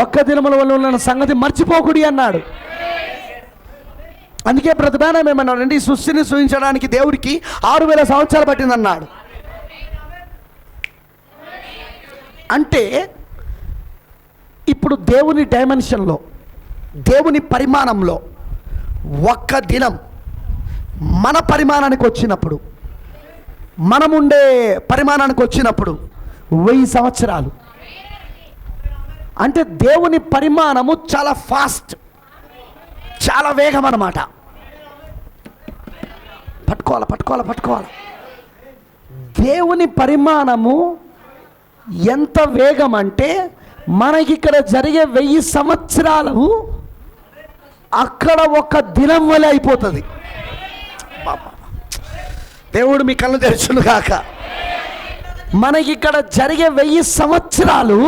ఒక్క దినముల వల్ల ఉన్న సంగతి మర్చిపోకుడి అన్నాడు. అందుకే ప్రతిభానం ఏమన్నాడంటే, ఈ సృష్టిని సృష్టించడానికి దేవుడికి 6000 సంవత్సరాలు పట్టిందన్నాడు. అంటే ఇప్పుడు దేవుని డైమెన్షన్లో, దేవుని పరిమాణంలో ఒక్క దినం మన పరిమాణానికి వచ్చినప్పుడు, మనముండే పరిమాణానికి వచ్చినప్పుడు 1000 సంవత్సరాలు. అంటే దేవుని పరిమాణము చాలా ఫాస్ట్, చాలా వేగం అన్నమాట. పట్టుకోవాలి. దేవుని పరిమాణము ఎంత వేగం అంటే, మనకి ఇక్కడ జరిగే 1000 సంవత్సరాలు అక్కడ ఒక దినం వలె అయిపోతుంది. దేవుడు మీ కళ్ళు తెరచును కాక. మనకి ఇక్కడ జరిగే 1000 సంవత్సరాలు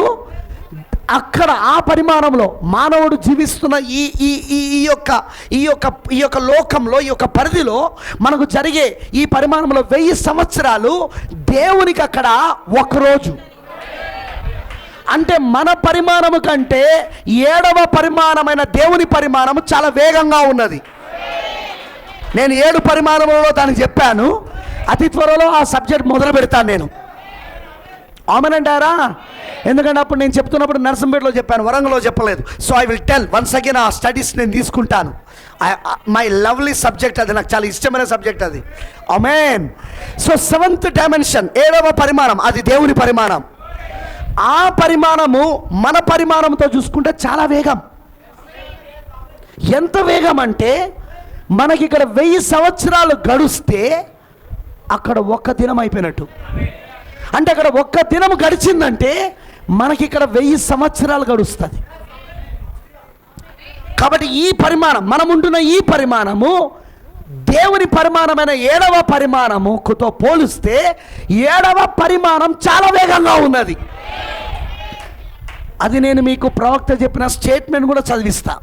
అక్కడ ఆ పరిమాణంలో మానవుడు జీవిస్తున్న ఈ యొక్క లోకంలో, ఈ యొక్క పరిధిలో మనకు జరిగే ఈ పరిమాణంలో 1000 సంవత్సరాలు దేవునికి అక్కడ ఒకరోజు. అంటే మన పరిమాణము కంటే 7వ పరిమాణమైన దేవుని పరిమాణము చాలా వేగంగా ఉన్నది. నేను 7 పరిమాణములలో దానికి చెప్పాను. అతి త్వరలో ఆ సబ్జెక్ట్ మొదలు పెడతాను నేను. ఆమెనంటారా? ఎందుకంటే అప్పుడు నేను చెప్తున్నప్పుడు నర్సంపేటలో చెప్పాను, వరంగల్లో చెప్పలేదు. So I will tell once again. ఆ స్టడీస్ నేను తీసుకుంటాను. మై లవ్లీ సబ్జెక్ట్ అది, నాకు చాలా ఇష్టమైన సబ్జెక్ట్ అది. ఆమేన్. సో 7th డైమెన్షన్, 7వ పరిమాణం, అది దేవుని పరిమాణం. ఆ పరిమాణము మన పరిమాణంతో చూసుకుంటే చాలా వేగం. ఎంత వేగం అంటే, మనకి ఇక్కడ 1000 సంవత్సరాలు గడుస్తే అక్కడ ఒక్క దినం అయిపోయినట్టు. అంటే అక్కడ ఒక్క దినం గడిచిందంటే మనకి ఇక్కడ 1000 సంవత్సరాలు గడుస్తుంది. కాబట్టి ఈ పరిమాణం, మనం ఉంటున్న ఈ పరిమాణము దేవుని పరిమాణమైన 7వ పరిమాణముతో పోలిస్తే 7వ పరిమాణం చాలా వేగంగా ఉన్నది. అది నేను మీకు ప్రవక్త చెప్పిన స్టేట్మెంట్ కూడా చదివిస్తా.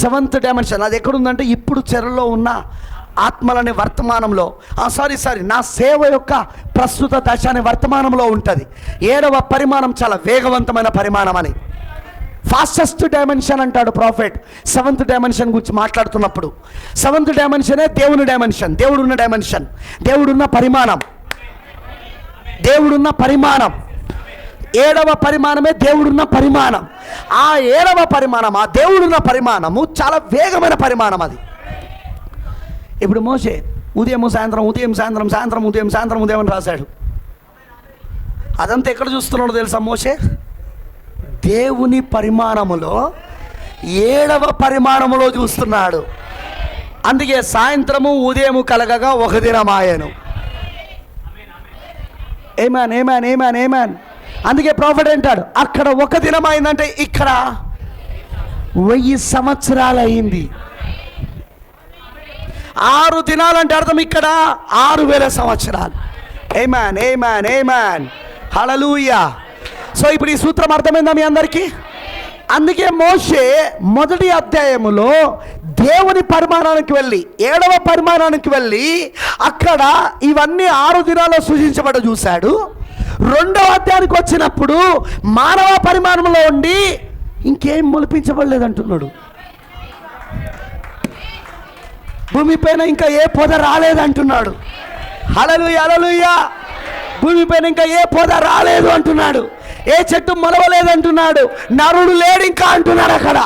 7th డైమెన్షన్ అది ఎక్కడుందంటే, ఇప్పుడు చెరలో ఉన్న ఆత్మలని వర్తమానంలో, నా సేవ యొక్క ప్రస్తుత దశ అనే వర్తమానంలో ఉంటుంది. 7వ పరిమాణం చాలా వేగవంతమైన పరిమాణం అని. ఫాస్టెస్ట్ డైమెన్షన్ అంటాడు ప్రాఫెట్ 7th డైమెన్షన్ గురించి మాట్లాడుతున్నప్పుడు. 7th డైమెన్షనే దేవుని డైమెన్షన్, దేవుడున్న డైమెన్షన్, దేవుడున్న పరిమాణం. 7వ పరిమాణమే దేవుడున్న పరిమాణం. ఆ 7వ పరిమాణం, ఆ దేవుడున్న పరిమాణము చాలా వేగమైన పరిమాణం అది. ఇప్పుడు మోషే ఉదయం సాయంత్రం అని రాశాడు. అదంతా ఎక్కడ చూస్తున్నాడో తెలుసా మోషే? దేవుని పరిమాణములో 7వ పరిమాణములో చూస్తున్నాడు. అందుకే సాయంత్రము ఉదయము కలగగా ఒక దినమాయను. ఏమాన్. అందుకే ప్రాఫెట్ అంటాడు, అక్కడ ఒక దినం అయిందంటే ఇక్కడ 1000 సంవత్సరాలు అయింది. 6 దినాలంటే అర్థం ఇక్కడ 6000 సంవత్సరాలు. ఏమాన్. హల్లెలూయా. సో ఇప్పుడు ఈ సూత్రం అర్థమైందా మీ అందరికీ? అందుకే మోషే మొదటి అధ్యాయములో దేవుని పరిమాణానికి వెళ్ళి 7వ పరిమాణానికి వెళ్ళి అక్కడ ఇవన్నీ 6 దినాల్లో సూచించబడ చూశాడు. 2వ అధ్యాయానికి వచ్చినప్పుడు మానవ పరిమాణంలో ఉండి ఇంకేం మొలిపించబడలేదంటున్నాడు. భూమిపైన ఇంకా ఏ పొద రాలేదంటున్నాడు. హల్లెలూయా. భూమిపైన ఇంకా ఏ పొద రాలేదు అంటున్నాడు. ఏ చెట్టు మొలవలేదంటున్నాడు. నరుడు లేడు ఇంకా అంటున్నాడు అక్కడ.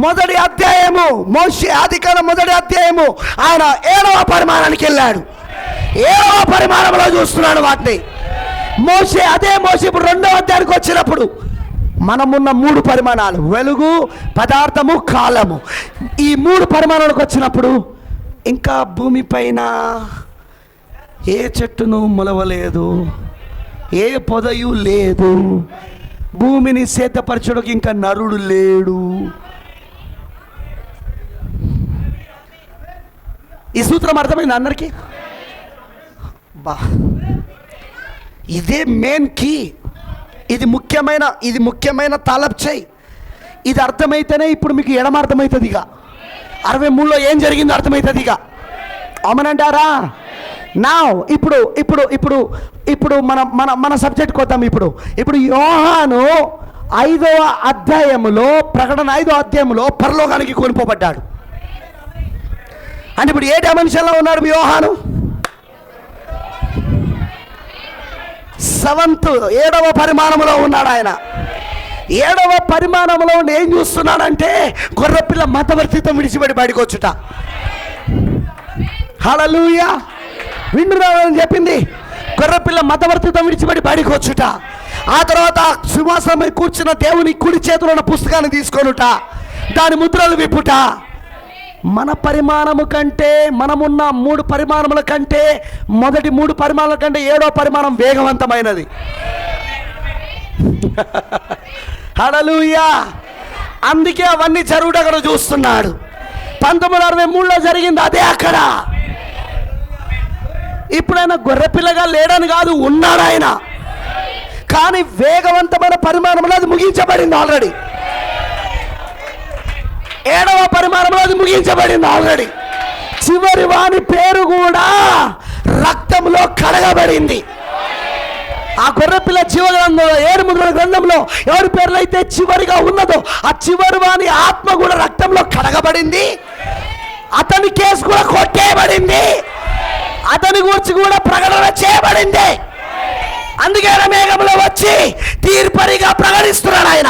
మొదటి అధ్యాయము మోషే ఆదికాండం మొదటి అధ్యాయము ఆయన 7వ పరిమాణానికి వెళ్ళాడు. 7వ పరిమాణంలో చూస్తున్నాడు వాటిని. అదే మోషే ఇప్పుడు 2వ అధ్యాయానికి వచ్చినప్పుడు మనమున్న 3 పరిమాణాలు, వెలుగు, పదార్థము, కాలము, ఈ 3 పరిమాణాలకు వచ్చినప్పుడు ఇంకా భూమిపైన ఏ చెట్టును మొలవలేదు, ఏ పొదయు లేదు, భూమిని సేద్యపరచడానికి ఇంకా నరుడు లేడు. ఈ సూత్రం అర్థమైంది అందరికీ? ఇదే మెయిన్ కీ. ఇది ముఖ్యమైన తాలబ్ చేయి. ఇది అర్థమైతేనే ఇప్పుడు మీకు ఎడమ అర్థమవుతుంది. ఇక 63లో ఏం జరిగిందో అర్థమవుతుంది. ఇక అవునంటారా? నా ఇప్పుడు ఇప్పుడు ఇప్పుడు ఇప్పుడు మన మన మన సబ్జెక్ట్కి వద్దాం. ఇప్పుడు యోహాను 5వ అధ్యాయములో, ప్రకటన 5వ అధ్యాయంలో పరలోకానికి కొనిపోబడ్డాడు. అంటే ఇప్పుడు ఏ డైమెన్షన్లో ఉన్నాడు యోహాను? 7వ పరిమాణంలో ఉన్నాడు ఆయన. 7వ పరిమాణంలో ఏం చూస్తున్నాడంటే గొర్రెపిల్ల మతవర్తిత్వం విడిచిపెట్టి బయటకు వచ్చుట. హల్లెలూయా. వింటున్నారని చెప్పింది. గొర్రెపిల్ల మతవర్తిత్వం విడిచిపెట్టి బయటకు వచ్చుట. ఆ తర్వాత సింహాసనం కూర్చున్న దేవుని కుడి చేతిలో ఉన్న పుస్తకాన్ని తీసుకొనుట, దాని ముద్రలు విప్పుట. మన పరిమాణము కంటే, మనమున్న 3 పరిమాణముల కంటే, మొదటి 3 పరిమాణాల కంటే 7వ పరిమాణం వేగవంతమైనది. హల్లెలూయా. అందుకే అవన్నీ జరుగుడు అక్కడ చూస్తున్నాడు. 1963లో జరిగింది అదే అక్కడ. ఇప్పుడైనా గొర్రెపిల్లగా లేడని కాదు, ఉన్నాడు ఆయన. కానీ వేగవంతమైన పరిమాణంలో అది ముగించబడింది ఆల్రెడీ. 7వ పరిమాణంలో అది ముగించబడింది ఆల్రెడీ. చివరి వాని పేరు కూడా రక్తంలో కడగబడింది. ఆ గొర్రెపిల్ల జీవ గ్రంథంలో, 7 ముద్రల గ్రంథంలో ఎవరి పేర్లు అయితే చివరిగా ఉన్నదో ఆ చివరి వాని ఆత్మ కూడా రక్తంలో కడగబడింది. అతని కేసు కూడా కొట్టేయబడింది. అతని గురించి కూడా ప్రకటన చేయబడింది. అందుకే ఆయన మేఘంలో వచ్చి తీర్పరిగా ప్రకటిస్తున్నాడు ఆయన.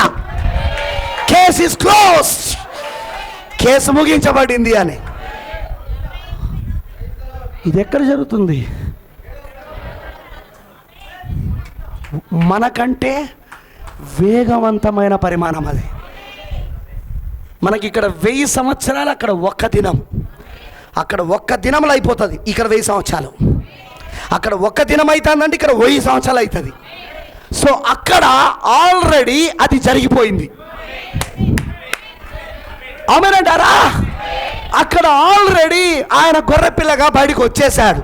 కేసు ఇస్ క్లోజ్డ్, కేసు ముగించబడింది అని. ఇది ఎక్కడ జరుగుతుంది? మనకంటే వేగవంతమైన పరిమాణం అది. మనకి ఇక్కడ 1000 సంవత్సరాలు, అక్కడ 1 దినం. అక్కడ 1 దినంలో అయిపోతుంది, ఇక్కడ 1000 సంవత్సరాలు. అక్కడ 1 దినం అవుతుందంటే ఇక్కడ 1000 సంవత్సరాలు అవుతుంది. సో అక్కడ ఆల్రెడీ అది జరిగిపోయింది. అవునంటారా? అక్కడ ఆల్రెడీ ఆయన గొర్రెపిల్లగా బయటకు వచ్చేసాడు.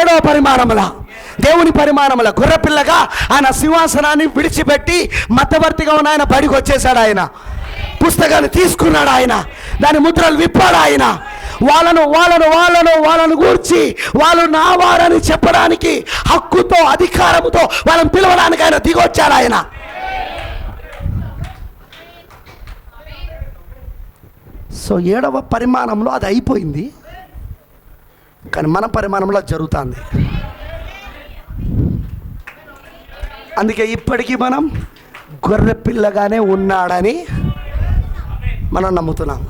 7వ పరిమాణంలో, దేవుని పరిమాణంలో గొర్రెపిల్లగా ఆయన సింహాసనాన్ని విడిచిపెట్టి మధ్యవర్తిగా ఉన్న ఆయన బయటకు వచ్చేసాడు. ఆయన పుస్తకాన్ని తీసుకున్నాడు. ఆయన దాని ముద్రలు విప్పాడు. ఆయన వాళ్ళను గూర్చి వాళ్ళు నా వారని చెప్పడానికి హక్కుతో, అధికారముతో వాళ్ళని పిలవడానికి ఆయన దిగొచ్చాడు. ఆయన సో 7వ పరిమాణంలో అది అయిపోయింది. కానీ మన పరిమాణంలో అది జరుగుతుంది. అందుకే ఇప్పటికీ మనం గొర్రెపిల్లగానే ఉన్నాడని మనం నమ్ముతున్నాం.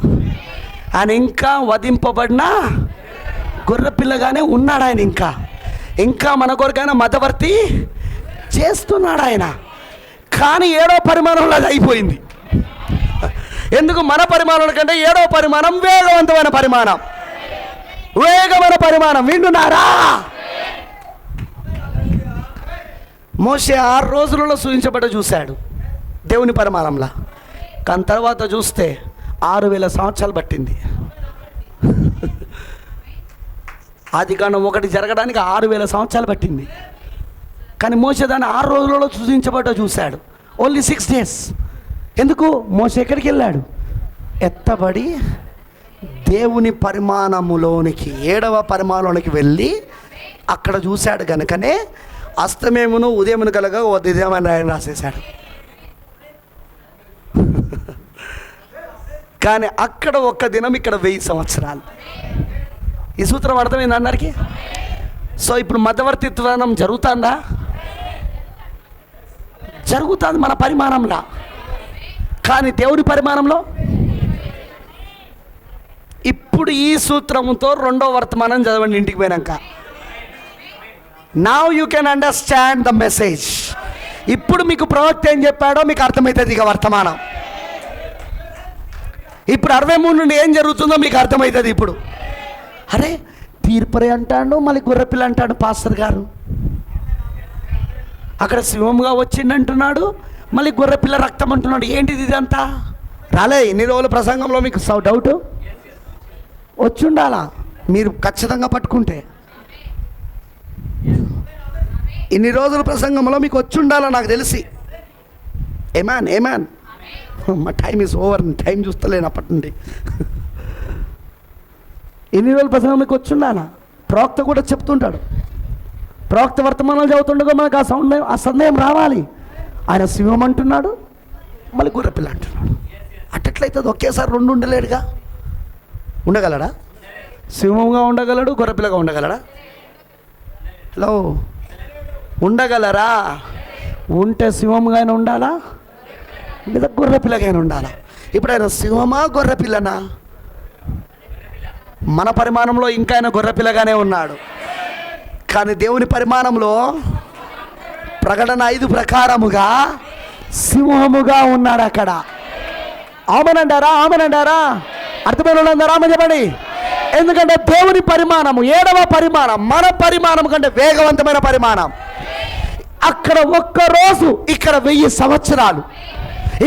ఆయన ఇంకా వధింపబడిన గొర్రెపిల్లగానే ఉన్నాడు. ఆయన ఇంకా మన కొరకైనా మధ్యవర్తి చేస్తున్నాడు ఆయన. కానీ 7వ పరిమాణంలో అది అయిపోయింది. ఎందుకు? మన పరిమాణం కంటే 7వ పరిమాణం వేగవంతమైన పరిమాణం. వేగమైన పరిమాణం. వింటున్నారా? మోషే 6 రోజులలో సూచించబడ్డ చూశాడు దేవుని పరిమాణంలో. కానీ తర్వాత చూస్తే 6000 సంవత్సరాలు పట్టింది. ఆదికాండం 1 జరగడానికి 6000 సంవత్సరాలు పట్టింది. కానీ మోషే దాన్ని 6 రోజులలో సూచించబడ్డ చూశాడు. Only 6 days. ఎందుకు? మోషే ఎక్కడికి వెళ్ళాడు? ఎత్తబడి దేవుని పరిమాణములోనికి, 7వ పరిమాణంలోనికి వెళ్ళి అక్కడ చూశాడు. కనుకనే అస్తమేమును ఉదయమును కలగా ఉదయమని ఆయన రాసేశాడు. కానీ అక్కడ 1 దినం, ఇక్కడ 1000 సంవత్సరాలు. ఈ సూత్రం అర్థమైంది అందరికీ? సో ఇప్పుడు మధ్యవర్తిత్వం జరుగుతుందా? జరుగుతుంది మన పరిమాణంలో. కానీ దేవుడి పరిమాణంలో ఇప్పుడు ఈ సూత్రంతో 2వ వర్తమానం చదవండి ఇంటికి పోయినాక. Now you can understand the message. ఇప్పుడు మీకు ప్రవక్త ఏం చెప్పాడో మీకు అర్థమవుతుంది. ఇక వర్తమానం ఇప్పుడు 63 నుండి ఏం జరుగుతుందో మీకు అర్థమవుతుంది. ఇప్పుడు అరే తీర్పరి అంటాడు, మళ్ళీ గొర్రెపిల్ల అంటాడు పాస్టర్ గారు. అక్కడ సింహంగా వచ్చిండంటున్నాడు, మళ్ళీ గొర్రెపిల్ల రక్తం అంటున్నాడు. ఏంటిది ఇదంతా? రాలే ఇన్ని రోజుల ప్రసంగంలో మీకు డౌట్ వచ్చుండాలా? మీరు ఖచ్చితంగా పట్టుకుంటే ఇన్ని రోజుల ప్రసంగంలో మీకు వచ్చుండాలా నాకు తెలిసి. ఏమాన్ మా టైం ఈజ్ ఓవర్. టైం చూస్తలేను అప్పటి నుండి. ఎన్ని రోజుల ప్రసంగం మీకు వచ్చుండాలా? ప్రవక్త కూడా చెప్తుంటాడు, ప్రవక్త వర్తమానాలు చదువుతుండగా మనకు ఆ సందేహం రావాలి. ఆయన సింహం అంటున్నాడు, మళ్ళీ గొర్రెపిల్ల అంటున్నాడు. అట్లయితే ఒకేసారి రెండు ఉండలేడుగా. ఉండగలడా? సింహంగా ఉండగలడు, గొర్రెపిల్లగా ఉండగలడా? హలో, ఉండగలరా? ఉంటే సింహంగా అయినా ఉండాలా, లేదా గొర్రెపిల్లగా అయినా ఉండాలా? ఇప్పుడు ఆయన సింహమా గొర్రెపిల్లనా? మన పరిమాణంలో ఇంకా ఆయన గొర్రెపిల్లగానే ఉన్నాడు. కానీ దేవుని పరిమాణంలో ప్రకటన 5 ప్రకారముగా సింహముగా ఉన్నాడు అక్కడ. ఆమనంటారా? ఆమనంటారా? అర్థమైన వాళ్ళందరూ ఆమె చెప్పండి. ఎందుకంటే దేవుని పరిమాణము 7వ పరిమాణం మన పరిమాణం కంటే వేగవంతమైన పరిమాణం. అక్కడ ఒక్కరోజు, ఇక్కడ 1000 సంవత్సరాలు.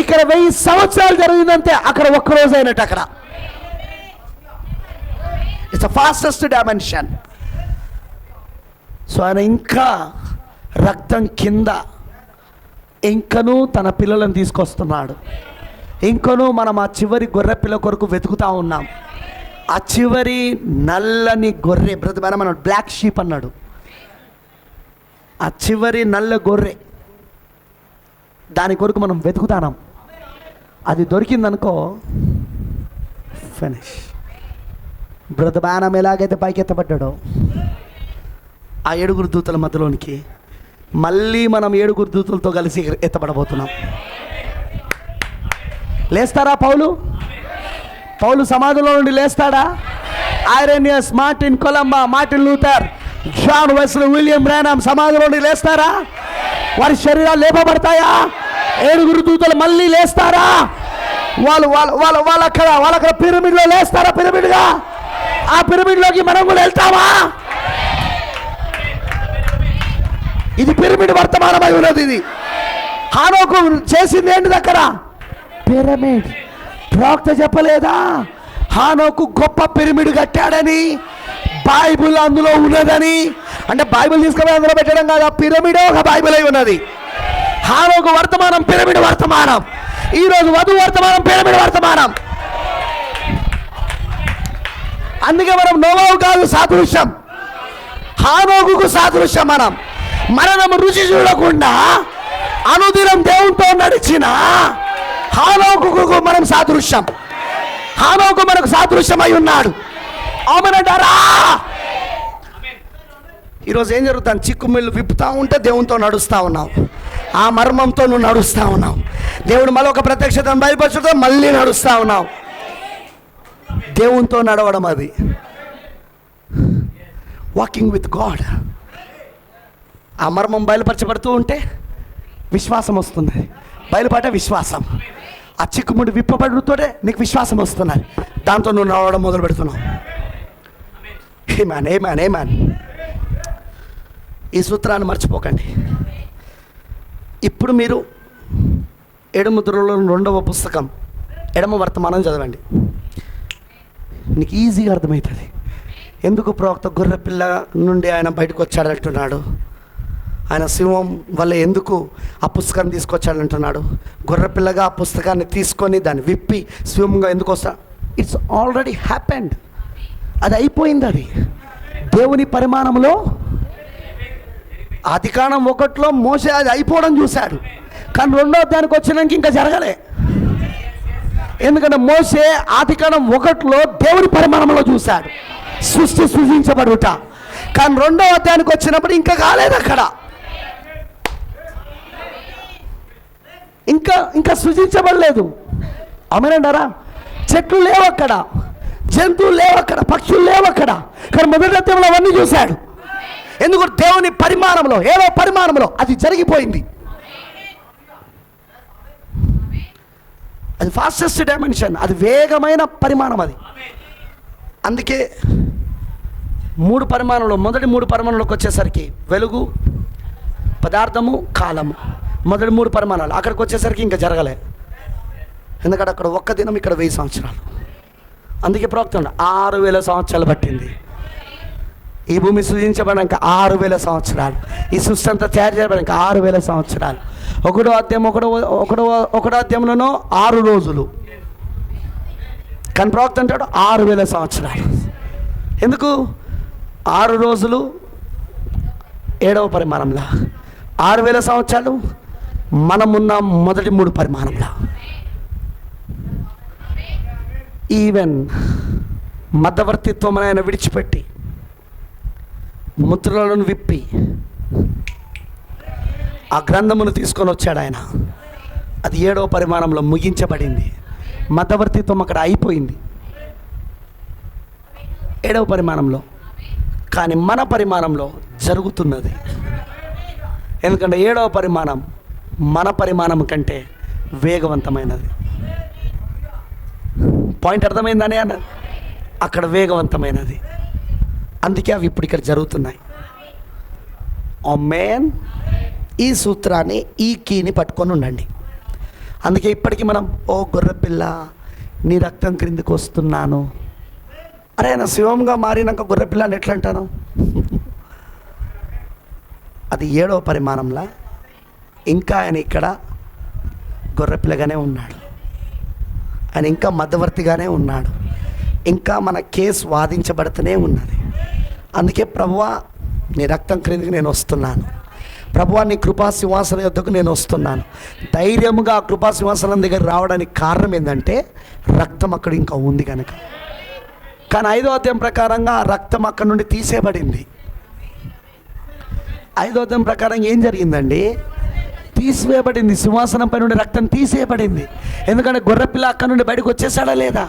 ఇక్కడ 1000 సంవత్సరాలు జరిగిందంటే అక్కడ ఒక్కరోజు అయినట్టు. అక్కడ it's the fastest dimension. So ఆయన ఇంకా రక్తం కింద ఇంకనూ తన పిల్లలను తీసుకొస్తున్నాడు. ఇంకనూ మనం ఆ చివరి గొర్రె పిల్ల కొరకు వెతుకుతూ ఉన్నాం. ఆ చివరి నల్లని గొర్రె, బ్రదర్ మనం బ్లాక్ షీప్ అన్నాడు. ఆ చివరి నల్ల గొర్రె, దాని కొరకు మనం వెతుకుతాం. అది దొరికిందనుకో ఫినిష్. బ్రదర్ బాణం ఎలాగైతే పైకెత్తబడ్డాడో ఆ 7 దూతల మధ్యలోనికి మళ్ళీ మనం 7 దూతలతో కలిసి ఎత్తబడబోతున్నాం. లేస్తారా పౌలు? పౌలు సమాధిలో నుండి లేస్తాడా? Irenaeus, Martin Columba, Martin Luther, John Wesley, William Branham సమాధిలో నుండి లేస్తారా? వారి శరీరాలు లేపబడతాయా? 7 దూతలు మళ్ళీ లేస్తారా? వాళ్ళక్కడ పిరమిడ్లో లేస్తారా? పిరమిడ్గా ఆ పిరమిడ్లోకి మనం కూడా వెళ్తామా? ఇది పిరమిడ్ వర్తమానమై ఉన్నది. ఇది హానోకు చేసింది ఏంటిది అక్కడ? పిరమిడ్. ప్రవక్త చెప్పలేదా హానోకు గొప్ప పిరమిడ్ కట్టాడని? బైబిల్ అందులో ఉన్నదని. అంటే బైబిల్ తీసుకుపోయి అందులో పెట్టడం కాదు, పిరమిడే ఒక బైబిల్ అయి ఉన్నది. హానోకు వర్తమానం పిరమిడ్ వర్తమానం. ఈరోజు వధువు వర్తమానం పిరమిడ్ వర్తమానం. అందుకే మనం నోవాహు కాదు సాదృశ్యం, హానోకుకు సాదృశ్యం. మనం మరణము రుచి చూడకుండా అనుదినం దేవునితో నడిచిన హానోకుకు మనం సాదృశ్యం. హానోకు మనకు సాదృశ్యమై ఉన్నాడు. అవునంటారా? ఈరోజు ఏం జరుగుతుంది? చిక్కుమిళ్ళు విప్పుతా ఉంటే దేవునితో నడుస్తూ ఉన్నావు. ఆ మర్మంతో నువ్వు నడుస్తూ ఉన్నావు. దేవుడు మళ్ళీ ఒక ప్రత్యక్షతను బయలుపరచడంతో మళ్ళీ నడుస్తూ ఉన్నావు. దేవునితో నడవడం అది వాకింగ్ విత్ గాడ్. ఆ మర్మం బయలుపరచబడుతూ ఉంటే విశ్వాసం వస్తుంది. బయలుపడే విశ్వాసం. ఆ చిక్కుముడి విప్పబడుతోనే నీకు విశ్వాసం వస్తున్నది. దాంతో నువ్వు నడవడం మొదలు పెడుతున్నావు. ఏమాన్ ఏమాన్ ఏమాన్. ఈ సూత్రాన్ని మర్చిపోకండి. ఇప్పుడు మీరు 7 ముద్రలో 2వ పుస్తకం ఎడమ వర్తమానం చదవండి. నీకు ఈజీగా అర్థమవుతుంది ఎందుకు ప్రవక్త గొర్రె పిల్ల నుండి ఆయన బయటకు వచ్చాడంటున్నాడు. ఆయన సింహం వల్ల ఎందుకు ఆ పుస్తకాన్ని తీసుకొచ్చాడంటున్నాడు. గొర్రెపిల్లగా ఆ పుస్తకాన్ని తీసుకొని దాన్ని విప్పి సింహంగా ఎందుకు వస్తా? It's already happened. అది అయిపోయింది. అది దేవుని పరిమాణంలో ఆదికాండం 1లో మోసే అది అయిపోవడం చూశాడు. కానీ 2వ అధ్యాయానికి వచ్చినాక ఇంకా జరగలే. ఎందుకంటే మోసే ఆదికాండం 1లో దేవుని పరిమాణంలో చూశాడు సృష్టించబడుట. కానీ 2వ అధ్యాయానికి వచ్చినప్పుడు ఇంకా కాలేదు. అక్కడ ఇంకా సృజించబడలేదు. అమరంటారా? చెట్లు లేవు అక్కడ, జంతువులు లేవు అక్కడ, పక్షులు లేవు అక్కడ. కానీ మొదటి అధ్యాయంలో అవన్నీ చూశాడు. ఎందుకు? దేవుని పరిమాణంలో, ఏదో పరిమాణంలో అది జరిగిపోయింది. అది ఫాస్టెస్ట్ డైమెన్షన్, అది వేగమైన పరిమాణం. అది అందుకే 3 పరిమాణంలో, మొదటి 3 పరిమాణంలోకి వచ్చేసరికి వెలుగు, పదార్థము, కాలము, మొదటి 3 పరిమాణాలు. అక్కడికి వచ్చేసరికి ఇంకా జరగలే. ఎందుకంటే అక్కడ ఒక్క దినం, ఇక్కడ 1000 సంవత్సరాలు. అందుకే ప్రవక్త 6000 సంవత్సరాలు పట్టింది. ఈ భూమి సృజించబడడానికి 6000 సంవత్సరాలు. ఈ సృష్టి అంతా తయారు చేయడానికి 6000 సంవత్సరాలు. ఒకటో అధ్యాయంలోనో 6 రోజులు. కానీ ప్రవక్త అంటాడు 6000 సంవత్సరాలు. ఎందుకు? 6 రోజులు 7వ పరిమాణంలో, 6000 సంవత్సరాలు మనమున్న మొదటి 3 పరిమాణంలో. ఈవెన్ మధ్యవర్తిత్వం ఆయన విడిచిపెట్టి ముద్రలను విప్పి ఆ గ్రంథమును తీసుకొని వచ్చాడు ఆయన. అది 7వ పరిమాణంలో ముగించబడింది. మధ్యవర్తిత్వం అక్కడ అయిపోయింది 7వ పరిమాణంలో. కానీ మన పరిమాణంలో జరుగుతున్నది. ఎందుకంటే 7వ పరిమాణం మన పరిమాణం కంటే వేగవంతమైనది. పాయింట్ అర్థమైందని అన్న, అక్కడ వేగవంతమైనది. అందుకే అవి ఇప్పుడు ఇక్కడ జరుగుతున్నాయి. ఆమేన్. ఈ సూత్రాన్ని, ఈ కీని పట్టుకొని ఉండండి. అందుకే ఇప్పటికీ మనం, ఓ గొర్రెపిల్ల నీ రక్తం క్రిందికి వస్తున్నాను. అరే నా శివంగా మారినాక గొర్రెపిల్ల అని ఎట్లా అంటాను? అది 7వ పరిమాణంలో. ఇంకా ఆయన ఇక్కడ గొర్రెపిల్లగానే ఉన్నాడు. ఆయన ఇంకా మధ్యవర్తిగానే ఉన్నాడు. ఇంకా మన కేసు వాదించబడుతూనే ఉన్నది. అందుకే ప్రభువా నీ రక్తం క్రిందికి నేను వస్తున్నాను, ప్రభువా నీ కృపా సింహాసనం యొద్దకు నేను వస్తున్నాను. ధైర్యముగా కృపా సింహాసనం దగ్గర రావడానికి కారణం ఏంటంటే రక్తం అక్కడ ఇంకా ఉంది కనుక. కానీ 5వ అధ్యాయం ప్రకారంగా ఆ రక్తం అక్కడ నుండి తీసేయబడింది. 5వ అధ్యాయం ప్రకారం ఏం జరిగిందండి? తీసివేయబడింది. సింహాసనంపై నుండి రక్తం తీసేయబడింది. ఎందుకంటే గొర్రెపిల్ల అక్కడ నుండి బయటకు వచ్చేసాడా లేదా?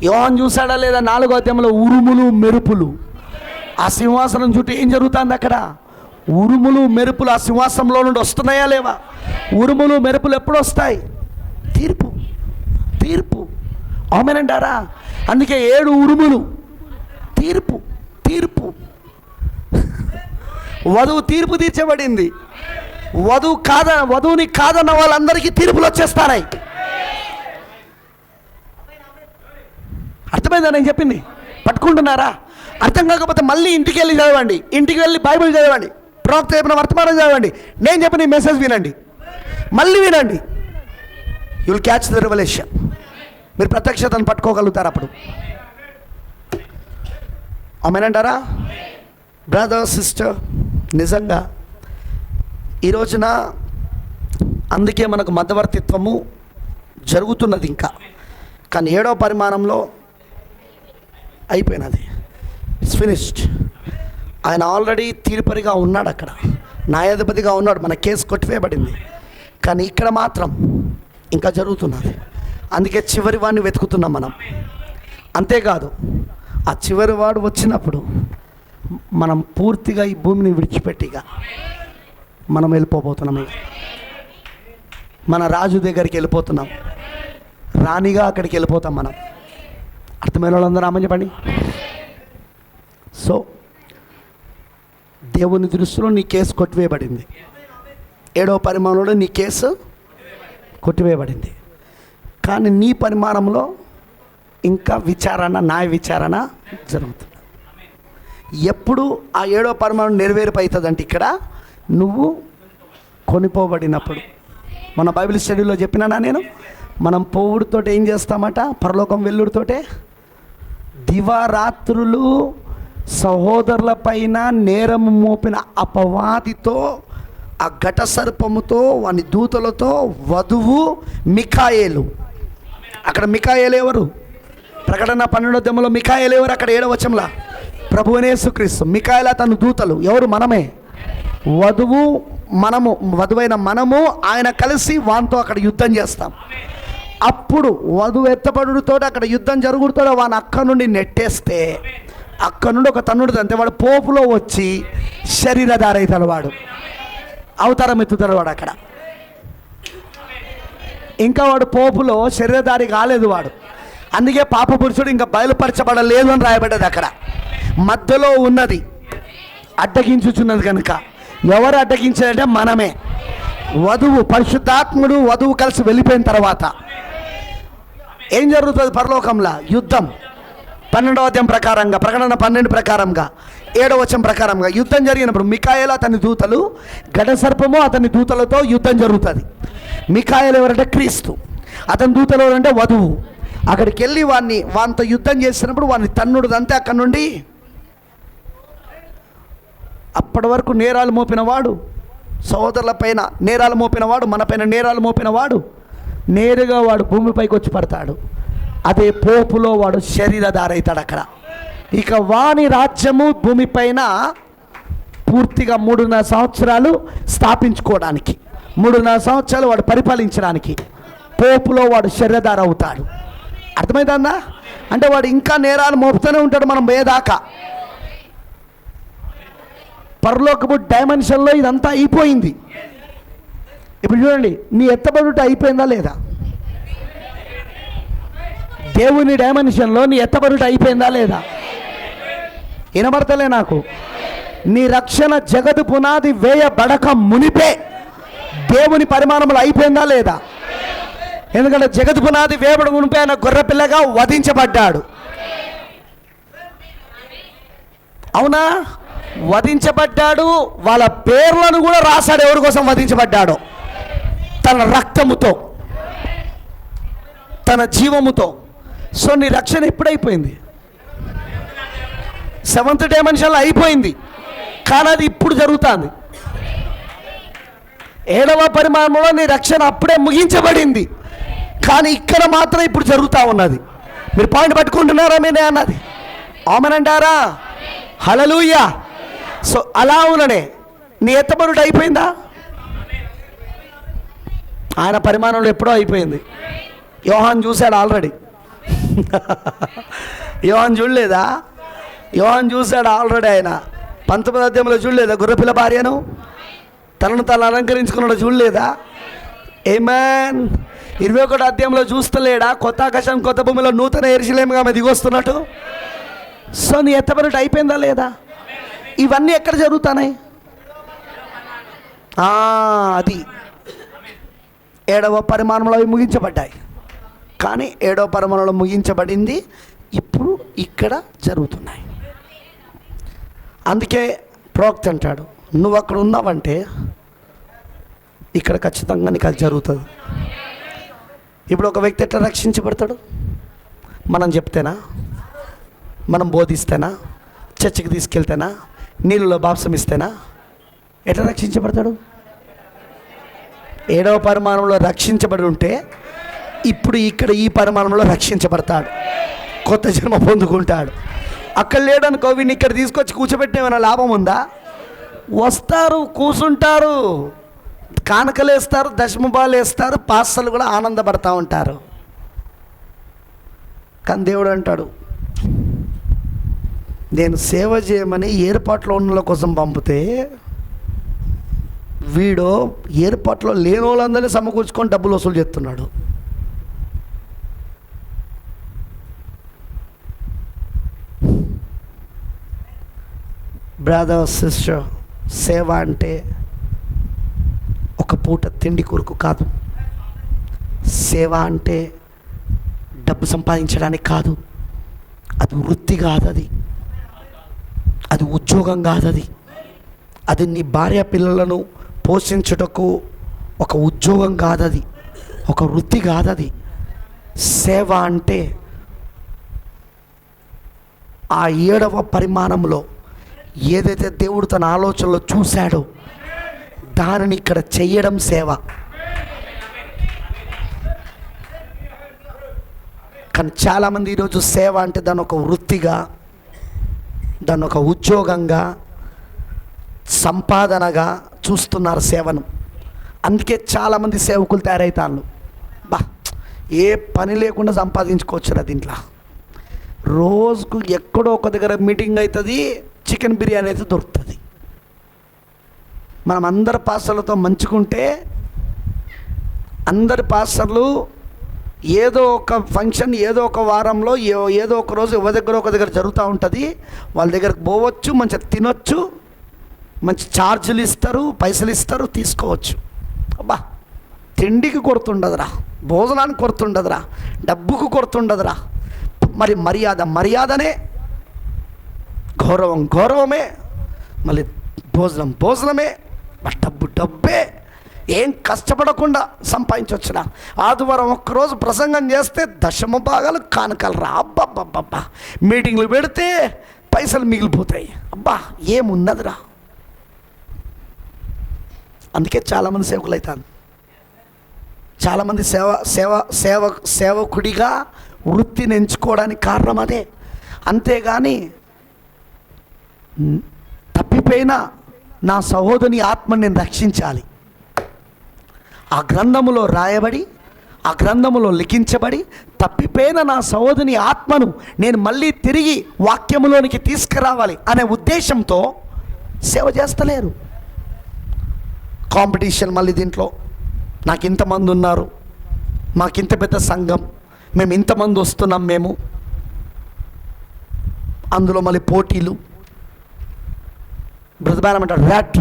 యోహాను చూసాడా లేదా? 4వ అధ్యాయంలో ఉరుములు మెరుపులు ఆ సింహాసనం చుట్టూ ఏం జరుగుతుంది? అక్కడ ఉరుములు మెరుపులు ఆ సింహాసనంలో నుండి వస్తున్నాయా లేవా? ఉరుములు మెరుపులు ఎప్పుడు వస్తాయి? తీర్పు. తీర్పు. ఆమేనంటారా? అందుకే 7 ఉరుములు, తీర్పు. తీర్పు. వధువు తీర్పు తీర్చబడింది. వధువుని కాదన్న వాళ్ళందరికీ తీర్పులు వచ్చేస్తాయి. అర్థమైందా నేను చెప్పింది? పట్టుకుంటున్నారా? అర్థం కాకపోతే మళ్ళీ ఇంటికి వెళ్ళి చదవండి. ఇంటికి వెళ్ళి బైబిల్ చదవండి, ప్రవక్త చెప్పిన వర్తమానం చదవండి, నేను చెప్పిన ఈ మెసేజ్ వినండి, మళ్ళీ వినండి. You will catch the revolution. మీరు ప్రత్యక్షతను పట్టుకోగలుగుతారు అప్పుడు. ఆమేనంటారా? బ్రదర్, సిస్టర్, నిజంగా ఈ రోజున అందుకే మనకు మధ్యవర్తిత్వము జరుగుతున్నది ఇంకా. కానీ 7వ పరిమాణంలో అయిపోయినది. It's finished. ఆయన ఆల్రెడీ తీర్పరిగా ఉన్నాడు, అక్కడ న్యాయాధిపతిగా ఉన్నాడు. మన కేసు కొట్టివేయబడింది. కానీ ఇక్కడ మాత్రం ఇంకా జరుగుతున్నది. అందుకే చివరి వాడిని వెతుకుతున్నాం మనం. అంతేకాదు, ఆ చివరి వాడు వచ్చినప్పుడు మనం పూర్తిగా ఈ భూమిని విడిచిపెట్టిగా మనం వెళ్ళిపోబోతున్నాం. మన రాజు దగ్గరికి వెళ్ళిపోతున్నాం. రాణిగా అక్కడికి వెళ్ళిపోతాం మనం. అర్థమైన వాళ్ళందరూ ఆమె చెప్పండి. సో దేవుని దృష్టిలో నీ కేసు కొట్టివేయబడింది. 7వ పరిమాణంలో నీ కేసు కొట్టివేయబడింది. కానీ నీ పరిమాణంలో ఇంకా న్యాయ విచారణ జరుగుతుంది. ఎప్పుడు ఆ 7వ పరిమాణం నెరవేరిపోతుందంటే ఇక్కడ నువ్వు కొనిపోబడినప్పుడు. మన బైబిల్ స్టడీలో చెప్పినానా నేను? మనం పోవుడితో ఏం చేస్తామట? పరలోకం వెల్లుడితోటే దివారాత్రులు సహోదరుల పైన నేరం మోపిన అపవాదితో, ఆ ఘట సర్పముతో, వాని దూతలతో వధువు మిఖాయేలు. అక్కడ మిఖాయేలు ఎవరు? ప్రకటన 12వ అధ్యాయంలో మిఖాయేలు ఎవరు? అక్కడ 7వ వచనంలో ప్రభువైన యేసుక్రీస్తు. మిఖాయేలు తన దూతలు ఎవరు? మనమే. వధువైన మనము ఆయన కలిసి వానితో అక్కడ యుద్ధం చేస్తాం. అప్పుడు వధువు ఎత్తపడుతో అక్కడ యుద్ధం జరుగుతో వాని అక్క నుండి నెట్టేస్తే అక్కడ నుండి ఒక తన్నుడు అంతే వాడు పోపులో వచ్చి శరీరధారి అవుతాడు. వాడు అవతారం ఎత్తుతాడు. వాడు అక్కడ ఇంకా వాడు పోపులో శరీరధారి కాలేదు వాడు. అందుకే పాప పురుషుడు ఇంకా బయలుపరచబడలేదు అని రాయబడ్డది. అక్కడ మధ్యలో ఉన్నది అడ్డగించుచున్నది కనుక. ఎవరు అడ్డగించారంటే మనమే. వధువు, పరిశుద్ధాత్ముడు వధువు కలిసి వెళ్ళిపోయిన తర్వాత ఏం జరుగుతుంది? పరలోకంలో యుద్ధం. 12వ అధ్యాయం ప్రకారంగా, ప్రకటన 12 ప్రకారంగా, 7వ వచనం ప్రకారంగా యుద్ధం జరిగినప్పుడు మిఖాయేలు అతని దూతలు, ఘట సర్పము అతని దూతలతో యుద్ధం జరుగుతుంది. మిఖాయేలు ఎవరంటే క్రీస్తు, అతని దూతలు ఎవరంటే వధువు. అక్కడికి వెళ్ళి వానితో యుద్ధం చేసినప్పుడు వాని తన్నుడుదంతే అక్కడ నుండి అప్పటి వరకు నేరాలు మోపినవాడు, సహోదరుల పైన నేరాలు మోపినవాడు, మన పైన నేరాలు మోపినవాడు నేరుగా వాడు భూమిపైకి వచ్చి పడతాడు. అదే పోపులో వాడు శరీరధారి అవుతాడు అక్కడ. ఇక వాని రాజ్యము భూమిపైన పూర్తిగా 3.5 సంవత్సరాలు స్థాపించుకోవడానికి, 3.5 సంవత్సరాలు వాడు పరిపాలించడానికి పోపులో వాడు శరీరధారి అవుతాడు. అర్థమైందా? అంటే వాడు ఇంకా నేరాలు మోపుతూనే ఉంటాడు మనం పోయేదాకా. పరలోకపు డైమెన్షన్లో ఇదంతా అయిపోయింది. ఇప్పుడు చూడండి, నీ ఎత్తబడుట అయిపోయిందా లేదా? దేవుని డైమెన్షన్లో నీ ఎత్తబడుట అయిపోయిందా లేదా? వినబడతలే నాకు. నీ రక్షణ జగతు పునాది వేయబడక మునిపే దేవుని పరిమాణంలో అయిపోయిందా లేదా? ఎందుకంటే జగతు పునాది వేయబడ మునిపే ఆయన గొర్రెపిల్లగా వధించబడ్డాడు. అవునా? వధించబడ్డాడు. వాళ్ళ పేర్లను కూడా రాశాడు ఎవరి కోసం వధించబడ్డాడో. తన రక్తముతో, తన జీవముతో. సో నీ రక్షణ ఎప్పుడైపోయింది? 7th డైమెన్షన్లో అయిపోయింది. కానీ అది ఇప్పుడు జరుగుతుంది. 7వ పరిమాణంలో నీ రక్షణ అప్పుడే ముగించబడింది. కానీ ఇక్కడ మాత్రం ఇప్పుడు జరుగుతూ ఉన్నది. మీరు పాయింట్ పట్టుకుంటున్నారా? మీరే అన్నది ఆమెనంటారా? హల్లెలూయా. సో అలా ఉన్ననే నీ ఎత్తబడుట అయిపోయిందా? ఆయన పరిమాణంలో ఎప్పుడో అయిపోయింది. యోహాన్ చూశాడు ఆల్రెడీ. యోహాన్ చూడలేదా? యోహాన్ చూశాడు ఆల్రెడీ. ఆయన 19వ అధ్యాయంలో చూడలేదా? గొర్రెపిల్ల భార్యను తనను తను అలంకరించుకున్నాడు, చూడలేదా? ఆమేన్. 21వ అధ్యాయంలో చూస్తలేడా? కొత్త ఆకాశం కొత్త భూమిలో నూతన యెరూషలేముగా ఆమె దిగొస్తున్నట్టు. సో నీ ఎత్తబడుట అయిపోయిందా లేదా? ఇవన్నీ ఎక్కడ జరుగుతున్నాయి? అది 7వ పరిమాణంలో అవి ముగించబడ్డాయి. కానీ 7వ పరిమాణంలో ముగించబడింది ఇప్పుడు ఇక్కడ జరుగుతున్నాయి. అందుకే ప్రవక్త అంటాడు, నువ్వు అక్కడ ఉన్నావంటే ఇక్కడ ఖచ్చితంగా నీకు అది జరుగుతుంది. ఇప్పుడు ఒక వ్యక్తి ఎట్లా రక్షించబడతాడు? మనం చెప్తేనా? మనం బోధిస్తేనా? చర్చికి తీసుకెళ్తేనా? నీళ్ళలో బాప్సం ఇస్తేనా? ఎట్లా రక్షించబడతాడు? 7వ పరిమాణంలో రక్షించబడి ఉంటే ఇప్పుడు ఇక్కడ ఈ పరిమాణంలో రక్షించబడతాడు, కొత్త జన్మ పొందుకుంటాడు. అక్కడ లేడనుకో, వీడిని ఇక్కడ తీసుకొచ్చి కూర్చోబెట్టిన ఏమైనా లాభం ఉందా? వస్తారు, కూర్చుంటారు, కానుకలు వేస్తారు, దశమభాగాలు వేస్తారు, పాస్టర్లు కూడా ఆనందపడతా ఉంటారు. కానీ దేవుడు అంటాడు, నేను సేవ చేయమని ఏర్పాట్లో ఉన్న కోసం పంపితే వీడు ఏర్పాట్లో లేని వాళ్ళందరినీ సమకూర్చుకొని డబ్బులు వసూలు చేస్తున్నాడు. బ్రదర్, సిస్టర్, సేవ అంటే ఒక పూట తిండి కొరకు కాదు. సేవ అంటే డబ్బు సంపాదించడానికి కాదు. అది వృత్తి కాదు, అది ఉద్యోగం కాదు. అది నీ భార్య పిల్లలను పోషించుటకు ఒక ఉద్యోగం కాదు, ఒక వృత్తి కాదు. సేవ అంటే ఆ 7వ పరిమాణంలో ఏదైతే దేవుడు తన ఆలోచనలో చూశాడో దానిని ఇక్కడ చెయ్యడం సేవ. కానీ చాలామంది ఈరోజు సేవ అంటే దాన్ని ఒక వృత్తిగా, దాన్ని ఒక ఉద్యోగంగా, సంపాదనగా చూస్తున్నారు సేవను. అందుకే చాలామంది సేవకులు తయారవుతారు. ఏ పని లేకుండా సంపాదించుకోవచ్చురా దీంట్లో. రోజుకు ఎక్కడో ఒక దగ్గర మీటింగ్ అవుతుంది, చికెన్ బిర్యానీ అయితే దొరుకుతుంది. మనం అందరు పాస్టర్లతో మంచుకుంటే, అందరి పాస్టర్లు ఏదో ఒక ఫంక్షన్ ఏదో ఒక వారంలో ఏదో ఒక రోజు ఒక దగ్గర జరుగుతూ ఉంటుంది. వాళ్ళ దగ్గరకు పోవచ్చు, మంచిగా తినొచ్చు, మంచి ఛార్జీలు ఇస్తారు, పైసలు ఇస్తారు, తీసుకోవచ్చు. అబ్బా, తిండికి కొడుతుండదురా, భోజనానికి కొడుతుండదురా, డబ్బుకు కొడుతుండదురా. మరి మర్యాదనే, గౌరవమే, మళ్ళీ భోజనమే, డబ్బే. ఏం కష్టపడకుండా సంపాదించవచ్చురా. ఆదివారం ఒక్కరోజు ప్రసంగం చేస్తే దశమభాగాలు కానుకలు రా. అబ్బా, మీటింగ్లు పెడితే పైసలు మిగిలిపోతాయి. అబ్బా, ఏమున్నదిరా. అందుకే చాలామంది సేవకులు అవుతారు. చాలామంది సేవకుడిగా వృత్తిని ఎంచుకోవడానికి కారణం అదే. అంతేగాని తప్పిపోయిన నా సహోదరుని ఆత్మని నేను రక్షించాలి, ఆ గ్రంథములో రాయబడి, ఆ గ్రంథములో లిఖించబడి, తప్పిపోయిన నా సహోదరుని ఆత్మను నేను మళ్ళీ తిరిగి వాక్యములోనికి తీసుకురావాలి అనే ఉద్దేశంతో సేవ చేస్తలేరు. కాంపిటీషన్ మళ్ళీ దీంట్లో, నాకు ఇంతమంది ఉన్నారు, మాకింత పెద్ద సంఘం, మేము ఇంతమంది వస్తున్నాం, మేము అందులో మళ్ళీ పోటీలు. బ్రదబారం అంటారు ర్యాట్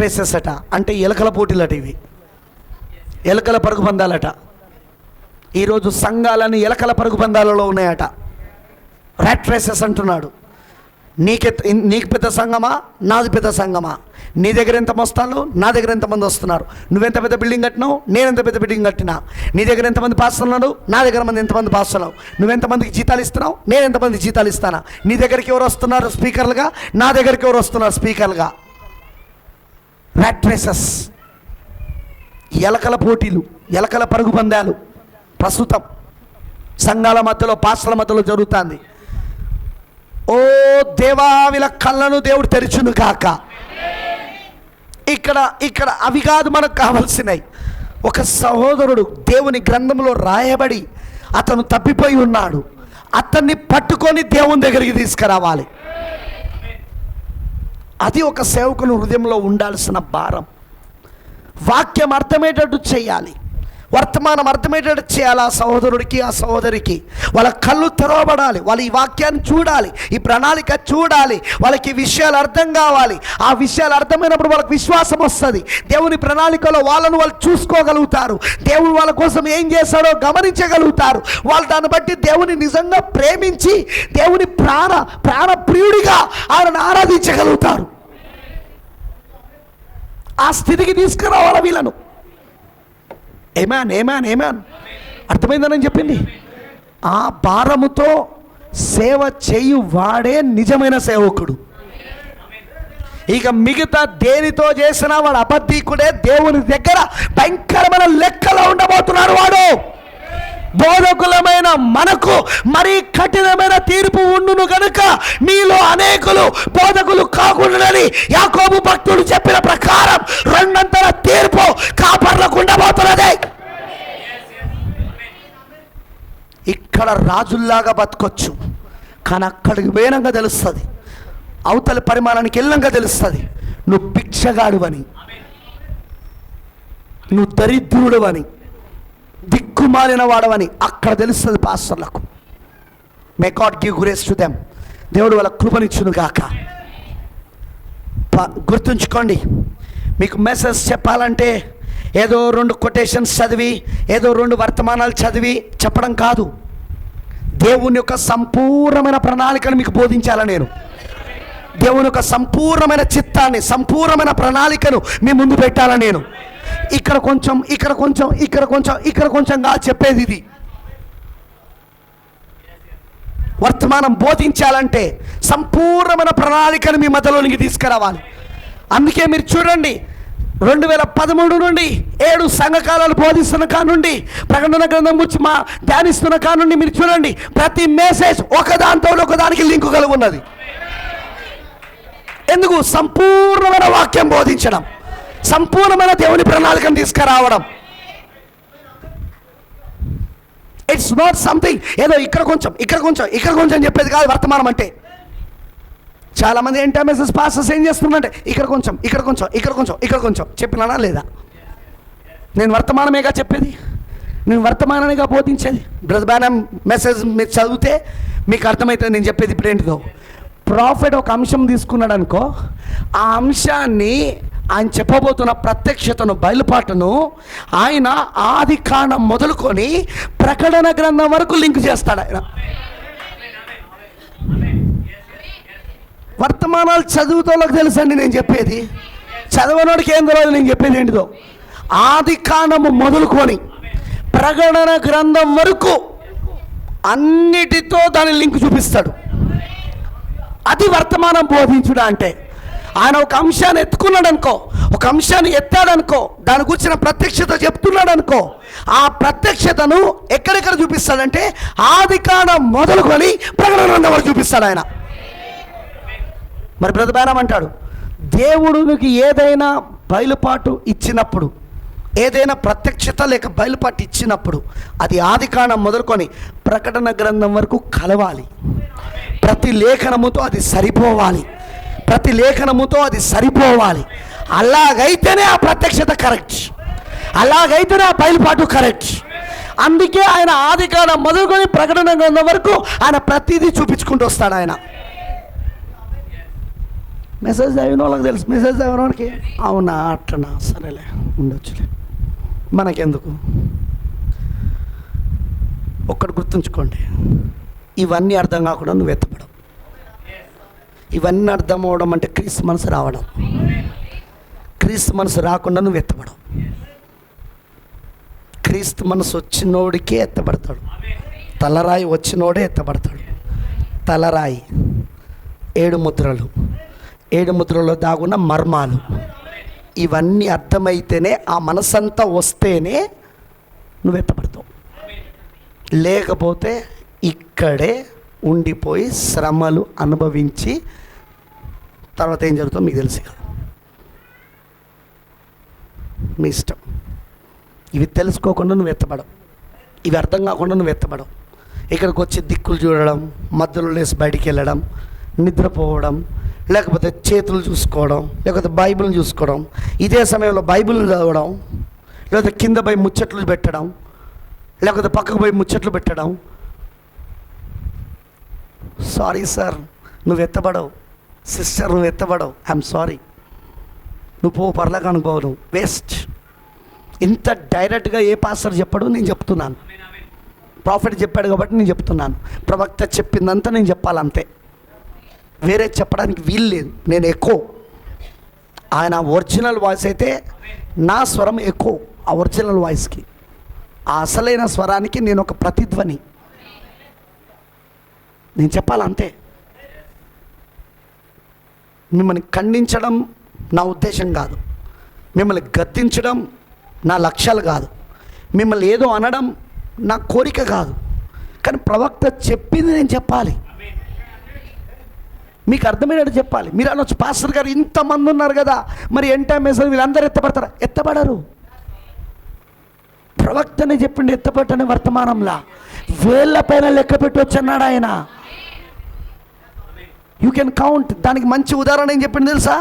రేసెస్ అట, అంటే ఎలకల పోటీలు అట, ఇవి ఎలకల పరుగు పందాలట. ఈరోజు సంఘాలని ఎలకల పరుగు పందాలలో ఉన్నాయట. ర్యాట్ రేసెస్ అంటున్నాడు. నీకు పెద్ద సంఘమా, నాది పెద్ద సంఘమా, నీ దగ్గర ఎంత వస్తాను, నా దగ్గర ఎంతమంది వస్తున్నారు, నువ్వెంత పెద్ద బిల్డింగ్ కట్టినావు, నేనెంత పెద్ద బిల్డింగ్ కట్టినా, నీ దగ్గర ఎంతమంది పాస్తున్నాడు, నా దగ్గర ఎంతమంది పాస్తున్నావు, నువ్వెంతమందికి జీతాలు ఇస్తున్నావు, నేను ఎంతమంది జీతాలు ఇస్తానా, నీ దగ్గరికి ఎవరు వస్తున్నారు స్పీకర్లుగా, నా దగ్గరికి ఎవరు వస్తున్నారు స్పీకర్లుగా. ర్యాట్ రేసెస్, ఎలకల పోటీలు, ఎలకల పరుగు పందాలు ప్రస్తుతం సంఘాల మధ్యలో, పాస్టర్ల మధ్యలో జరుగుతుంది. ఓ దేవా, వీళ్ళ కళ్ళను దేవుడు తెరిచును కాక. ఇక్కడ అవి కాదు మనకు కావాల్సినవి. ఒక సహోదరుడు దేవుని గ్రంథంలో రాయబడి అతను తప్పిపోయి ఉన్నాడు, అతన్ని పట్టుకొని దేవుని దగ్గరికి తీసుకురావాలి. అది ఒక సేవకుని హృదయంలో ఉండాల్సిన భారం. వాక్యం అర్థమయ్యేటట్టు చేయాలి, వర్తమానం అర్థమయ్యేటట్టు చేయాలి. ఆ సహోదరుడికి, ఆ సహోదరికి వాళ్ళ కళ్ళు తెరవబడాలి, వాళ్ళు ఈ వాక్యాన్ని చూడాలి, ఈ ప్రణాళిక చూడాలి, వాళ్ళకి విషయాలు అర్థం కావాలి. ఆ విషయాలు అర్థమైనప్పుడు వాళ్ళకి విశ్వాసం వస్తుంది. దేవుని ప్రణాళికలో వాళ్ళను వాళ్ళు చూసుకోగలుగుతారు, దేవుడు వాళ్ళ కోసం ఏం చేస్తాడో గమనించగలుగుతారు. వాళ్ళు దాన్ని బట్టి దేవుని నిజంగా ప్రేమించి దేవుని ప్రాణ ప్రియుడిగా ఆయనను ఆరాధించగలుగుతారు. ఆ స్థితికి తీసుకురావాలి వీళ్ళను. ఏమాన్ అర్థమైందని చెప్పింది. ఆ భారముతో సేవ చేయు వాడే నిజమైన సేవకుడు. ఇక మిగతా దేనితో చేసినా వాడు అబద్ధీకుడే, దేవుని దగ్గర భయంకరమైన లెక్కలో ఉండబోతున్నాడు వాడు. బోధకులమైన మనకు మరీ కఠినమైన తీర్పు ఉండును గనుక మీలో అనేకులు బోధకులు కాకుండానని యాకోబు భక్తుడు చెప్పిన ప్రకారం రెండంతల తీర్పు కాపర్లకు ఉండబోతున్నది. ఇక్కడ రాజుల్లాగా బతకొచ్చు, కానీ అక్కడికి వేనంగా తెలుస్తుంది, అవతలి పరిమాణానికి వెళ్ళంగా తెలుస్తుంది. నువ్వు భిక్షగాడువని, నువ్వు దరిద్రుడువని, దిక్కుమాలిన వాడవని అక్కడ తెలుస్తుంది పాస్టర్లకు. May God give grace to them. దేవుడు వాళ్ళ కృపనిచ్చును గాక. గుర్తుంచుకోండి, మీకు మెసేజ్ చెప్పాలంటే ఏదో 2 కొటేషన్స్ చదివి, ఏదో 2 వర్తమానాలు చదివి చెప్పడం కాదు. దేవుని యొక్క సంపూర్ణమైన ప్రణాళికను మీకు బోధించాలా నేను. దేవుని యొక్క సంపూర్ణమైన చిత్తాన్ని, సంపూర్ణమైన ప్రణాళికను మీ ముందు పెట్టాలా నేను. ఇక్కడ కొంచెం చెప్పేది ఇది. వర్తమానం బోధించాలంటే సంపూర్ణమైన ప్రణాళికను మీ మధ్యలోనికి తీసుకురావాలి. అందుకే మీరు చూడండి, 2013 నుండి 7 సంఘకాలాలు బోధిస్తున్న కానుండి, ప్రకటన గ్రంథం గురించి ధ్యానిస్తున్న కానుండి మీరు చూడండి, ప్రతి మెసేజ్ ఒకదానితో ఒకదానికి లింకు కలిగి ఉన్నది. ఎందుకు? సంపూర్ణమైన వాక్యం బోధించడం, సంపూర్ణమైన దేవుని ప్రణాళికను తీసుకురావడం. ఇట్స్ నాట్ సంథింగ్ ఏదో ఇక్కడ కొంచెం చెప్పేది కాదు వర్తమానం అంటే. చాలామంది ఏంటో మెసేజ్ పాస్టర్స్ ఏం చేస్తున్నారంటే ఇక్కడ కొంచెం చెప్పినానా లేదా? నేను వర్తమానమేగా చెప్పేది, నేను వర్తమానానిగా బోధించేది. బ్రదర్ మెసేజ్ మీరు చదివితే మీకు అర్థమవుతుంది నేను చెప్పేది ఇప్పుడు ఏంటిదో. ప్రాఫిట్ ఒక అంశం తీసుకున్నాడు అనుకో, ఆ అంశాన్ని ఆయన చెప్పబోతున్న ప్రత్యక్షతను, బయలుపాటును ఆయన ఆది కాండం మొదలుకొని ప్రకటన గ్రంథం వరకు లింక్ చేస్తాడు ఆయన. వర్తమానాలు చదువుతోళ్ళకి తెలుసండి నేను చెప్పేది, చదవనోడికి ఏం తెలియదు నేను చెప్పేది ఏంటిదో. ఆది కాండము మొదలుకొని ప్రకటన గ్రంథం వరకు అన్నిటితో దాని లింక్ చూపిస్తాడు. అది వర్తమానం బోధించుడా అంటే. ఆయన ఒక అంశాన్ని ఎత్తుకున్నాడు అనుకో, ఒక అంశాన్ని ఎత్తాడనుకో, దాని గురించిన ప్రత్యక్షత చెప్తున్నాడు అనుకో, ఆ ప్రత్యక్షతను ఎక్కడెక్కడ చూపిస్తాడంటే ఆదికాండం మొదలుకొని ప్రకటన గ్రంథం వరకు చూపిస్తాడు ఆయన. మరి బ్రదర్ బ్రానమ్ అంటాడు, దేవుడికి ఏదైనా బయలుపాటు ఇచ్చినప్పుడు, ఏదైనా ప్రత్యక్షత లేక బయలుపాటు ఇచ్చినప్పుడు అది ఆదికాండం మొదలుకొని ప్రకటన గ్రంథం వరకు కలవాలి. ప్రతి లేఖనముతో అది సరిపోవాలి, ప్రతి లేఖనముతో అది సరిపోవాలి. అలాగైతేనే ఆ ప్రత్యక్షత కరెక్ట్, అలాగైతేనే ఆ బయలుపాటు కరెక్ట్. అందుకే ఆయన ఆదికాండం మొదలుకొని ప్రకటన గ్రంథం వరకు ఆయన ప్రతిదీ చూపించుకుంటూ వస్తాడు. ఆయన మెసేజ్ చదివిన వాళ్ళకి తెలుసు, మెసేజ్ చదివిన వాళ్ళకి అవునా అట్లనా సరేలే ఉండొచ్చులే, మనకెందుకు. ఒక్కటి గుర్తుంచుకోండి, ఇవన్నీ అర్థం కాకుండా నువ్వు ఎత్తపడవు. ఇవన్నీ అర్థం అవడం అంటే క్రీస్తు మనసు రావడం. క్రీస్తు మనసు రాకుండా నువ్వు ఎత్తపడవు. క్రీస్తు మనసు వచ్చినోడికే ఎత్తపడతాడు. తలరాయి వచ్చినోడే ఎత్తపడతాడు. తలరాయి 7 ముద్రలు, 7 ముద్రలో దాగున్న మర్మాలు, ఇవన్నీ అర్థమైతేనే, ఆ మనసంతా వస్తేనే నువ్వు ఎత్తపడతావు. లేకపోతే ఇక్కడే ఉండిపోయి శ్రమలు అనుభవించి తర్వాత ఏం జరుగుతుందో మీకు తెలుసు కదా, మీ ఇష్టం. ఇవి తెలుసుకోకుండా నువ్వు ఎత్తపడవు, ఇవి అర్థం కాకుండా నువ్వు ఎత్తపడవు. ఇక్కడికి వచ్చి దిక్కులు చూడడం, మధ్యలో లేసి బయటికి వెళ్ళడం, నిద్రపోవడం, లేకపోతే చేతులు చూసుకోవడం, లేకపోతే బైబిల్ని చూసుకోవడం, ఇదే సమయంలో బైబిల్ని చదవడం, లేకపోతే కింద పోయి ముచ్చట్లు పెట్టడం, లేకపోతే పక్కకు పోయి ముచ్చట్లు పెట్టడం. సారీ సార్, నువ్వు ఎత్తబడవు. సిస్టర్, నువ్వు ఎత్తబడవు. ఐఎమ్ సారీ, నువ్వు పో పర్లేకానికి పోవు, నువ్వు వేస్ట్. ఇంత డైరెక్ట్గా ఏ పాస్టర్ చెప్పాడు, నేను చెప్తున్నాను. ప్రాఫిట్ చెప్పాడు కాబట్టి నేను చెప్తున్నాను. ప్రవక్త చెప్పిందంతా నేను చెప్పాలంతే, వేరే చెప్పడానికి వీలు లేదు. నేను ఎక్కువ, ఆయన ఒరిజినల్ వాయిస్ అయితే నా స్వరం ఎక్కువ. ఆ ఒరిజినల్ వాయిస్కి, ఆ అసలైన స్వరానికి నేను ఒక ప్రతిధ్వని. నేను చెప్పాలంతే. మిమ్మల్ని ఖండించడం నా ఉద్దేశం కాదు, మిమ్మల్ని గద్దించడం నా లక్ష్యాలు కాదు, మిమ్మల్ని ఏదో అనడం నా కోరిక కాదు. కానీ ప్రవక్త చెప్పింది నేను చెప్పాలి, మీకు అర్థమయ్యేటట్టు చెప్పాలి. మీరు అనొచ్చు, పాస్టర్ గారు ఇంతమంది ఉన్నారు కదా, మరి ఎంటైమేస్ వీళ్ళందరూ ఎత్తపడతారా? ఎత్తపడరు. ప్రవక్తనే చెప్పిండి ఎత్తపట్టని వర్తమానంలా వేళ్ళ పైన లెక్క పెట్టవచ్చు అన్నాడు ఆయన. You can count. దానికి మంచి ఉదాహరణ ఏం చెప్పింది తెలుసా?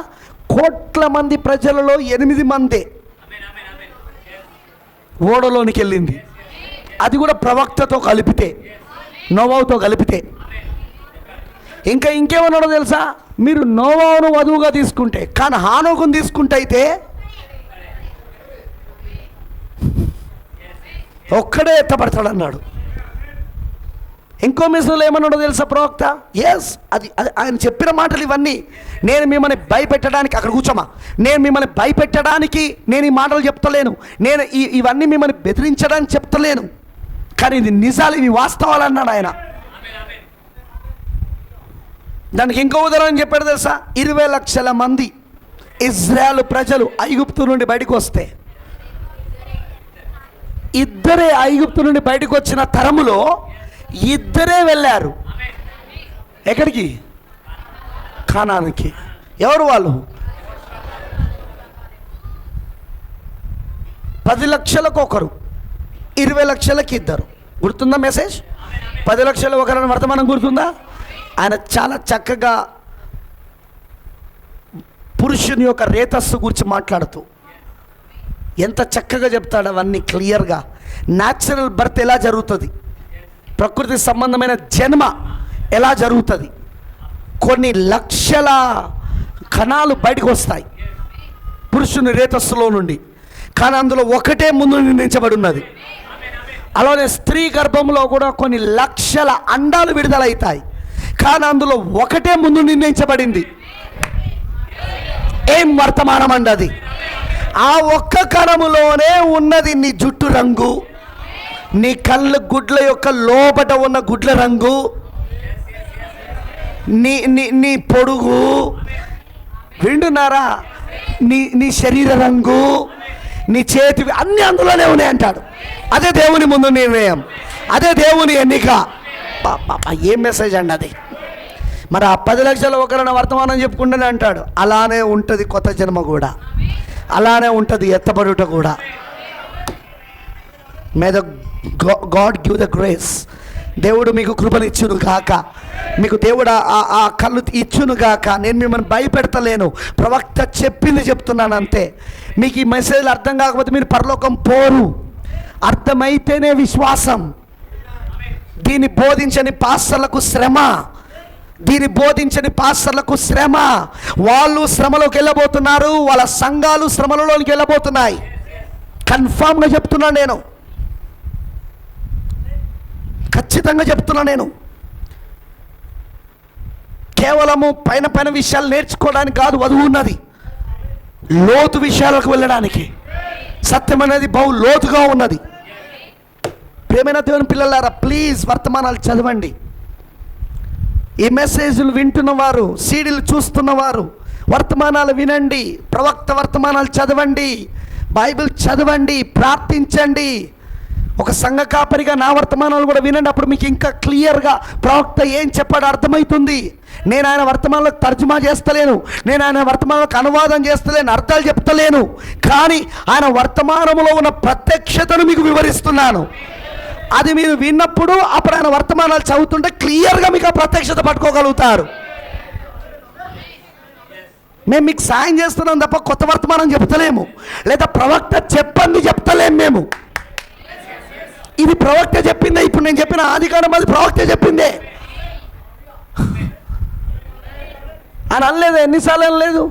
కోట్ల మంది ప్రజలలో 8 మందే ఓడలోనికి వెళ్ళింది. అది కూడా ప్రవక్తతో కలిపితే, నోవాహుతో కలిపితే. ఇంకేమన్నాడో తెలుసా? మీరు నోవాహును వధువుగా తీసుకుంటే, కానీ హానోకును తీసుకుంటే అయితే ఒక్కడే ఎత్తపడతాడు అన్నాడు. ఇంకో మిషన్లో ఏమన్నాడో తెలుసా ప్రవక్త? అది ఆయన చెప్పిన మాటలు ఇవన్నీ. నేను మిమ్మల్ని భయపెట్టడానికి, అక్కడ కూర్చోమా, నేను మిమ్మల్ని భయపెట్టడానికి నేను ఈ మాటలు చెప్తలేను, నేను ఇవన్నీ మిమ్మల్ని బెదిరించడానికి చెప్తలేను, కానీ ఇది నిజాలు, ఇవి వాస్తవాలు అన్నాడు ఆయన. దానికి ఇంకో ఉదాహరణ చెప్పాడు తెలుసా? 20 లక్షల మంది ఇజ్రాయేల్ ప్రజలు ఐగుప్తు నుండి బయటకు వస్తే, ఇద్దరే ఐగుప్తు నుండి బయటకు వచ్చిన తరములో ఇద్దరే వెళ్ళారు. ఎక్కడికి? కానానికి. ఎవరు వాళ్ళు? 10 లక్షలకు ఒకరు, 20 లక్షలకి ఇద్దరు. గుర్తుందా మెసేజ్? 10 లక్షలు ఒకరని వర్తమానం గుర్తుందా? ఆయన చాలా చక్కగా పురుషుని యొక్క రేతస్సు గురించి మాట్లాడుతూ ఎంత చక్కగా చెప్తాడు అవన్నీ క్లియర్గా. న్యాచురల్ బర్త్ ఎలా జరుగుతుంది, ప్రకృతి సంబంధమైన జన్మ ఎలా జరుగుతుంది, కొన్ని లక్షల కణాలు బయటకు వస్తాయి పురుషుని రేతస్సులో నుండి, కానీ అందులో ఒకటే ముందు నిర్ణయించబడి ఉన్నది. అలానే స్త్రీ గర్భంలో కూడా కొన్ని లక్షల అండాలు విడుదలవుతాయి, కానీ అందులో ఒకటే ముందు నిర్ణయించబడింది. ఏం వర్తమానం అండి అది? ఆ ఒక్క కణములోనే ఉన్నది నీ జుట్టు రంగు, నీ కళ్ళ గుడ్ల యొక్క లోపట ఉన్న గుడ్ల రంగు, నీ పొడుగు, వింటున్నారా? నీ శరీర రంగు, నీ చేతి అన్నీ అందులోనే ఉన్నాయి అంటాడు. అదే దేవుని ముందు నిర్ణయం, అదే దేవుని ఎన్నిక. ఏం మెసేజ్ అండి అది! మరి ఆ 10 లక్షల ఒకరిని వర్తమానం చెప్పుకుంటూనే అంటాడు. అలానే ఉంటుంది కొత్త జన్మ కూడా, అలానే ఉంటుంది ఎత్తబడుట కూడా. May the God give the grace. దేవుడు మీకు కృపనిచ్చును గాక, మీకు దేవుడు ఆ కళ్ళు ఇచ్చును గాక. నేను మిమ్మల్ని భయపెడతలేను, ప్రవక్త చెప్పింది చెప్తున్నాను అంతే. మీకు ఈ మెసేజ్లు అర్థం కాకపోతే మీరు పరలోకం పోరు. అర్థమైతేనే విశ్వాసం. దీన్ని బోధించని పాస్టర్లకు శ్రమ, దీన్ని బోధించని పాస్టర్లకు శ్రమ. వాళ్ళు శ్రమలోకి వెళ్ళబోతున్నారు, వాళ్ళ సంఘాలు శ్రమలలోకి వెళ్ళబోతున్నాయి. కన్ఫామ్గా చెప్తున్నాను నేను, ఖచ్చితంగా చెప్తున్నా నేను. కేవలము పైన పైన విషయాలు నేర్చుకోవడానికి కాదు వధువు ఉన్నది, లోతు విషయాలకు వెళ్ళడానికి. సత్యం అనేది బహు లోతుగా ఉన్నది. ప్రియమైన దేవుని పిల్లలారా, ప్లీజ్ వర్తమానాలు చదవండి. ఈ మెసేజ్లు వింటున్నవారు, సీడీలు చూస్తున్నవారు వర్తమానాలు వినండి, ప్రవక్త వర్తమానాలు చదవండి, బైబిల్ చదవండి, ప్రార్థించండి. ఒక సంఘ కాపరిగా నా వర్తమానాలు కూడా వినండి. అప్పుడు మీకు ఇంకా క్లియర్గా ప్రవక్త ఏం చెప్పాడో అర్థమవుతుంది. నేను ఆయన వర్తమానాలకు తర్జుమా చేస్తలేను, నేను ఆయన వర్తమానాలకు అనువాదం చేస్తలేను, అర్థాలు చెప్తలేను, కానీ ఆయన వర్తమానంలో ఉన్న ప్రత్యక్షతను మీకు వివరిస్తున్నాను. అది మీరు విన్నప్పుడు అప్పుడు ఆయన వర్తమానాలు చదువుతుంటే క్లియర్గా మీకు ఆ ప్రత్యక్షత పట్టుకోగలుగుతారు. మేము మీకు సాయం చేస్తున్నాం తప్ప కొత్త వర్తమానం చెప్తలేము, లేదా ప్రవక్త చెప్పండి చెప్తలేము మేము. ఇది ప్రవక్త చెప్పిందే. ఇప్పుడు నేను చెప్పిన ఆదికాండం అది ప్రవక్త చెప్పిందే అని అనలేదు. ఎన్నిసార్లు అనలేదు?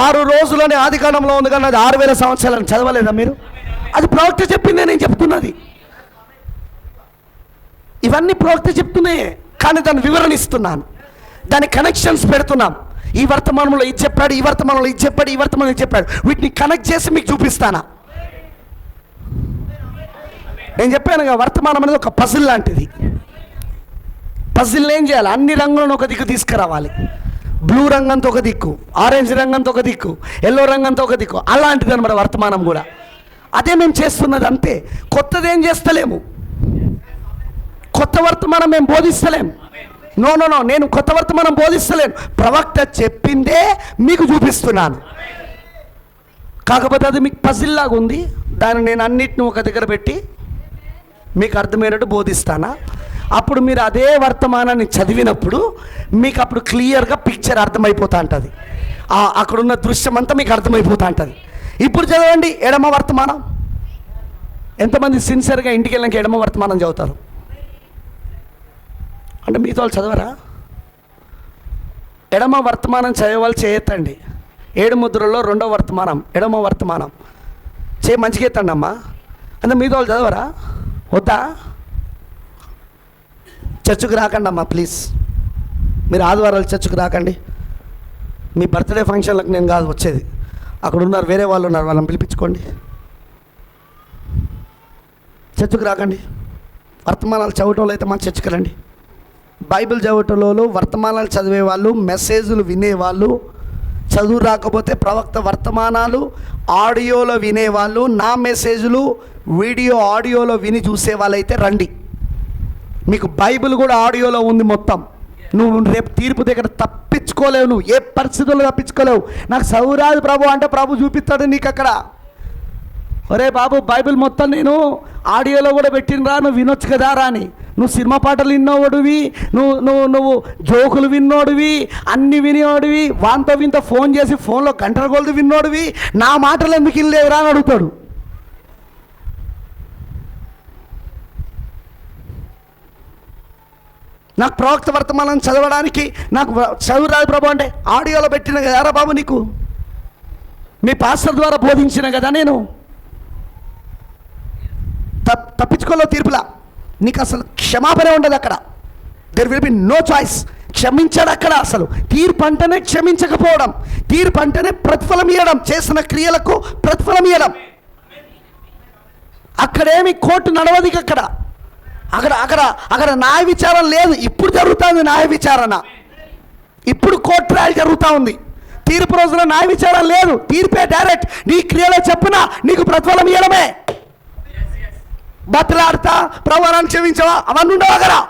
6 రోజులని ఆదికాండంలో ఉంది, కానీ అది 6000 సంవత్సరాలని చదవలేదా మీరు? అది ప్రవక్త చెప్పిందే నేను చెప్తున్నది. ఇవన్నీ ప్రవక్త చెప్తున్నాయి, కానీ దాన్ని వివరణ ఇస్తున్నాను, దాని కనెక్షన్స్ పెడుతున్నాం. ఈ వర్తమానంలో ఇది చెప్పాడు, ఈ వర్తమానంలో ఇది చెప్పాడు, ఈ వర్తమానంలో ఇది చెప్పాడు. వీటిని కనెక్ట్ చేసి మీకు చూపిస్తానా? నేను చెప్పానుగా, వర్తమానం అనేది ఒక పజిల్ లాంటిది. పజిల్ ఏం చేయాలి? అన్ని రంగులను ఒక దిక్కు తీసుకురావాలి. బ్లూ రంగంతో ఒక దిక్కు, ఆరెంజ్ రంగంతో ఒక దిక్కు, ఎల్లో రంగంతో ఒక దిక్కు. అలాంటిది అనమాట వర్తమానం కూడా. అదే మేము చేస్తున్నది, అంతే. కొత్తది ఏం చేస్తలేము, కొత్త వర్తమానం మేము బోధిస్తలేము. నో, నేను కొత్త వర్తమానం బోధిస్తలేను. ప్రవక్త చెప్పిందే మీకు చూపిస్తున్నాను. కాకపోతే అది మీకు పజిల్ లాగా ఉంది. దాన్ని నేను అన్నిటిని ఒక దగ్గర పెట్టి మీకు అర్థమైనట్టు బోధిస్తానా? అప్పుడు మీరు అదే వర్తమానాన్ని చదివినప్పుడు మీకు అప్పుడు క్లియర్గా పిక్చర్ అర్థమైపోతూ ఉంటుంది. అక్కడున్న దృశ్యం అంతా మీకు అర్థమైపోతూ ఉంటుంది. ఇప్పుడు చదవండి ఎడమ వర్తమానం. ఎంతమంది సిన్సియర్గా ఇంటికి వెళ్ళాక ఎడమ వర్తమానం చదువుతారు? అంటే మీతో వాళ్ళు చదవరా? ఎడమ వర్తమానం చదివేవాళ్ళు చేయొద్దండి. 7 ముద్రల్లో 2వ వర్తమానం ఎడమ వర్తమానం మంచిగా ఎత్తండి అమ్మా. అంటే మీతో వాళ్ళు చదవరా? వద్దా? చర్చికి రాకండి అమ్మా ప్లీజ్. మీరు ఆదివారాలు చర్చికి రాకండి. మీ బర్త్డే ఫంక్షన్లకు నేను కాదు వచ్చేది, అక్కడ ఉన్నారు, వేరే వాళ్ళు ఉన్నారు, వాళ్ళని పిలిపించుకోండి. చర్చికి రాకండి. వర్తమానాలు చదవటంలో అయితే మా చర్చికి రండి. బైబిల్ చదవటంలో వర్తమానాలు చదివేవాళ్ళు, మెసేజ్లు వినేవాళ్ళు, చదువు రాకపోతే ప్రవక్త వర్తమానాలు ఆడియోలో వినేవాళ్ళు, నా మెసేజ్లు వీడియో ఆడియోలో విని చూసే వాళ్ళైతే రండి. మీకు బైబిల్ కూడా ఆడియోలో ఉంది మొత్తం. నువ్వు రేపు తీర్పు దగ్గర తప్పించుకోలేవు, నువ్వు ఏ పరిస్థితుల్లో తప్పించుకోలేవు. నాకు సౌరాజు ప్రభు అంటే ప్రభు చూపిస్తాడు నీకు అక్కడ. ఒరే బాబు, బైబిల్ మొత్తం నేను ఆడియోలో కూడా పెట్టినరా, నువ్వు వినొచ్చు కదా రా అని. నువ్వు సినిమా పాటలు విన్నోడివి, నువ్వు జోకులు విన్నోడివి, అన్ని వినేవాడివి, వాంతో వింత ఫోన్ చేసి ఫోన్లో గంటల కొలది విన్నోడివి, నా మాటలు ఎందుకు ఇల్లేదురా అని అడుగుతాడు. నాకు ప్రవక్త వర్తమానం చదవడానికి నాకు చదువురాదు ప్రభు అంటే ఆడియోలో పెట్టిన కదారా బాబు, నీకు మీ పాస్టర్ ద్వారా బోధించిన కదా నేను. తప్పించుకోలేవు తీర్పులా. నీకు అసలు క్షమాపణ ఉండదు అక్కడ. There will be no choice. క్షమించాడు అక్కడ. అసలు తీర్పు అంటేనే క్షమించకపోవడం, తీర్పు అంటేనే ప్రతిఫలం ఇవ్వడం, చేసిన క్రియలకు ప్రతిఫలం ఇవ్వడం. అక్కడేమి కోర్టు నడవది. అక్కడ న్యాయ విచారణ లేదు. ఇప్పుడు జరుగుతుంది న్యాయ విచారణ. ఇప్పుడు కోర్టు ట్రయల్ జరుగుతూ ఉంది. తీర్పు రోజున న్యాయ విచారణ లేదు, తీర్పే డైరెక్ట్. నీ క్రియలో చెప్పున నీకు ప్రతిఫలం ఇవ్వడమే. బతులాడతా ప్రభువాన్ని క్షమించవా అవన్నీ ఉండవా కదా,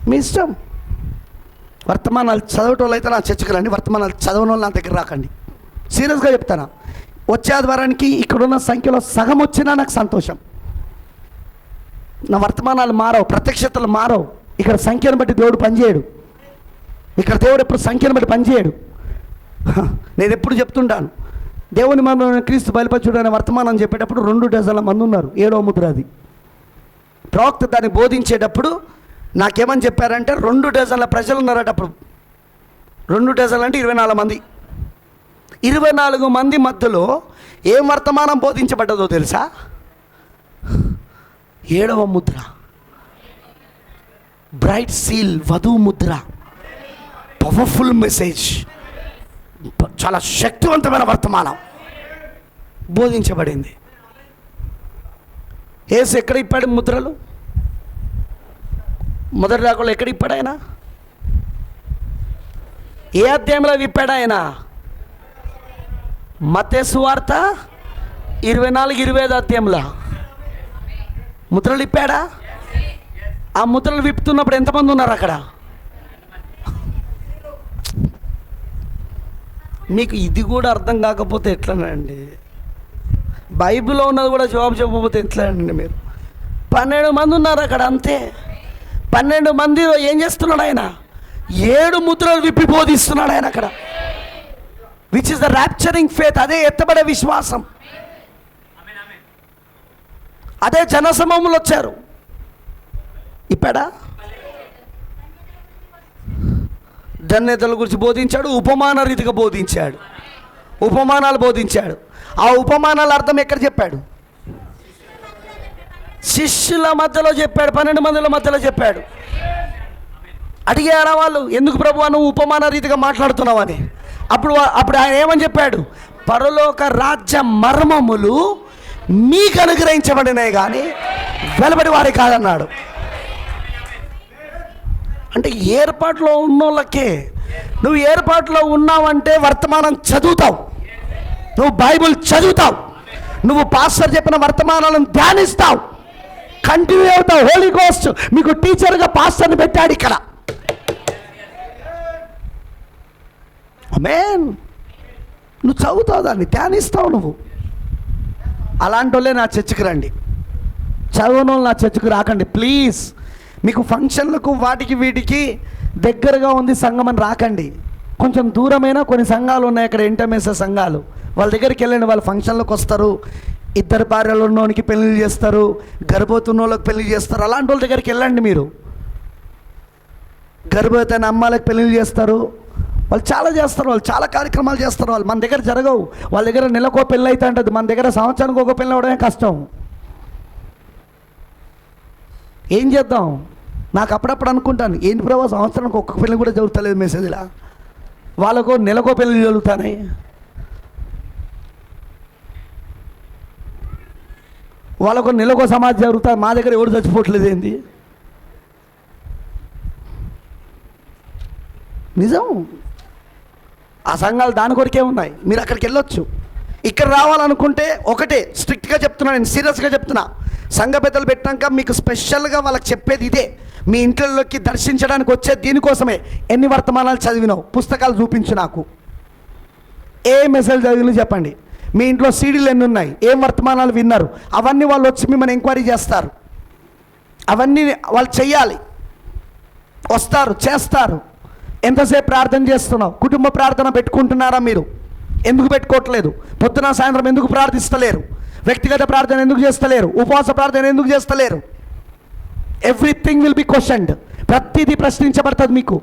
మీ ఇష్టం. వర్తమానాలు చదవటం అయితే నా చర్చకు రండి, వర్తమానాలు చదవని వాళ్ళు నా దగ్గర రాకండి. సీరియస్గా చెప్తాను. వచ్చే ఆదివారానికి ఇక్కడున్న సంఖ్యలో సగం వచ్చినా నాకు సంతోషం. నా వర్తమానాలు మారవు, ప్రత్యక్షతలు మారవు. ఇక్కడ సంఖ్యను బట్టి దేవుడు పనిచేయడు. ఇక్కడ దేవుడు ఎప్పుడు సంఖ్యను బట్టి పనిచేయడు. నేను ఎప్పుడు చెప్తుంటాను, దేవుని మనం క్రీస్తు బయలుపరచుడు అనే వర్తమానం చెప్పేటప్పుడు 2 డజన్ల మంది ఉన్నారు. 7వ ముద్ర అది. ప్రవక్త దాన్ని బోధించేటప్పుడు నాకేమని చెప్పారంటే 2 డజన్ల ప్రజలు ఉన్నారట. అప్పుడు 2 డజన్లు అంటే 24 మంది. 24 మంది మధ్యలో ఏం వర్తమానం బోధించబడ్డదో తెలుసా? 7వ ముద్ర, బ్రైట్ సీల్, వధువు ముద్ర. పవర్ఫుల్ మెసేజ్, చాలా శక్తివంతమైన వర్తమానం బోధించబడింది. యేసు ఎక్కడ ఇప్పాడు ముద్రలు? మొదటి రాకులు ఎక్కడ ఇప్పాడు ఆయన? ఏ అధ్యాయంలో విప్పాడు ఆయన? మత్తయి సువార్త 24-25 అధ్యాయంలో ముద్రలు ఇప్పాడా? ఆ ముద్రలు విప్పుతున్నప్పుడు ఎంతమంది ఉన్నారు అక్కడ? మీకు ఇది కూడా అర్థం కాకపోతే ఎట్లానండి? బైబిల్లో ఉన్నది కూడా జవాబు చెప్పకపోతే ఎట్లానండి? మీరు 12 మంది ఉన్నారు అక్కడ, అంతే. 12 మందిలో ఏం చేస్తున్నాడు ఆయన? 7 ముద్రలు విప్పి బోధిస్తున్నాడు ఆయన అక్కడ. Which is the rapturing faith. అదే ఎత్తబడే విశ్వాసం. అదే జనసమూహంలో వచ్చారు. ఇప్పాడా? ధన్యతల గురించి బోధించాడు, ఉపమాన రీతిగా బోధించాడు, ఉపమానాలు బోధించాడు. ఆ ఉపమానాల అర్థం ఎక్కడ చెప్పాడు? శిష్యుల మధ్యలో చెప్పాడు, 12 మందిల మధ్యలో చెప్పాడు. అడిగారా వాళ్ళు, ఎందుకు ప్రభువా నువ్వు ఉపమాన రీతిగా మాట్లాడుతున్నావు అని? అప్పుడు ఆయన ఏమని చెప్పాడు? పరలోక రాజ్య మర్మములు మీకు అనుగ్రహించబడినాయి కానీ వెలుబడి వారి కాదన్నాడు. అంటే ఏర్పాట్లో ఉన్నోళ్ళకే. నువ్వు ఏర్పాట్లో ఉన్నావంటే వర్తమానం చదువుతావు, నువ్వు బైబిల్ చదువుతావు, నువ్వు పాస్టర్ చెప్పిన వర్తమానాలను ధ్యానిస్తావు, కంటిన్యూ అవుతావు. హోలీ గోస్ట్ మీకు టీచర్గా పాస్టర్ని పెట్టాడు ఇక్కడ. ఆమేన్. నువ్వు చదువుతావు, దాన్ని ధ్యానిస్తావు. నువ్వు అలాంటి వాళ్ళే నా చర్చికి రండి, చదవని వాళ్ళు నా చర్చికి రాకండి ప్లీజ్. మీకు ఫంక్షన్లకు వాటికి వీటికి దగ్గరగా ఉంది సంఘం అని రాకండి. కొంచెం దూరమైన కొన్ని సంఘాలు ఉన్నాయి అక్కడ, ఇంటర్మేస సంఘాలు. వాళ్ళ దగ్గరికి వెళ్ళండి. వాళ్ళు ఫంక్షన్లకు వస్తారు, 2 భార్యలు ఉన్నోనికి పెళ్లి చేస్తారు, గర్భవతున్న వాళ్ళకి పెళ్లి చేస్తారు. అలాంటి వాళ్ళ దగ్గరికి వెళ్ళండి. మీరు గర్భవతి అయిన అమ్మాయిలకు పెళ్లి చేస్తారు, వాళ్ళు చాలా చేస్తారు, వాళ్ళు చాలా కార్యక్రమాలు చేస్తారు. వాళ్ళు మన దగ్గర జరగవు. వాళ్ళ దగ్గర నెలకో పెళ్ళి అయితే ఉంటుంది, మన దగ్గర సంవత్సరానికి ఒక పెళ్ళి అవడమే కష్టం. ఏం చేద్దాం? నాకు అప్పుడప్పుడు అనుకుంటాను, ఏంటి ప్రభావ సంవత్సరానికి ఒక్క పెళ్ళి కూడా జరుగుతలేదు మెసేజ్లా, వాళ్ళకు నెలకో పెళ్ళి జరుగుతాయి. వాళ్ళకు నెలకో సమాజం జరుగుతుంది, మా దగ్గర ఎవరు చచ్చిపోవట్లేదు ఏంది? నిజం. ఆ సంఘాలు దాని కొరికే ఉన్నాయి. మీరు అక్కడికి వెళ్ళొచ్చు. ఇక్కడ రావాలనుకుంటే ఒకటే స్ట్రిక్ట్గా చెప్తున్నా, నేను సీరియస్గా చెప్తున్నా. సంఘ పెద్దలు పెట్టాక మీకు స్పెషల్గా వాళ్ళకి చెప్పేది ఇదే. మీ ఇంట్లోకి దర్శించడానికి వచ్చే దీనికోసమే. ఎన్ని వర్తమానాలు చదివినావు? పుస్తకాలు చూపించు నాకు. ఏ మెసేజ్ చదివినా చెప్పండి. మీ ఇంట్లో సీడీలు ఎన్ని ఉన్నాయి? ఏం వర్తమానాలు విన్నారు? అవన్నీ వాళ్ళు వచ్చి మిమ్మల్ని ఎంక్వైరీ చేస్తారు. అవన్నీ వాళ్ళు చెయ్యాలి. వస్తారు, చేస్తారు. ఎంతసేపు ప్రార్థన చేస్తున్నావు? కుటుంబ ప్రార్థన పెట్టుకుంటున్నారా మీరు? ఎందుకు పెట్టుకోవట్లేదు? పొద్దున సాయంత్రం ఎందుకు ప్రార్థిస్తలేరు? వ్యక్తిగత ప్రార్థన ఎందుకు చేస్తలేరు? ఉపవాస ప్రార్థన ఎందుకు చేస్తలేరు? Everything will be questioned. ప్రతిదీ ప్రశ్నించబడుతుంది మీకు,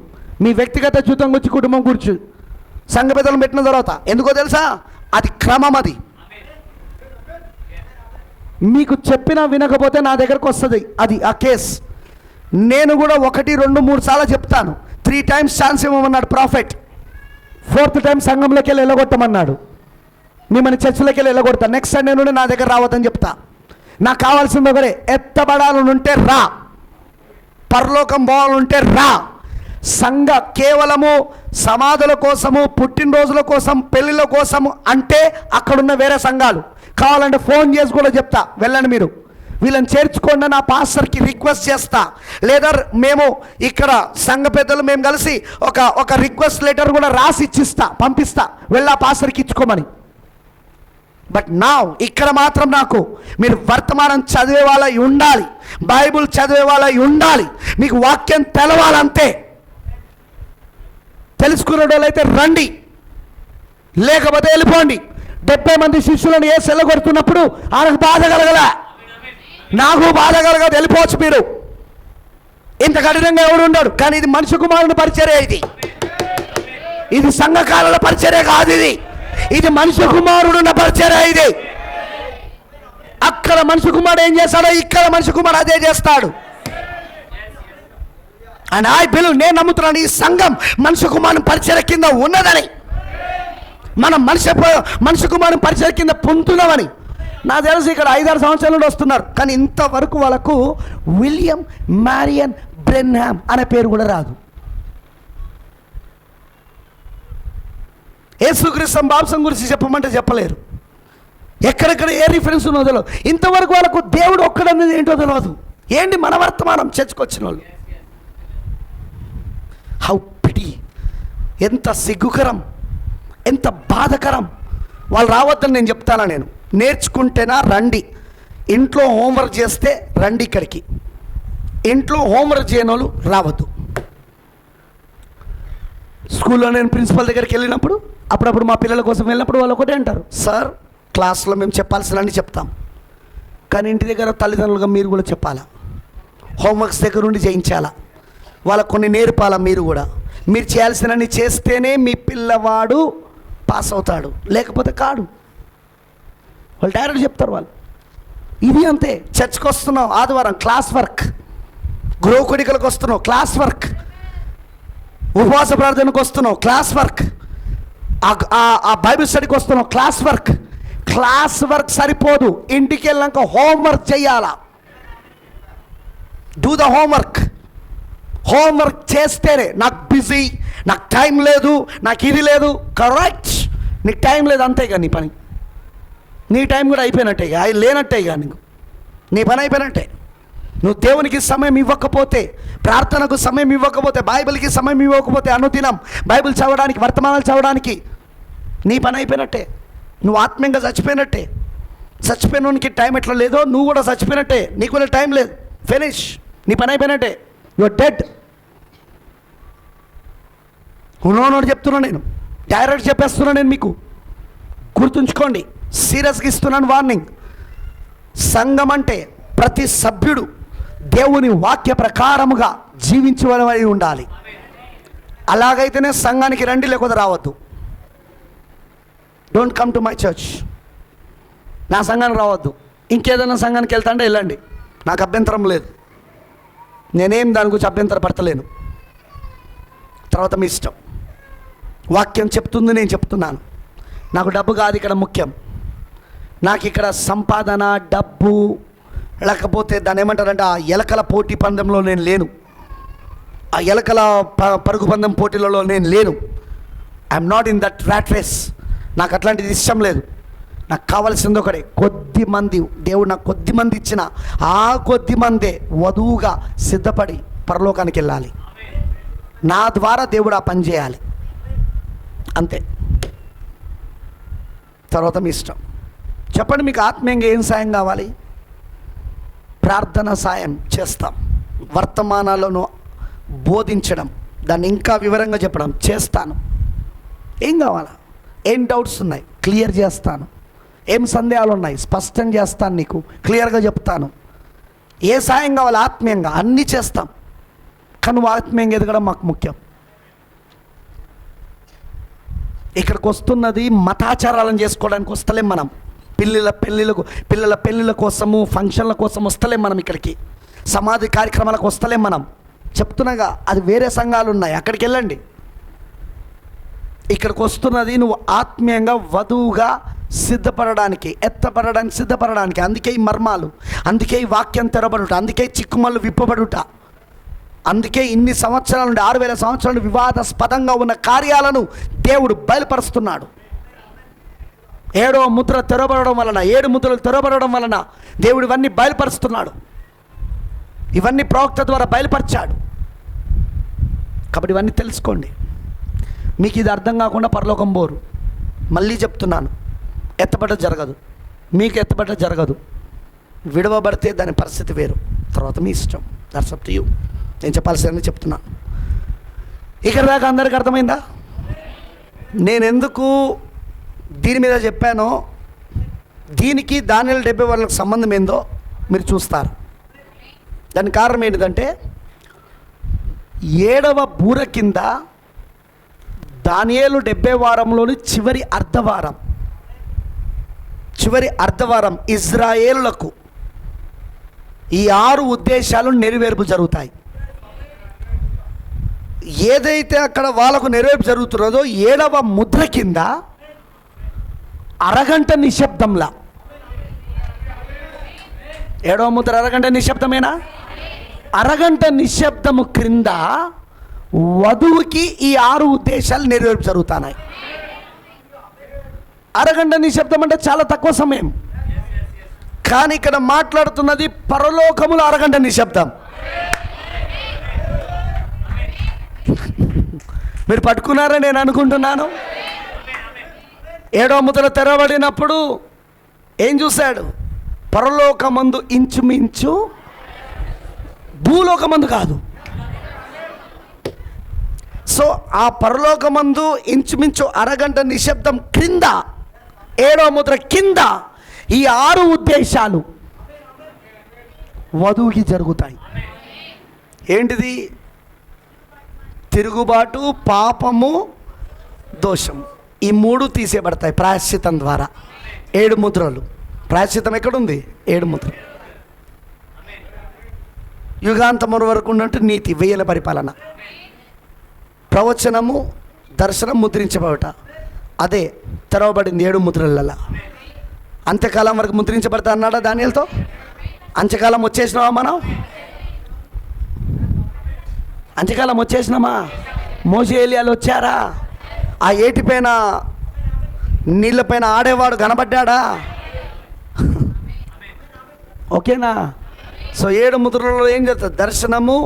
మీ వ్యక్తిగత జీవితం గురించి, కుటుంబం గురించి. సంఘ పెద్దలను పెట్టిన తర్వాత ఎందుకో తెలుసా? అది క్రమం. అది మీకు చెప్పినా వినకపోతే నా దగ్గరకు వస్తుంది. అది ఆ కేస్. నేను కూడా 1, 2, 3 సార్లు చెప్తాను. 3 టైమ్స్ ఛాన్స్ ఇవ్వమన్నాడు ప్రాఫెట్. 4th టైం సంఘంలోకి వెళ్ళి వెళ్ళగొట్టమన్నాడు. మిమ్మల్ని చర్చిలోకి వెళ్ళి వెళ్ళగొడతా. నెక్స్ట్ సండే నుండి నా దగ్గర రావద్దని చెప్తా. నాకు కావాల్సింది ఒకరే, ఎత్తబడాలనుంటే రా, పరలోకం పోవాలంటే రా, సంఘ కేవలము సమాధుల కోసము, పుట్టినరోజుల కోసం, పెళ్ళిళ్ళ కోసము అంటే అక్కడున్న వేరే సంఘాలు. కావాలంటే ఫోన్ చేసి కూడా చెప్తా, వెళ్ళండి మీరు వీళ్ళని చేర్చుకోండి నా పాస్టర్కి రిక్వెస్ట్ చేస్తా. లేదా మేము ఇక్కడ సంఘ పెద్దలు మేము కలిసి ఒక రిక్వెస్ట్ లెటర్ కూడా రాసి ఇచ్చిస్తా, పంపిస్తా, వెళ్ళా పాస్టర్కి ఇచ్చుకోమని. బట్ నా ఇక్కడ మాత్రం నాకు మీరు వర్తమానం చదివే వాళ్ళ ఉండాలి, బైబుల్ చదివే వాళ్ళ ఉండాలి, మీకు వాక్యం తెలవాలంతే. తెలుసుకునే వాళ్ళైతే రండి, లేకపోతే వెళ్ళిపోండి. 70 మంది శిష్యులను ఏ సెల్ల కొడుతున్నప్పుడు ఆయనకు బాధ కలగల, నాకు బాధ కలగదు, వెళ్ళిపోవచ్చు మీరు. ఇంత కఠినంగా ఎవడు ఉన్నాడు. కానీ ఇది మనిషి కుమారుని పరిచర్య, ఇది సంఘకాల పరిచర్య కాదు, ఇది మనిషి కుమారుడున్న పరిచర్య. ఇది అక్కడ మనిషి కుమారుడు ఏం చేస్తాడో ఇక్కడ మనిషి కుమారుడు అదే చేస్తాడు. అండ్ ఐ బిలీవ్, నేను నమ్ముతున్నాను ఈ సంఘం మనిషి కుమారుని పరిచర్య కింద ఉన్నదని, మనం మనిషి కుమారుని పరిచర్య కింద పొందుతున్నామని. నాకు తెలిసి ఇక్కడ 5-6 సంవత్సరాల నుండి వస్తున్నారు, కానీ ఇంతవరకు వాళ్ళకు విలియం మ్యారియన్ బ్రెన్హామ్ అనే పేరు కూడా రాదు. యేసుక్రీస్తు బాప్సం గురించి చెప్పమంటే చెప్పలేరు. ఎక్కడెక్కడ ఏ రిఫరెన్స్ ఉన్నదో తెలియదు. ఇంతవరకు వాళ్ళకు దేవుడు ఒక్కడనేది ఏంటో తెలియదు. ఏంటి మన వర్తమానం చర్చకొచ్చిన వాళ్ళు. హౌ పిటీ, ఎంత సిగ్గుకరం, ఎంత బాధకరం. వాళ్ళు రావద్దని నేను చెప్తానా? నేను నేర్చుకుంటేనా రండి, ఇంట్లో హోంవర్క్ చేస్తే రండి ఇక్కడికి, ఇంట్లో హోంవర్క్ చేయని వాళ్ళు రావద్దు. స్కూల్లో నేను ప్రిన్సిపల్ దగ్గరికి వెళ్ళినప్పుడు అప్పుడప్పుడు మా పిల్లల కోసం వెళ్ళినప్పుడు వాళ్ళు ఒకటే అంటారు, సార్ క్లాస్లో మేము చెప్పాల్సినవన్నీ చెప్తాం, కానీ ఇంటి దగ్గర తల్లిదండ్రులుగా మీరు కూడా చెప్పాలా, హోంవర్క్స్ దగ్గర నుండి చేయించాలా, వాళ్ళకు కొన్ని నేర్పాలా. మీరు చేయాల్సినవన్నీ చేస్తేనే మీ పిల్లవాడు పాస్ అవుతాడు, లేకపోతే కాడు. వాళ్ళు డైరెక్ట్ చెప్తారు వాళ్ళు. ఇది అంతే. చర్చ్కి వస్తున్నావు ఆదివారం క్లాస్ వర్క్, గృహకుడికలకు వస్తున్నావు క్లాస్ వర్క్, ఉపవాస ప్రార్థనకు వస్తున్నావు క్లాస్ వర్క్, ఆ బైబిల్ స్టడీకి వస్తున్నావు క్లాస్ వర్క్. క్లాస్ వర్క్ సరిపోదు, ఇంటికి వెళ్ళాక హోంవర్క్ చేయాలా. Do the homework. హోంవర్క్ చేస్తేనే నాకు బిజీ, నాకు టైం లేదు, నాకు ఇది లేదు. కరెక్ట్, నీకు టైం లేదు అంతేగా నీ పని, నీ టైం కూడా అయిపోయినట్టే, లేనట్టేగా నీకు, నీ పని అయిపోయినట్టే. నువ్వు దేవునికి సమయం ఇవ్వకపోతే, ప్రార్థనకు సమయం ఇవ్వకపోతే, బైబిల్కి సమయం ఇవ్వకపోతే, అనుదినం బైబిల్ చదవడానికి, వర్తమానాలు చదవడానికి నీ పని అయిపోయినట్టే. నువ్వు ఆత్మీయంగా చచ్చిపోయినట్టే. చచ్చిపోయినోనికి టైం ఎట్లా లేదో నువ్వు కూడా చచ్చిపోయినట్టే, నీకు కూడా టైం లేదు. ఫినిష్, నీ పని అయిపోయినట్టే. Your dead. ఉన్నోడు చెప్తున్నా, నేను డైరెక్ట్ చెప్పేస్తున్నా. నేను మీకు గుర్తుంచుకోండి, సీరియస్గా ఇస్తున్నాను వార్నింగ్. సంఘం అంటే ప్రతి సభ్యుడు దేవుని వాక్య ప్రకారముగా జీవించవలసి ఉండాలి. అలాగైతేనే సంఘానికి రండి, లేకపోతే రావద్దు. Don't come to my church. నా సంఘానికి రావద్దు. ఇంకేదైనా సంఘానికి వెళ్తా అంటే వెళ్ళండి, నాకు అభ్యంతరం లేదు. నేనేం దాని గురించి అభ్యంతర పడతలేను. తర్వాత మీ ఇష్టం. వాక్యం చెప్తుంది, నేను చెప్తున్నాను. నాకు డబ్బు కాదు ఇక్కడ ముఖ్యం. నాకు ఇక్కడ సంపాదన, డబ్బు, లేకపోతే దాన్ని ఏమంటారంటే ఆ ఎలకల పోటీ పందెంలో నేను లేను, ఆ ఎలకల పరుగు పందెం పోటీలలో నేను లేను. I'm not in that rat race. నాకు అట్లాంటిది ఇష్టం లేదు. నాకు కావాల్సింది ఒకటే, కొద్ది మంది, దేవుడు నాకు కొద్ది మంది ఇచ్చిన ఆ కొద్ది మందే వధువుగా సిద్ధపడి పరలోకానికి వెళ్ళాలి. నా ద్వారా దేవుడు ఆ పని చేయాలి, అంతే. తర్వాత మీ ఇష్టం. చెప్పండి, మీకు ఆత్మీయంగా ఏం సాయం కావాలి? ప్రార్థన సాయం చేస్తాం, వర్తమానాలను బోధించడం, దాన్ని ఇంకా వివరంగా చెప్పడం చేస్తాను. ఏం కావాలా? ఏం డౌట్స్ ఉన్నాయి క్లియర్ చేస్తాను, ఏం సందేహాలు ఉన్నాయి స్పష్టం చేస్తాను, నీకు క్లియర్గా చెప్తాను. ఏ సాయం కావాలి ఆత్మీయంగా అన్నీ చేస్తాం. కానీ నువ్వు ఆత్మీయంగా ఎదగడం మాకు ముఖ్యం. ఇక్కడికి వస్తున్నది మతాచారాలను చేసుకోవడానికి వస్తలేం మనం. పిల్లల పెళ్ళిళ్ళ కోసము, ఫంక్షన్ల కోసం వస్తలేం మనం. ఇక్కడికి సమాధి కార్యక్రమాలకు వస్తలేం మనం. చెప్తున్నాగా, అది వేరే సంఘాలు ఉన్నాయి, అక్కడికి వెళ్ళండి. ఇక్కడికి వస్తున్నది నువ్వు ఆత్మీయంగా వధువుగా సిద్ధపడడానికి, ఎత్తపడడానికి, సిద్ధపడడానికి. అందుకే ఈ మర్మాలు, అందుకే ఈ వాక్యం తెరబడుట, అందుకే చిక్కుమల్లు విప్పబడుట. అందుకే ఇన్ని సంవత్సరాల నుండి 6000 సంవత్సరాల నుండి వివాదాస్పదంగా ఉన్న కార్యాలను దేవుడు బయలుపరుస్తున్నాడు. 7వ ముద్ర తెరవబడడం వలన, 7 ముద్రలు తెరవబడడం వలన దేవుడు ఇవన్నీ బయలుపరుస్తున్నాడు. ఇవన్నీ ప్రవక్త ద్వారా బయలుపరిచాడు. కాబట్టి ఇవన్నీ తెలుసుకోండి. మీకు ఇది అర్థం కాకుండా పరలోకం పోరు. మళ్ళీ చెప్తున్నాను, ఎత్తబడ్డ జరగదు, మీకు ఎత్తబడ్డ జరగదు. విడవబడితే దాని పరిస్థితి వేరు. తర్వాత మీ ఇష్టం, దట్స్ అప్ టు యూ. నేను చెప్పాల్సిందని చెప్తున్నాను. ఇక్కడ దాకా అందరికీ అర్థమైందా? నేను ఎందుకు దీని మీద చెప్పానో, దీనికి దానియేలు 70 వారాలకు సంబంధం ఏందో మీరు చూస్తారు. దానికి కారణం ఏంటిదంటే 7వ బూర కింద దానియేలు 70 వారంలోని చివరి అర్ధవారం ఇజ్రాయేలులకు ఈ 6 ఉద్దేశాలు నెరవేర్పు జరుగుతాయి. ఏదైతే అక్కడ వాళ్ళకు నెరవేర్పు జరుగుతున్నదో 7వ ముద్ర కింద అరగంట నిశ్శబ్దంలా. 7వ ముద్ర అరగంట నిశ్శబ్దమేనా? అరగంట నిశ్శబ్దము క్రింద వధువుకి ఈ 6 ఉద్దేశాలు నెరవేర్పు జరుగుతున్నాయి. అరగంట నిశ్శబ్దం అంటే చాలా తక్కువ సమయం, కానీ ఇక్కడ మాట్లాడుతున్నది పరలోకములో అరగంట నిశ్శబ్దం. మీరు పట్టుకున్నారని నేను అనుకుంటున్నాను. 7వ ముద్ర తెరవబడినప్పుడు ఏం చూశాడు? పరలోకమందు ఇంచుమించు, భూలోకమందు కాదు. సో ఆ పరలోకమందు ఇంచుమించు అరగంట నిశ్శబ్దం క్రింద, 7వ ముద్ర కింద ఈ 6 ఉద్దేశాలు వధువుకి జరుగుతాయి. ఏంటిది? తిరుగుబాటు, పాపము, దోషం. ఈ 3 తీసేయబడతాయి ప్రాయశ్చితం ద్వారా. 7 ముద్రలు. ప్రాయశ్చితం ఎక్కడుంది? 7 ముద్రలు. యుగాంతము వరకు ఉన్నట్టు నీతి, 1000 పరిపాలన, ప్రవచనము, దర్శనం ముద్రించబడట. అదే తెరవబడింది 7 ముద్రలలో. అంత్యకాలం వరకు ముద్రించబడతా అన్నాడా దానియేలుతో? అంత్యకాలం వచ్చేసినావా మనం? అంత్యకాలం వచ్చేసినామా? మోషే, ఏలియాలు వచ్చారా? ఆ ఏటిపైన నీళ్ళపైన ఆడేవాడు కనబడ్డాడా? ఓకేనా? సో 7 ముద్రలలో ఏం జరుగుతుంది? దర్శనము,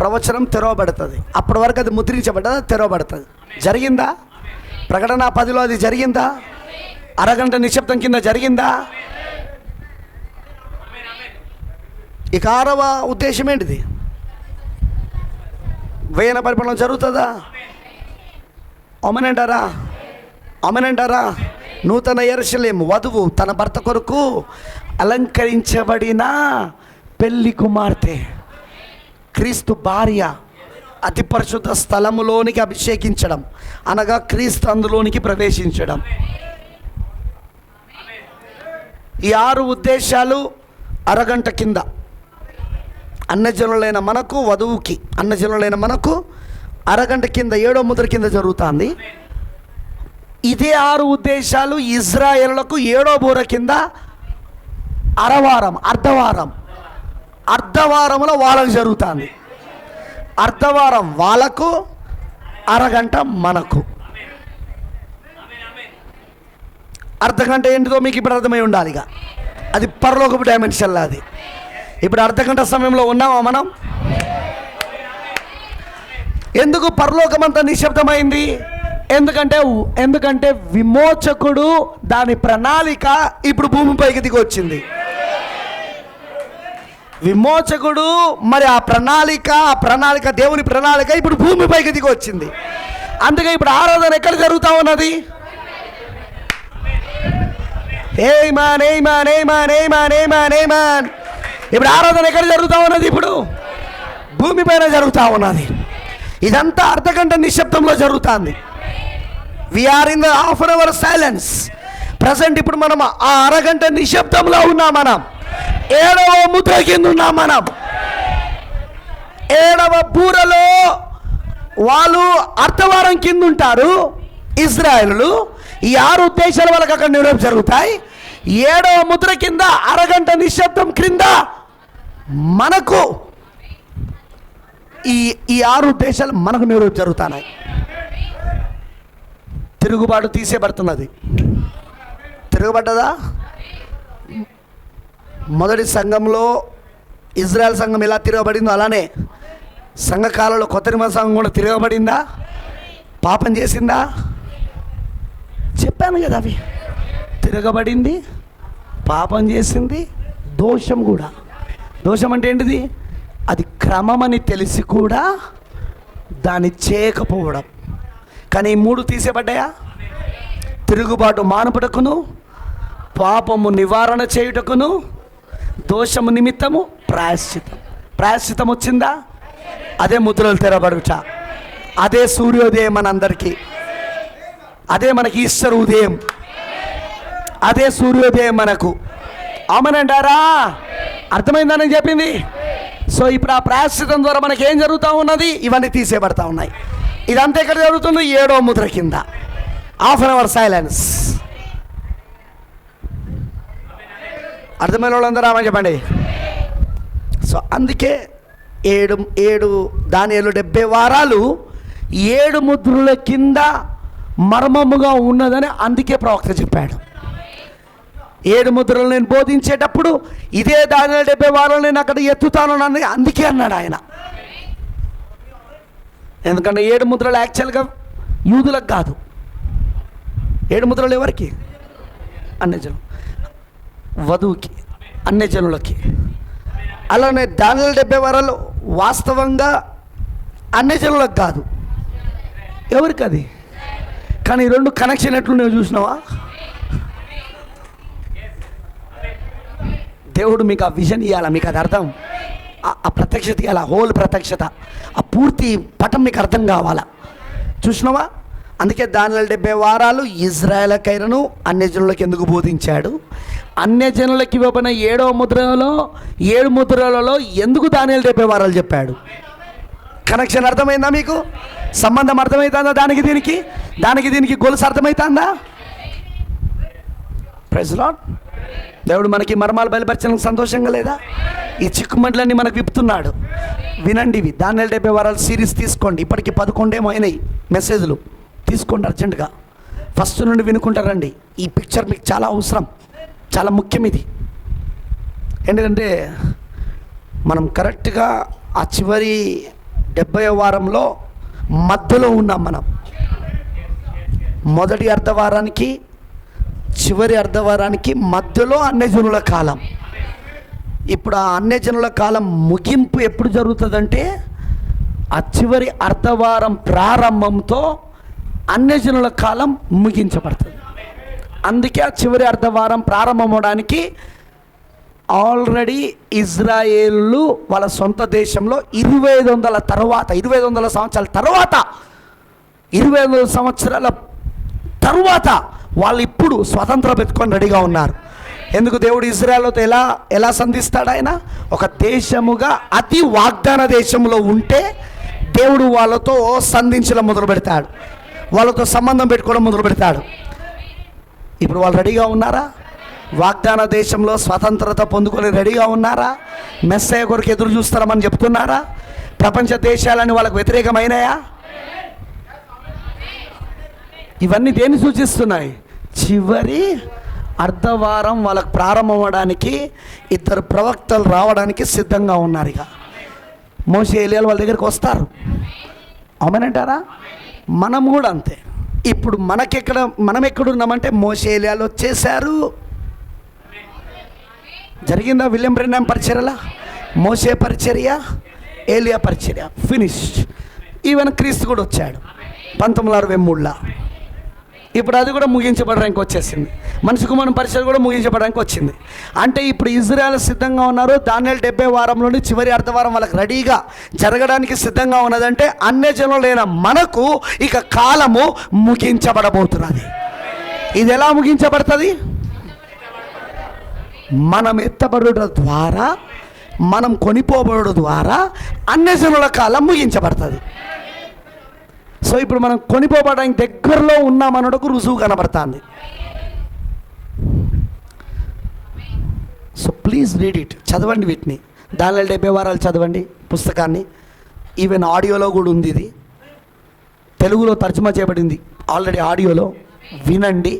ప్రవచనం తెరవబడుతుంది. అప్పటి వరకు అది ముద్రించబడ్డదా? తెరవబడుతుంది. జరిగిందా? ప్రకటన 10లో అది జరిగిందా? అరగంట నిశ్శబ్దం కింద జరిగిందా? ఇక 6వ ఉద్దేశం ఏంటిది? 1000 పరిపాలన జరుగుతుందా? అమనంటారా? నూతన యెరూషలేము వధువు తన భర్త కొరకు అలంకరించబడిన పెళ్లి కుమార్తె, క్రీస్తు భార్య అతి పరిశుద్ధ స్థలములోనికి అభిషేకించడం, అనగా క్రీస్తు అందులోనికి ప్రవేశించడం. ఈ 6 ఉద్దేశాలు అరగంట కింద అన్నజనులైన మనకు, వధువుకి అన్నజనులైన మనకు అరగంట కింద 7వ ముద్ర కింద జరుగుతుంది. ఇదే 6 ఉద్దేశాలు ఇజ్రాయేలులకు 7వ బూర కింద అర్ధవారంలో వాళ్ళకు జరుగుతుంది. అర్ధవారం వాళ్ళకు, అరగంట మనకు. అర్ధగంట ఏంటిదో మీకు ఇప్పుడు అర్థమై ఉండాలి. ఇక అది పరలోకపు డైమెన్షన్లో. అది ఇప్పుడు అర్ధగంట సమయంలో ఉన్నామా మనం? ఎందుకు పరలోకమంతా నిశ్శబ్దమైంది? ఎందుకంటే విమోచకుడు దాని ప్రణాళిక ఇప్పుడు భూమిపైకి దిగి వచ్చింది. విమోచకుడు మరి ఆ ప్రణాళిక దేవుని ప్రణాళిక ఇప్పుడు భూమిపైకి దిగి వచ్చింది. అందుకే ఇప్పుడు ఆరాధన ఎక్కడ జరుగుతూ ఉన్నది? ఇప్పుడు ఆరాధన ఎక్కడ జరుగుతూ ఉన్నది? ఇప్పుడు భూమిపైన జరుగుతూ ఉన్నది. ఇదంతా అర్ధగంట నిశ్శబ్దంలో జరుగుతుంది. We're in the half an hour silence present. ఇప్పుడు మనం ఆ అరగంట నిశ్శబ్దంలో ఉన్నాం. మనం 7వ ముద్ర కింద ఉన్నాం. మనం 7వ బూరలో వాళ్ళు అర్ధవారం కింద ఉంటారు ఇజ్రాయేలు. ఈ 6 ఉద్దేశాల వాళ్ళకి అక్కడ నెరవేర్పు జరుగుతాయి. 7వ ముద్ర కింద అరగంట నిశ్శబ్దం క్రింద మనకు ఈ 6 ఉద్దేశాలు మనకు జరుగుతున్నాయి. తిరుగుబాటు తీసేయబడుతున్నది. తిరగబడ్డదా? మొదటి సంఘంలో ఇజ్రాయెల్ సంఘం ఎలా తిరగబడిందో అలానే సంఘకాలంలో కొత్త నిబంధన సంఘం కూడా తిరగబడిందా? పాపం చేసిందా? చెప్పాను కదా, అవి తిరగబడింది, పాపం చేసింది, దోషం కూడా. దోషం అంటే ఏంటిది? అది క్రమమని తెలిసి కూడా దాన్ని చేయకపోవడం. కానీ ఈ 3 తీసేపడ్డాయా? తిరుగుబాటు మానుపుటకును, పాపము నివారణ చేయుటకును, దోషము నిమిత్తము ప్రాయశ్చితం. ప్రాయశ్చితం వచ్చిందా? అదే ముద్రలు తెరబడుట, అదే సూర్యోదయం మనందరికీ, అదే మనకి ఈస్టర్ ఉదయం, అదే సూర్యోదయం మనకు. ఆమనంటారా? అర్థమైందని చెప్పింది. సో ఇప్పుడు ఆ ప్రాయశ్చితం ద్వారా మనకి ఏం జరుగుతూ ఉన్నది? ఇవన్నీ తీసేయబడతా ఉన్నాయి. ఇదంతా ఎక్కడ జరుగుతుంది? 7వ ముద్ర కింద. Half an hour silence. అర్థమైన వాళ్ళందరూ రామని చెప్పండి. సో అందుకే 7 దానియేలు 70 వారాలు 7 ముద్రల కింద మర్మముగా ఉన్నదని అందుకే ప్రవక్త చెప్పాడు. 7 ముద్రలు నేను బోధించేటప్పుడు ఇదే దానియేలు 70 వారాలు నేను అక్కడ ఎత్తుతాను అని అందుకే అన్నాడు ఆయన. ఎందుకంటే 7 ముద్రలు యాక్చువల్గా యూదులకు కాదు. 7 ముద్రలు ఎవరికి? అన్యజనులు, వధువుకి, అన్యజనులకి. అలానే దానియేలు 70 వారాలు వాస్తవంగా అన్యజనులకు కాదు. ఎవరికి అది? కానీ 2 కనెక్షన్ ఎట్లున్నాయో చూసినావా? దేవుడు మీకు ఆ విజన్ ఇవ్వాలా, మీకు అది అర్థం, ఆ ప్రత్యక్షత ఇవ్వాలా, హోల్ ప్రత్యక్షత, ఆ పూర్తి పటం మీకు అర్థం కావాలా. చూసినావా? అందుకే దానియేలు 70 వారాలు ఇజ్రాయేలుకైనను అన్యజనులకు ఎందుకు బోధించాడు? అన్యజనులకు ఇవ్వబడిన 7వ ముద్రలో 7 ముద్రలలో ఎందుకు దానియేలు 70 వారాలు చెప్పాడు? కనెక్షన్ అర్థమైందా మీకు? సంబంధం అర్థమవుతుందా? దానికి దీనికి గొలుసు అర్థమవుతుందా? Praise Lord. దేవుడు మనకి మర్మాలు బయలుపరచడానికి సంతోషంగా లేదా? ఈ చిక్కుమంటలన్నీ మనకు విప్పుతున్నాడు. వినండి ఇవి. దానియేలు 70 వారాలు సిరీస్ తీసుకోండి. ఇప్పటికి 11 ఏమో అయినాయి మెసేజ్లు. తీసుకోండి అర్జెంటుగా. ఫస్ట్ నుండి వినుకుంటారండి. ఈ పిక్చర్ మీకు చాలా అవసరం, చాలా ముఖ్యం ఇది. ఎందుకంటే మనం కరెక్ట్గా ఆ చివరి 70వ వారంలో మధ్యలో ఉన్నాం. మనం మొదటి అర్ధవారానికి చివరి అర్ధవారానికి మధ్యలో అన్యజనుల కాలం. ఇప్పుడు ఆ అన్యజనుల కాలం ముగింపు ఎప్పుడు జరుగుతుందంటే ఆ చివరి అర్ధవారం ప్రారంభంతో అన్యజనుల కాలం ముగించబడుతుంది. అందుకే ఆ చివరి అర్ధవారం ప్రారంభం అవడానికి ఆల్రెడీ ఇజ్రాయేలు వాళ్ళ సొంత దేశంలో 2500 తర్వాత, 2500 సంవత్సరాల తర్వాత, 2500 సంవత్సరాల తరువాత వాళ్ళు ఇప్పుడు స్వతంత్రం పెట్టుకొని రెడీగా ఉన్నారు. ఎందుకు? దేవుడు ఇజ్రాయేలుతో ఎలా సంధిస్తాడు? ఆయన ఒక దేశముగా అతి వాగ్దాన దేశంలో ఉంటే దేవుడు వాళ్ళతో సంధించడం మొదలు పెడతాడు, వాళ్ళతో సంబంధం పెట్టుకోవడం మొదలు పెడతాడు. ఇప్పుడు వాళ్ళు రెడీగా ఉన్నారా? వాగ్దాన దేశంలో స్వతంత్రత పొందుకొని రెడీగా ఉన్నారా? మెస్సయ్య కొరకు ఎదురు చూస్తారమని చెప్తున్నారా? ప్రపంచ దేశాలని వాళ్ళకు వ్యతిరేకమైనాయా? ఇవన్నీ దేన్ని సూచిస్తున్నాయి? చివరి అర్ధవారం వాళ్ళకు ప్రారంభం అవ్వడానికి 2 ప్రవక్తలు రావడానికి సిద్ధంగా ఉన్నారు. ఇక మోషే ఏలియాలు వాళ్ళ దగ్గరికి వస్తారు. అవునంటారా? మనం కూడా అంతే. ఇప్పుడు మనం ఎక్కడున్నామంటే మోషే ఏలియాలు వచ్చేసారు. జరిగిందా? William Branham పరిచర్యలా? మోషే పరిచర్య, ఏలియా పరిచర్య ఫినిష్డ్. ఈవెన్ క్రీస్తు కూడా వచ్చాడు 1963లో. ఇప్పుడు అది కూడా ముగించబడడానికి వచ్చేసింది. మనిషి కుమారుని పరిచయం కూడా ముగించబడడానికి వచ్చింది. అంటే ఇప్పుడు ఇజ్రాయెల్ సిద్ధంగా ఉన్నారు. దానియేలు 70 వారం నుండి చివరి అర్ధవారం వాళ్ళకి రెడీగా జరగడానికి సిద్ధంగా ఉన్నదంటే అన్యజనులైన మనకు ఇక కాలము ముగించబడబోతున్నది. ఇది ఎలా ముగించబడుతుంది? మనం ఎత్తబడుట ద్వారా, మనం కొనిపోబడు ద్వారా అన్యజనుల కాలం ముగించబడుతుంది. సో ఇప్పుడు మనం కొనిపోబడడానికి దగ్గరలో ఉన్నామన్నకు రుజువు కనబడుతుంది. సో ప్లీజ్ రీడ్ ఇట్, చదవండి వీటిని. దానియేలు 70 వారాలు చదవండి పుస్తకాన్ని. ఈవెన్ ఆడియోలో కూడా ఉంది, ఇది తెలుగులో తర్జుమా చేయబడింది ఆల్రెడీ ఆడియోలో. వినండి.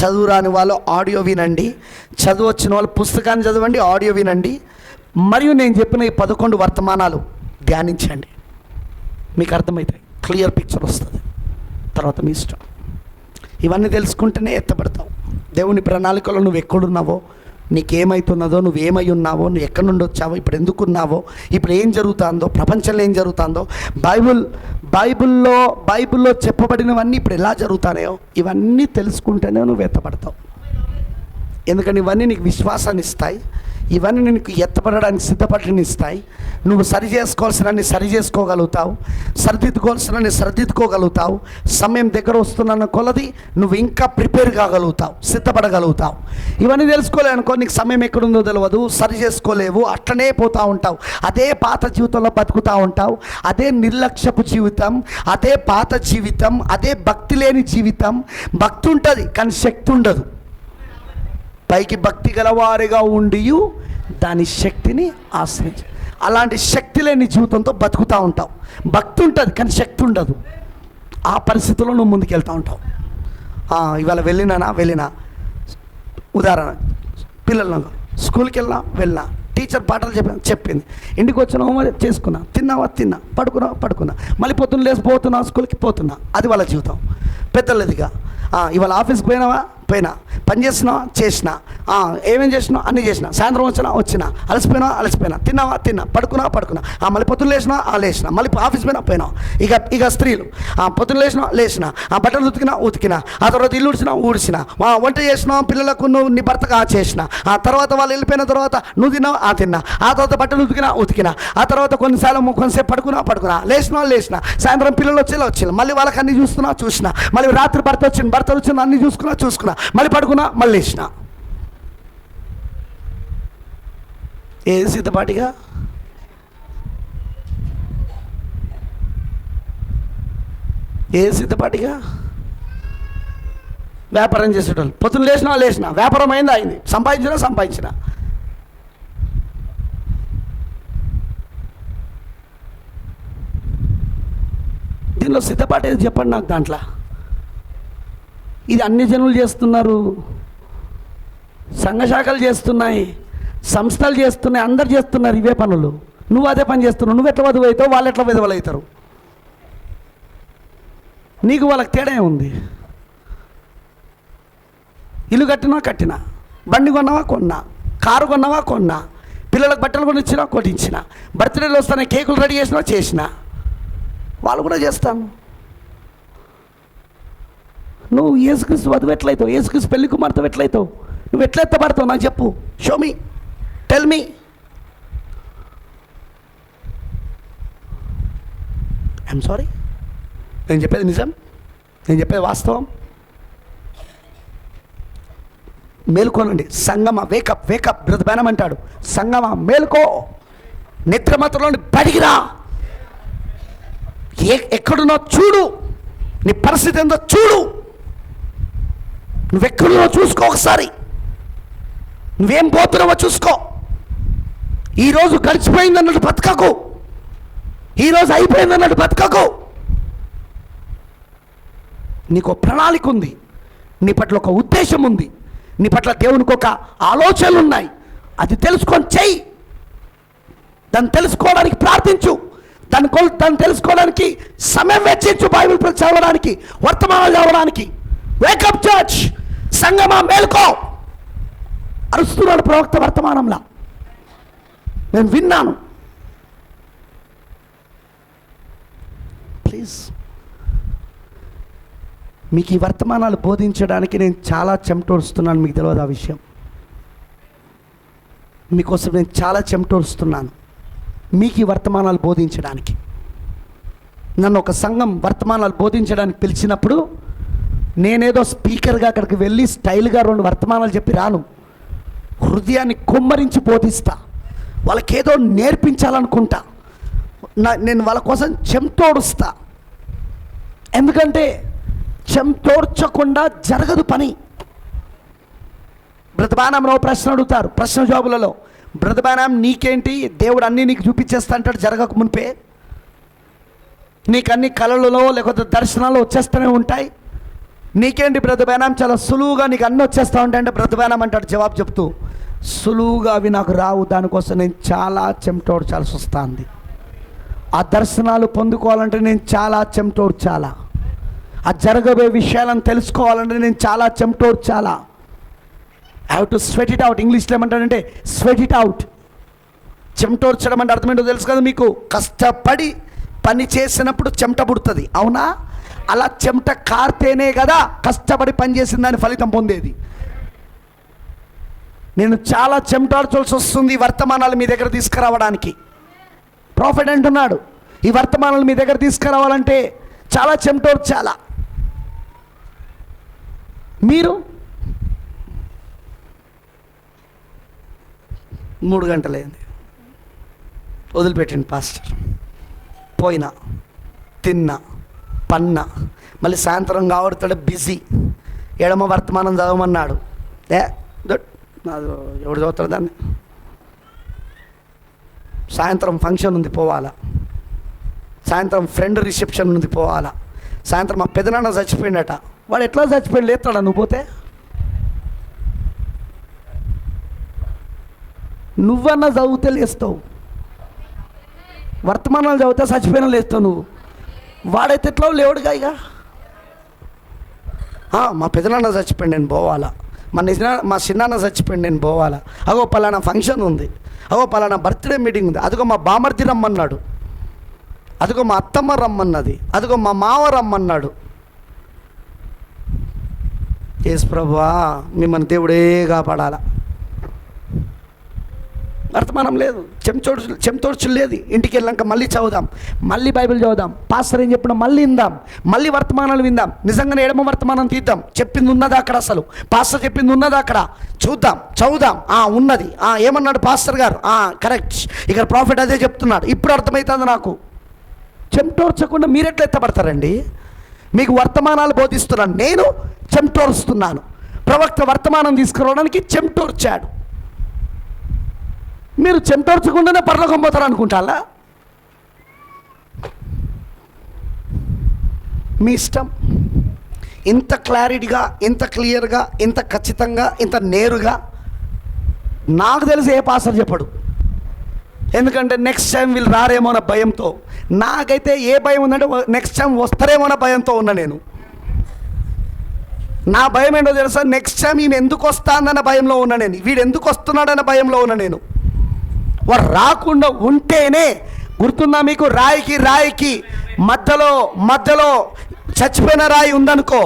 చదువు రాని వాళ్ళు ఆడియో వినండి, చదువు వచ్చిన వాళ్ళు పుస్తకాన్ని చదవండి, ఆడియో వినండి. మరియు నేను చెప్పిన ఈ 11 వర్తమానాలు ధ్యానించండి, మీకు అర్థమవుతాయి, క్లియర్ పిక్చర్ వస్తుంది. తర్వాత మీ ఇష్టం. ఇవన్నీ తెలుసుకుంటేనే ఎత్తబడతావు. దేవుని ప్రణాళికలో నువ్వు ఎక్కడున్నావో, నీకేమవుతున్నదో, నువ్వేమై ఉన్నావో, నువ్వు ఎక్కడి నుండి వచ్చావో, ఇప్పుడు ఎందుకున్నావో, ఇప్పుడు ఏం జరుగుతుందో, ప్రపంచంలో ఏం జరుగుతుందో, బైబిల్లో చెప్పబడినవన్నీ ఇప్పుడు ఎలా జరుగుతాయో ఇవన్నీ తెలుసుకుంటేనే నువ్వు ఎత్తబడతావు. ఎందుకంటే ఇవన్నీ నీకు విశ్వాసాన్ని ఇస్తాయి, ఇవన్నీ నీకు ఎత్తపడడానికి సిద్ధపడిని ఇస్తాయి. నువ్వు సరి చేసుకోవాల్సినన్ని సరి చేసుకోగలుగుతావు, సరిదిద్దుకోవాల్సినన్ని సరిదిద్దుకోగలుగుతావు. సమయం దగ్గర వస్తున్న కొలది నువ్వు ఇంకా ప్రిపేర్ కాగలుగుతావు, సిద్ధపడగలుగుతావు. ఇవన్నీ తెలుసుకోలేనుకో, నీకు సమయం ఎక్కడుందో తెలియదు, సరి చేసుకోలేవు, అట్లనే పోతూ ఉంటావు. అదే పాత జీవితంలో బతుకుతూ ఉంటావు, అదే నిర్లక్ష్యపు జీవితం, అదే పాత జీవితం, అదే భక్తి లేని జీవితం. భక్తి ఉంటుంది కానీ శక్తి ఉండదు. పైకి భక్తి గలవారిగా ఉండి దాని శక్తిని ఆశ్రయించు. అలాంటి శక్తి లేని జీవితంతో బతుకుతూ ఉంటావు. భక్తి ఉంటుంది కానీ శక్తి ఉండదు. ఆ పరిస్థితుల్లో నువ్వు ముందుకెళ్తూ ఉంటావు. ఇవాళ వెళ్ళినా ఉదాహరణ, పిల్లలు స్కూల్కి వెళ్ళినా టీచర్ పాఠాలు చెప్పింది, ఇంటికి వచ్చిన హోంవర్క్ చేసుకున్నా, తిన్నా, పడుకున్నా, మళ్ళీ పొద్దున్న లేచి పోతున్నా, స్కూల్కి పోతున్నా. అది వాళ్ళ జీవితం. పెద్దలదిగా ఇవాళ ఆఫీస్కి పోయినా, పని చేసినా, ఏమేం చేసినా అన్నీ చేసినా, సాయంత్రం వచ్చినా, అలసిపోయినా, తిన్నా, పడుకున్నా, మళ్ళీ పొద్దున్న లేచినా, మళ్ళీ ఆఫీస్ పోయినా. ఇక స్త్రీలు పొద్దున్న లేచినా, బట్టలు ఉతికినా, ఆ తర్వాత ఇల్లు ఊడ్చినా, వంట చేసినా, పిల్లలకు నువ్వు నీ భర్తగా చేసిన, ఆ తర్వాత వాళ్ళు వెళ్ళిపోయిన తర్వాత నువ్వు తిన్నా, ఆ తర్వాత బట్టలు ఉతికినా, ఆ తర్వాత కొంతసేపు పడుకున్నా, లేచినా, సాయంత్రం పిల్లలు వచ్చిన మళ్ళీ వాళ్ళకి అన్ని చూసినా, మళ్ళీ రాత్రి భర్త వచ్చిన అన్ని చూసుకున్నా, మళ్ళీ పడుకున్నా, మళ్ళీ లేచిన. ఏది సిద్ధపాటిగా? వ్యాపారం చేసేటోళ్ళు పొద్దున్న లేచినా వ్యాపారం అయింది, సంపాదించిన. దీనిలో సిద్ధపాటు ఏది చెప్పండి నాకు. దాంట్లో ఇది అన్ని జనులు చేస్తున్నారు, సంఘశాఖలు చేస్తున్నాయి, సంస్థలు చేస్తున్నాయి, అందరు చేస్తున్నారు ఇవే పనులు. నువ్వు అదే పని చేస్తున్నావు. నువ్వు ఎట్లా వధువు అవుతావు, వాళ్ళు ఎట్లా విధవలు అవుతారు? నీకు వాళ్ళకి తేడా ఉంది. ఇల్లు కట్టినా, బండి కొన్నా, కారు కొన్నా, పిల్లలకు బట్టలు కొట్టించిన, బర్త్డేలు వస్తానే కేకులు రెడీ చేసిన, వాళ్ళు కూడా చేస్తాను. నువ్వు యేసుక్రీస్తు వధువు ఎట్లయితావు, యేసుక్రీస్తు పెళ్లి కుమార్తె ఎట్లయితావు, నువ్వు ఎట్లా ఎత్తబడతావు నాకు చెప్పు. Show me, tell me. I'm sorry, నేను చెప్పేది నిజం, నేను చెప్పేది వాస్తవం. మేలుకోనండి సంగమా, వేకప్. బ్రదర్ బ్రానమ్ అంటాడు, సంగమా మేలుకో, నిద్రమతలోని బడిగిరా, ఎక్కడున్నా చూడు, నీ పరిస్థితి ఏందో చూడు, నువ్వెక్కడున్నా చూసుకో, ఒకసారి నువ్వేం పోతున్నావో చూసుకో. ఈరోజు గడిచిపోయిందన్నట్టు బతకకు, ఈరోజు అయిపోయిందన్నట్టు బతకకు. నీకు ప్రణాళిక ఉంది, నీ పట్ల ఒక ఉద్దేశం ఉంది, నీ పట్ల దేవునికి ఒక ఆలోచనలు ఉన్నాయి. అది తెలుసుకొని చెయ్యి. దాన్ని తెలుసుకోవడానికి ప్రార్థించు, దాన్ని తెలుసుకోవడానికి సమయం వెచ్చించు, బైబిల్ చదవడానికి, వర్తమానాలు చదవడానికి. వేకప్ చర్చ్, సంగమా మేలుకో అరుస్తున్నాడు ప్రవక్త వర్తమానంలా, నేను విన్నాను. ప్లీజ్, మీకు ఈ వర్తమానాలు బోధించడానికి నేను చాలా చెమటోరుస్తున్నాను, మీకు తెలియదు ఆ విషయం. మీకోసం నేను చాలా చెమటోరుస్తున్నాను, మీకు ఈ వర్తమానాలు బోధించడానికి. నన్ను ఒక సంఘం వర్తమానాలు బోధించడానికి పిలిచినప్పుడు నేనేదో స్పీకర్గా అక్కడికి వెళ్ళి స్టైల్గా 2 వర్తమానాలు చెప్పి రాను. హృదయాన్ని కుమ్మరించి బోధిస్తా, వాళ్ళకేదో నేర్పించాలనుకుంటా. నేను వాళ్ళ కోసం చెంతోడుస్తా. ఎందుకంటే చెంతోడ్చకుండా జరగదు పని. బ్రదర్ బ్రానమ్ ప్రశ్న అడుగుతారు, ప్రశ్న జవాబులలో, బ్రదర్ బ్రానమ్ నీకేంటి, దేవుడు అన్నీ నీకు చూపించేస్తా అంటాడు జరగక మునిపే. నీకు అన్ని కళలలో లేకపోతే దర్శనాలు వచ్చేస్తూనే ఉంటాయి. నీకేంటి బ్రతుబేనం, చాలా సులువుగా నీకు అన్నీ వచ్చేస్తూ ఉంటాయంటే బ్రతుబేనం అంటాడు జవాబు చెప్తూ, సులువుగా అవి నాకు రావు, దానికోసం నేను చాలా చెమటోడ్చాల్సి వస్తుంది. ఆ దర్శనాలు పొందుకోవాలంటే నేను చాలా చెమటోడ్చాలా, ఆ జరగబోయే విషయాలను తెలుసుకోవాలంటే నేను చాలా చెమటోడ్చాలా. I have to sweat it out. ఇంగ్లీష్లో ఏమంటాడంటే స్వెట్ ఇట్ అవుట్. చెమటోడ్చడం అంటే అర్థమేంటో తెలుసు కదా మీకు. కష్టపడి పని చేసినప్పుడు చెమట పుడుతుంది, అవునా? అలా చెమట కారితేనే కదా కష్టపడి పని చేసిన దాని ఫలితం పొందేది. నేను చాలా చెమటార్చాల్సి వస్తుంది ఈ వర్తమానాలు మీ దగ్గర తీసుకురావడానికి. ప్రాఫిట్ అంటున్నాడు, ఈ వర్తమానాలు మీ దగ్గర తీసుకురావాలంటే చాలా చెమటోర్చాలా. మీరు 3 గంటలైంది, వదిలిపెట్టండి పాస్టర్. పోయినా, తిన్నా, పన్నా, మళ్ళీ సాయంత్రం కావడతాడు బిజీ. ఎడమ వర్తమానం చదవమన్నాడు. ఎవడు చదువుతాడు దాన్ని? సాయంత్రం ఫంక్షన్ ఉంది పోవాలా, సాయంత్రం ఫ్రెండ్ రిసెప్షన్ ఉంది పోవాలా, సాయంత్రం మా పెదనాన్న చచ్చిపోయిందట. వాడు ఎట్లా చచ్చిపోయింది లేస్తాడా నువ్వు పోతే? నువ్వన్నా చదివితే లేస్తావు, వర్తమానాలు చదివితే చచ్చిపోయినా లేస్తావు నువ్వు. వాడైతే ఎట్లా లేవుడుగా. ఇక మా పెదనాన్న చచ్చిపోయింది నేను పోవాలా, మా చిన్నాన్న చచ్చిపోయింది నేను పోవాలా, అగో పలానా ఫంక్షన్ ఉంది, అగో పలానా బర్త్డే మీటింగ్ ఉంది, అదిగో మా బామర్ది రమ్మన్నాడు, అదిగో మా అత్తమ్మ రమ్మన్నది, అదిగో మా మావ రమ్మన్నాడు. యేసు ప్రభువా మిమ్మల్ని దేవుడే కాపాడాలా. వర్తమానం లేదు, చెంతోడ్చులు లేదు. ఇంటికి వెళ్ళాక మళ్ళీ చదువుదాం, మళ్ళీ బైబిల్ చదువుదాం, పాస్టర్ ఏం చెప్పినా మళ్ళీ విందాం, మళ్ళీ వర్తమానాలు విందాం. నిజంగానే ఎడమ వర్తమానం తీద్దాం, చెప్పింది ఉన్నదా అక్కడ, అసలు పాస్టర్ చెప్పింది ఉన్నదా అక్కడ చూద్దాం, చదువుదాం. ఉన్నది, ఏమన్నాడు పాస్టర్ గారు, కరెక్ట్, ఇక్కడ ప్రాఫిట్ అదే చెప్తున్నాడు, ఇప్పుడు అర్థమవుతుంది నాకు. చెంతోర్చకుండా మీరెట్లా ఎత్తపడతారండి? మీకు వర్తమానాలు బోధిస్తున్నాను, నేను చెంతోరుస్తున్నాను. ప్రవక్త వర్తమానం తీసుకురావడానికి చెంతోర్చాడు. మీరు చెంతోర్చకుండానే పరలోకం పోతారు అనుకుంటారా? మీ ఇష్టం. ఇంత క్లారిటీగా, ఇంత క్లియర్గా, ఇంత ఖచ్చితంగా, ఇంత నేరుగా నాకు తెలిసి ఏ పాస్టర్ చెప్పడు. ఎందుకంటే నెక్స్ట్ టైం వీళ్ళు రారేమో అన్న భయంతో. నాకైతే ఏ భయం ఉందంటే నెక్స్ట్ టైం వస్తారేమో అన్న భయంతో ఉన్నా నేను. నా భయం ఏంటో తెలుసా? నెక్స్ట్ టైం ఈమె ఎందుకు వస్తానన్న భయంలో ఉన్నా నేను, వీడు ఎందుకు వస్తున్నాడన్న భయంలో ఉన్నా నేను. వాడు రాకుండా ఉంటేనే, గుర్తుందా మీకు, రాయికి మధ్యలో చచ్చిపోయిన రాయి ఉందనుకో,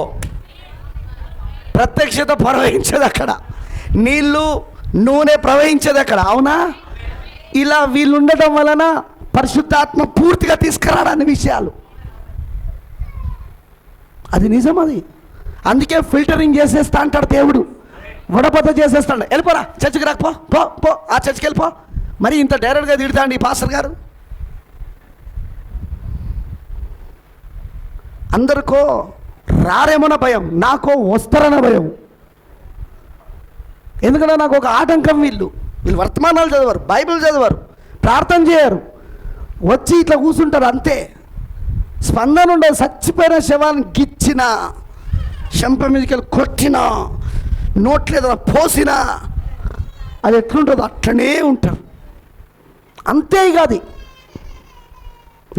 ప్రత్యక్షత ప్రవహించేది అక్కడ, నీళ్ళు నూనె ప్రవహించేది అక్కడ, అవునా? ఇలా వీళ్ళు ఉండటం వలన పరిశుద్ధాత్మ పూర్తిగా తీసుకురాడని విషయాలు, అది నిజం. అది అందుకే ఫిల్టరింగ్ చేసేస్తా అంటాడు దేవుడు, వడపత చేసేస్తాడు. వెళ్ళిపోరా చర్చికి రాకపో, పో ఆ చర్చికి వెళ్ళిపో. మరి ఇంత డైరెక్ట్గా తిడతాండి ఈ పాస్టర్ గారు. అందరికో రారేమోన భయం, నాకో వస్తారన్న భయం. ఎందుకంటే నాకు ఒక ఆటంకం. వీళ్ళు వర్తమానాలు చదవరు, బైబిల్ చదవరు, ప్రార్థన చేయరు, వచ్చి ఇట్లా కూర్చుంటారు అంతే. స్పందన ఉండదు. చచ్చిపోయిన శవాన్ని గిచ్చినా, చెంప మీదకి వెళ్ళి కొట్టినా, నోట్లేదో పోసినా అది ఎట్లుంటుందో అట్లనే ఉంటారు అంతే. ఇక అది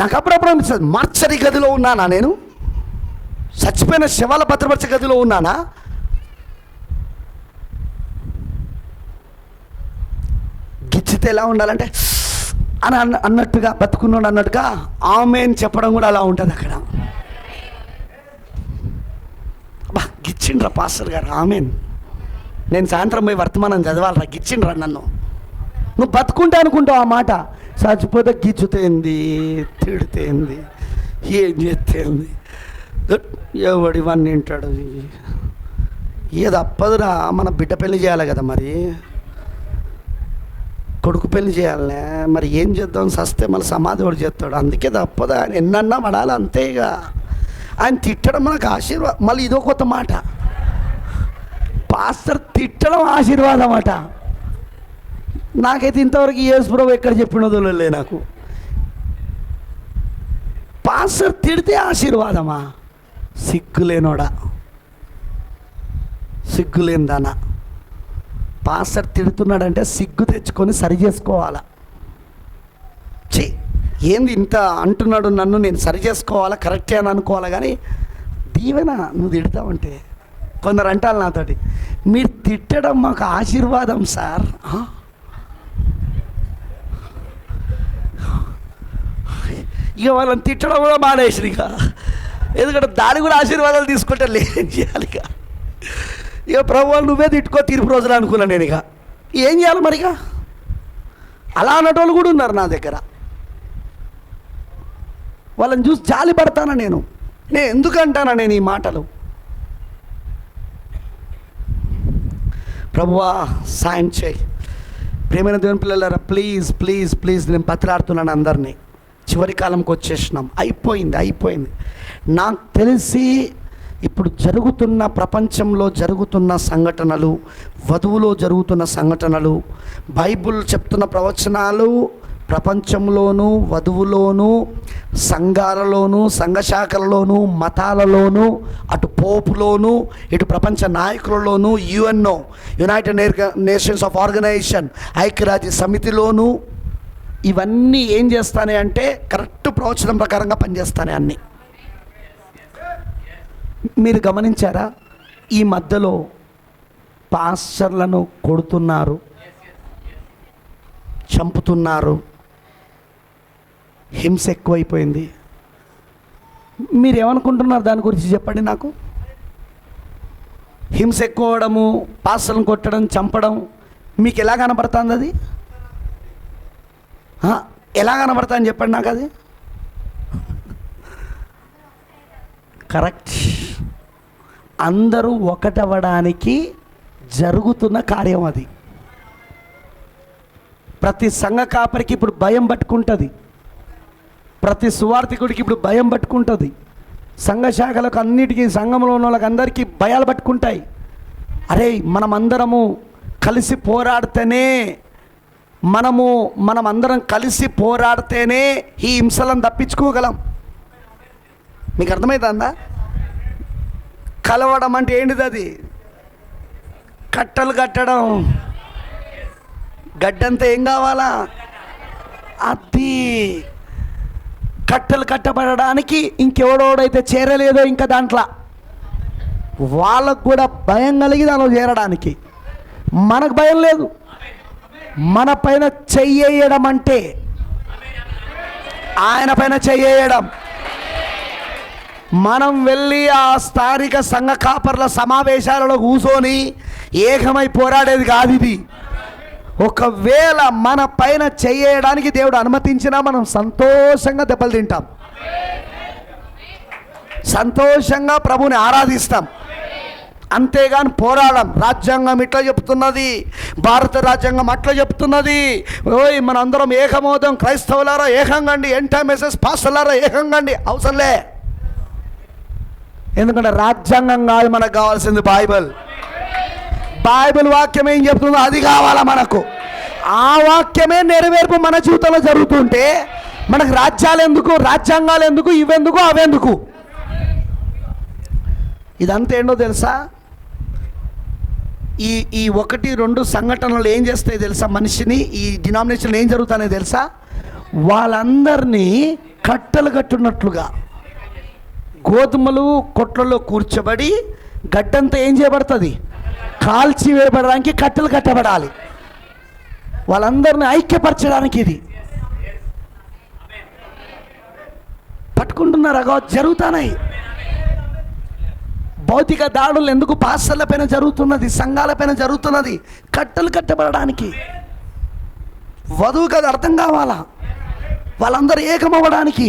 నాకు అప్పుడప్పుడు అనిపిస్తుంది, మార్చరీ గదిలో ఉన్నానా నేను? చచ్చిపోయిన శవాల భద్రపరిచే గదిలో ఉన్నానా? గిచ్చితే ఎలా ఉండాలంటే అని అన్నట్టుగా, బతుకున్నాడు అన్నట్టుగా ఆమెన్ చెప్పడం కూడా అలా ఉంటుంది అక్కడ. అబ్బా గిచ్చిండ్రా పాస్టర్ గారు, ఆమెన్. నేను సాయంత్రం పోయి వర్తమానం చదవాలరా, గిచ్చిండ్రా నన్ను. నువ్వు బతుకుంటే అనుకుంటావు ఆ మాట, చచ్చిపోతే గిచ్చుతేంది, తిడితేంది, ఏం చేస్తేంది, ఎవడివన్నీ వింటాడు. ఏది అప్పదురా, మన బిడ్డ పెళ్లి చేయాలి కదా, మరి కొడుకు పెళ్లి చేయాలనే, మరి ఏం చేద్దాం, సస్తే మళ్ళీ సమాధి వాడు చేస్తాడు. అందుకే తప్పదా, ఆయన ఎన్నన్నా పడాలి అంతేగా. ఆయన తిట్టడం మనకు ఆశీర్వాదం. మళ్ళీ ఇదో కొత్త మాట, పాస్టర్ తిట్టడం ఆశీర్వాదం అట. నాకైతే ఇంతవరకు యేసు ప్రభువు ఎక్కడ చెప్పినదో లే నాకు. పాస్టర్ తిడితే ఆశీర్వాదమా? సిగ్గులేనోడా, సిగ్గులేందానా. పాస్టర్ తిడుతున్నాడంటే సిగ్గు తెచ్చుకొని సరి చేసుకోవాలా. ఏంది ఇంత అంటున్నాడు, నన్ను నేను సరి చేసుకోవాలా, కరెక్టే అని అనుకోవాలా. కానీ దీవెన నువ్వు తిడతావంటే కొందరు అంటారు నాతోటి, మీరు తిట్టడం మాకు ఆశీర్వాదం సార్. ఇక వాళ్ళని తిట్టడం కూడా మానేసి, ఇక ఎందుకంటే దాని కూడా ఆశీర్వాదాలు తీసుకుంటే ఏం చేయాలి. ఇక ప్రభు నువ్వే తిట్టుకో తీర్పు రోజులు అనుకున్నాను నేను. ఇక ఏం చేయాలి మరి? ఇక అలా అన్నటోళ్ళు కూడా ఉన్నారు నా దగ్గర. వాళ్ళని చూసి జాలి పడతానా నేను ఎందుకంటానా నేను ఈ మాటలు? ప్రభువా సాయం చేయి. ప్రేమైన దేవుని పిల్లలారా, ప్లీజ్ ప్లీజ్ ప్లీజ్ నేను పత్రాడుతున్నాను అందరినీ. చివరి కాలంకి వచ్చేసినాం, అయిపోయింది. నాకు తెలిసి ఇప్పుడు జరుగుతున్న ప్రపంచంలో జరుగుతున్న సంఘటనలు, వధువులో జరుగుతున్న సంఘటనలు, బైబుల్ చెప్తున్న ప్రవచనాలు ప్రపంచంలోనూ, వధువులోనూ, సంఘాలలోనూ, సంఘశాఖలలోనూ, మతాలలోనూ, అటు పోపులోనూ, ఇటు ప్రపంచ నాయకులలోనూ, UNO United Nations of organization ఐక్యరాజ్య సమితిలోనూ ఇవన్నీ ఏం చేస్తానే అంటే కరెక్ట్ ప్రవచనం ప్రకారంగా పనిచేస్తానే అన్నీ. మీరు గమనించారా? ఈ మధ్యలో పాస్టర్లను కొడుతున్నారు, చంపుతున్నారు, హింస ఎక్కువైపోయింది. మీరేమనుకుంటున్నారు దాని గురించి చెప్పండి నాకు. హింస ఎక్కువ అవడము, పాస్టర్లను కొట్టడం, చంపడం మీకు ఎలా కనబడుతుంది? అది ఎలా కనబడుతుందని చెప్పండి నాకు. అది కరెక్ట్. అందరూ ఒకటవడానికి జరుగుతున్న కార్యం అది. ప్రతి సంఘ కాపరికి ఇప్పుడు భయం పట్టుకుంటుంది, ప్రతి సువార్థికుడికి ఇప్పుడు భయం పట్టుకుంటుంది, సంఘ శాఖలకు అన్నిటికీ, సంఘంలో ఉన్న వాళ్ళకి అందరికీ భయాలు పట్టుకుంటాయి. అరే మనమందరము కలిసి పోరాడితేనే, మనమందరం కలిసి పోరాడితేనే ఈ హింసలను తప్పించుకోగలం. మీకు అర్థమవుతుందా? కలవడం అంటే ఏంటిది? అది కట్టలు కట్టడం. గడ్డంతా ఏం కావాలా? అది కట్టలు కట్టబడడానికి ఇంకెవడోడైతే చేరలేదో ఇంకా దాంట్లో వాళ్ళకు కూడా భయం కలిగి దానిలో చేరడానికి. మనకు భయం లేదు. మన పైన చెయ్యేయడం అంటే ఆయన పైన చెయ్యేయడం. మనం వెళ్ళి ఆ స్థానిక సంఘ కాపర్ల సమావేశాలలో కూర్చొని ఏకమై పోరాడేది కాదు ఇది. ఒకవేళ మన పైన చేయడానికి దేవుడు అనుమతించినా మనం సంతోషంగా దెబ్బలు తింటాం, సంతోషంగా ప్రభుని ఆరాధిస్తాం, అంతేగాని పోరాడం. రాజ్యాంగం ఇట్లా చెప్తున్నది, భారత రాజ్యాంగం అట్లా చెప్తున్నది, ఓయ్ మనందరం ఏకమవుదాం, క్రైస్తవులారా ఏకంగండి, ఎంటైమెసెస్ పాస్టర్లారా ఏకంగండి, అవసరంలే. ఎందుకంటే రాజ్యాంగం కాదు మనకు కావాల్సింది బైబిల్. బైబిల్ వాక్యం ఏం చెప్తుందో అది కావాలా మనకు. ఆ వాక్యమే నెరవేర్పు మన జీవితంలో జరుగుతుంటే మనకు రాజ్యాలు ఎందుకు, రాజ్యాంగాలు ఎందుకు, ఇవెందుకు, అవెందుకు? ఇదంతా ఏంటో తెలుసా? ఈ 1-2 సంఘటనలు ఏం చేస్తాయి తెలుసా? మనిషిని, ఈ డినామినేషన్లు ఏం జరుగుతాయో తెలుసా? వాళ్ళందరినీ కట్టలు కట్టున్నట్లుగా గోధుమలు కొట్లలో కూర్చోబడి గడ్డంతా ఏం చేయబడుతుంది? కాల్చి వేయబడడానికి కట్టెలు కట్టబడాలి. వాళ్ళందరినీ ఐక్యపరచడానికి ఇది పట్టుకుంటున్నారా? జరుగుతున్నాయి. భౌతిక దాడులు ఎందుకు పాస్టర్ల పైన జరుగుతున్నది, సంఘాల పైన జరుగుతున్నది? కట్టెలు కట్టబడడానికి. వధువుకి అది అర్థం కావాలా, వాళ్ళందరూ ఏకమవ్వడానికి.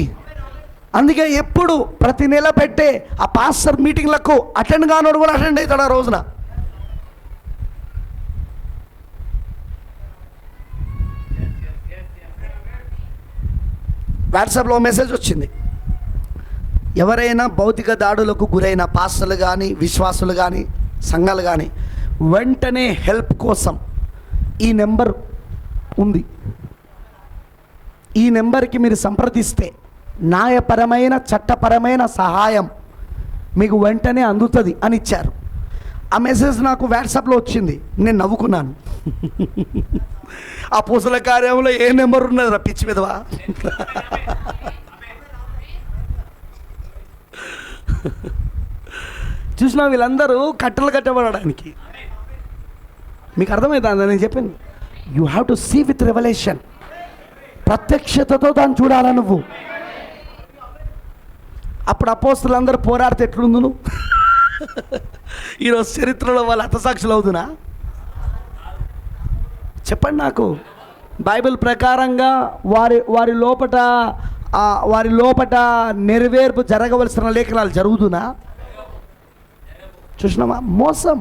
అందుకే ఎప్పుడు ప్రతి నెల పెట్టే ఆ పాస్టర్ మీటింగ్లకు అటెండ్ కానోడు కూడా అటెండ్ అవుతాడు ఆ రోజున. వాట్సాప్లో మెసేజ్ వచ్చింది, ఎవరైనా భౌతిక దాడులకు గురైన పాస్టర్లు కానీ, విశ్వాసులు కానీ, సంఘాలు కానీ వెంటనే హెల్ప్ కోసం ఈ నెంబర్ ఉంది, ఈ నెంబర్కి మీరు సంప్రదిస్తే న్యాయపరమైన చట్టపరమైన సహాయం మీకు వెంటనే అందుతుంది అని ఇచ్చారు. ఆ మెసేజ్ నాకు వాట్సాప్లో వచ్చింది. నేను నవ్వుకున్నాను. ఆ పూసల కార్యంలో ఏ నెంబర్ ఉన్నది పిచ్చి మీదవా? చూసినా వీళ్ళందరూ కట్టలు కట్టబడడానికి. మీకు అర్థమవుతుందా నేను చెప్పింది? You have to see with revelation. ప్రత్యక్షతతో దాన్ని చూడాలా నువ్వు. అప్పుడు అపోస్తులందరూ పోరాడితే ఎట్లుంది నువ్వు? ఈరోజు చరిత్రలో వాళ్ళు హతసాక్షులు అవుతున్నా? చెప్పండి నాకు. బైబిల్ ప్రకారంగా వారి లోపట నెరవేర్పు జరగవలసిన లేఖనాలు జరుగుతున్నా? చూసినామా? మోసం.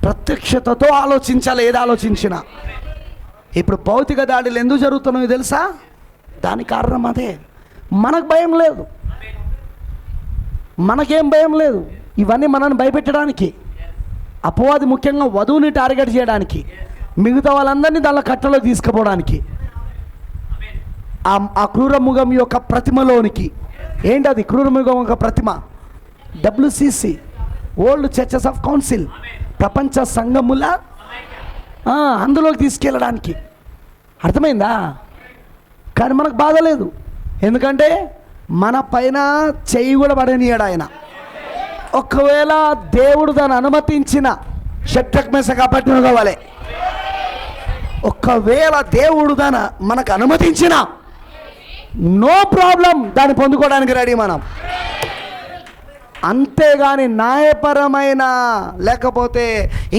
ప్రత్యక్షతతో ఆలోచించాలి ఏది ఆలోచించినా. ఇప్పుడు భౌతిక దాడులు ఎందుకు జరుగుతున్నాయో తెలుసా? దానికి కారణం అదే. మనకు భయం లేదు, మనకేం భయం లేదు. ఇవన్నీ మనల్ని భయపెట్టడానికి, అపవాది ముఖ్యంగా వధువుని టార్గెట్ చేయడానికి, మిగతా వాళ్ళందరినీ దానిలో కట్టలో తీసుకుపోవడానికి. ఆ క్రూరమృగం యొక్క ప్రతిమలోనికి. ఏంటది క్రూరమృగం యొక్క ప్రతిమ? WCC, world churches of council, ప్రపంచ సంఘముల అందులోకి తీసుకెళ్ళడానికి. అర్థమైందా? కానీ మనకు బాధ లేదు. ఎందుకంటే మన పైన చెయ్యి కూడా పడనీయడు ఆయన. ఒకవేళ దేవుడు దాన్ని అనుమతించిన షడ్రక్ మెషక్ అబేద్నెగో కావాలి. ఒకవేళ దేవుడు దాన్ని మనకు అనుమతించిన నో ప్రాబ్లం, దాన్ని పొందుకోవడానికి రెడీ మనం. అంతేగాని న్యాయపరమైన లేకపోతే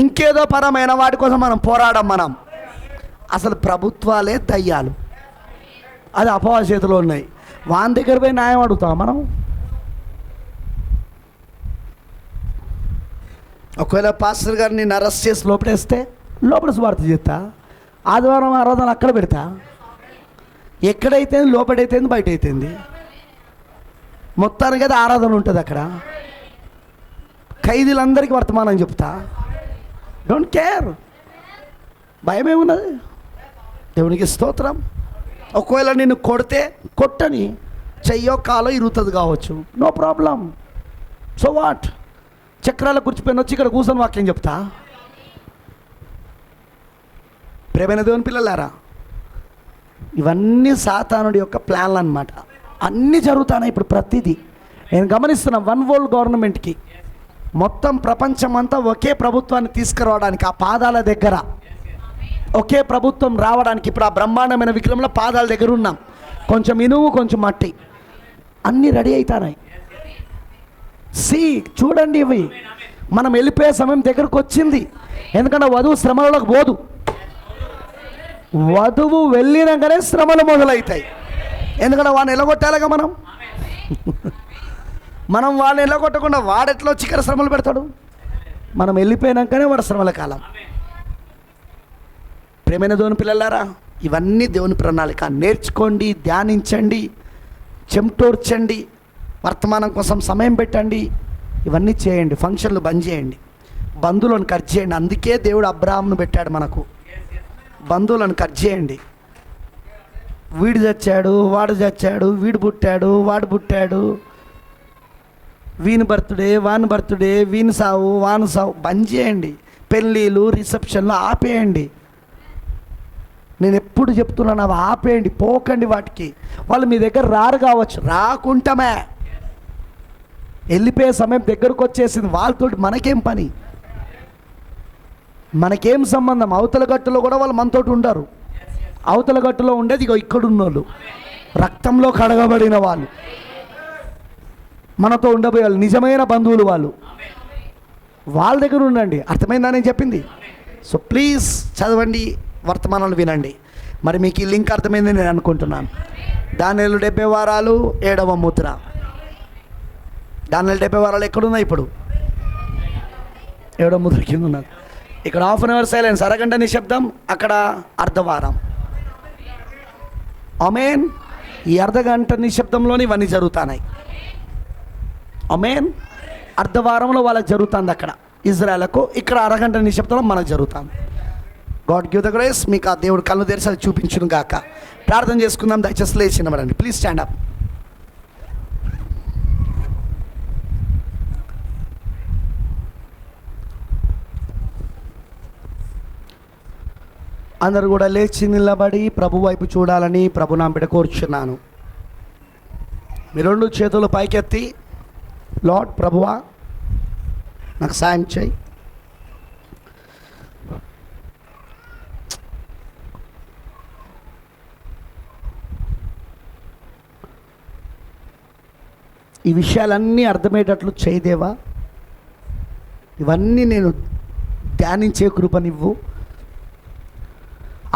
ఇంకేదో పరమైన వాటి కోసం మనం పోరాడం. మనం అసలు ప్రభుత్వాలే దయ్యాలు, అది అపవాది చేతిలో ఉన్నాయి. వాని దగ్గర పోయి న్యాయం అడుగుతాం మనం. ఒకవేళ పాస్టర్ గారిని అరెస్ట్ చేసి లోపడేస్తే లోపల సువార్త చేస్తా, ఆదివారం ఆరాధన అక్కడ పెడతా. ఎక్కడైతే లోపడైతే బయట అయితేంది, మొత్తానికి అయితే ఆరాధన ఉంటుంది అక్కడ. ఖైదీలందరికీ వర్తమానం చెప్తా. డోంట్ కేర్, భయం ఏమున్నది? దేవునికి స్తోత్రం. ఒకవేళ నిన్ను కొడితే కొట్టని, చెయ్యో కాలో ఇరుగుతుంది కావచ్చు, నో ప్రాబ్లం. So what? చక్రాల కూర్చిపోయిన వచ్చి ఇక్కడ కూర్చొని వాక్యం చెప్తా. ప్రేమైన దేవుని పిల్లలారా, ఇవన్నీ సాతానుడి యొక్క ప్లాన్లు అన్నమాట. అన్నీ జరుగుతాయి ఇప్పుడు. ప్రతిదీ నేను గమనిస్తున్నా. వన్ వరల్డ్ గవర్నమెంట్కి మొత్తం ప్రపంచం అంతా ఒకే ప్రభుత్వాన్ని తీసుకురావడానికి, ఆ పాదాల దగ్గర ఒకే ప్రభుత్వం రావడానికి, ఇప్పుడు ఆ బ్రహ్మాండమైన విగ్రహంలో పాదాల దగ్గర ఉన్నాం. కొంచెం ఇనుము కొంచెం మట్టి అన్నీ రెడీ అవుతాయి. చూడండి, ఇవి మనం వెళ్ళిపోయే సమయం దగ్గరకు వచ్చింది. ఎందుకంటే వధువు శ్రమలకు పోదు. వధువు వెళ్ళినాకనే శ్రమలు మొదలవుతాయి. ఎందుకంటే వాడిని ఎలగొట్టాలిగా మనం వాడిని ఎలగొట్టకుండా వాడెట్లో చిక్కర శ్రమలు పెడతాడు. మనం వెళ్ళిపోయినాకనే వాడు శ్రమల కాలం. ప్రేమైన దేవుని పిల్లలారా, ఇవన్నీ దేవుని ప్రణాళిక. నేర్చుకోండి, ధ్యానించండి, చెమటోర్చండి, వర్తమానం కోసం సమయం పెట్టండి. ఇవన్నీ చేయండి. ఫంక్షన్లు బంద్ చేయండి, బంధువులను కట్ చేయండి. అందుకే దేవుడు అబ్రాహామును పెట్టాడు మనకు. బంధువులను కట్ చేయండి. వీడు చచ్చాడు, వాడు చచ్చాడు, వీడు పుట్టాడు, వాడు పుట్టాడు, వీని బర్త్డే, వాని బర్త్డే, వీని సావు, వాని సావు బంద్ చేయండి. పెళ్ళిళ్ళు, రిసెప్షన్లు ఆపేయండి. నేను ఎప్పుడు చెప్తున్నాను, అవి ఆపేయండి. పోకండి వాటికి. వాళ్ళు మీ దగ్గర రారు కావచ్చు, రాకుంటామే. వెళ్ళిపోయే సమయం దగ్గరకు వచ్చేసింది. వాళ్ళతోటి మనకేం పని, మనకేం సంబంధం? అవతల గట్టులో కూడా వాళ్ళు మనతోటి ఉండరు. అవతల గట్టులో ఉండేది ఇగో ఇక్కడున్నోళ్ళు, రక్తంలో కడగబడిన వాళ్ళు, మనతో ఉండబోయే వాళ్ళు, నిజమైన బంధువులు వాళ్ళు. వాళ్ళ దగ్గర ఉండండి. అర్థమైందా నేను చెప్పింది? సో ప్లీజ్ చదవండి, వర్తమానాలు వినండి. మరి మీకు ఈ లింక్ అర్థమైందని నేను అనుకుంటున్నాను. దానియేలు 70 వారాలు 7వ ముద్ర. దానియేలు 70 వారాలు ఎక్కడున్నాయి? ఇప్పుడు 7వ ముద్ర కింద ఉన్నది. ఇక్కడ ½ an hour సైలెన్స్, అరగంట నిశ్శబ్దం, అక్కడ అర్ధవారం. ఆమేన్. ఈ అర్ధగంట నిశ్శబ్దంలోని ఇవన్నీ జరుగుతున్నాయి. ఆమేన్. అర్ధవారంలో వాళ్ళకి జరుగుతుంది అక్కడ ఇజ్రాయెల్కు, ఇక్కడ అరగంట నిశ్శబ్దంలో మనకు జరుగుతుంది. God give the grace. మీకు ఆ దేవుడు కళ్ళు తెరిచి అది చూపించును గాక. ప్రార్థన చేసుకుందాం. దయచేసి లేచి నిలబడండి. Please stand up. అందరూ కూడా లేచి నిలబడి ప్రభు వైపు చూడాలని ప్రభు నా బిడ్డ కోరుచున్నాను. మీ రెండు చేతులు పైకెత్తి, లార్డ్ ప్రభువా నాకు సాయం చేయి. ఈ విషయాలన్నీ అర్థమయ్యేటట్లు చేయదేవా. ఇవన్నీ నేను ధ్యానించే కృపనివ్వు.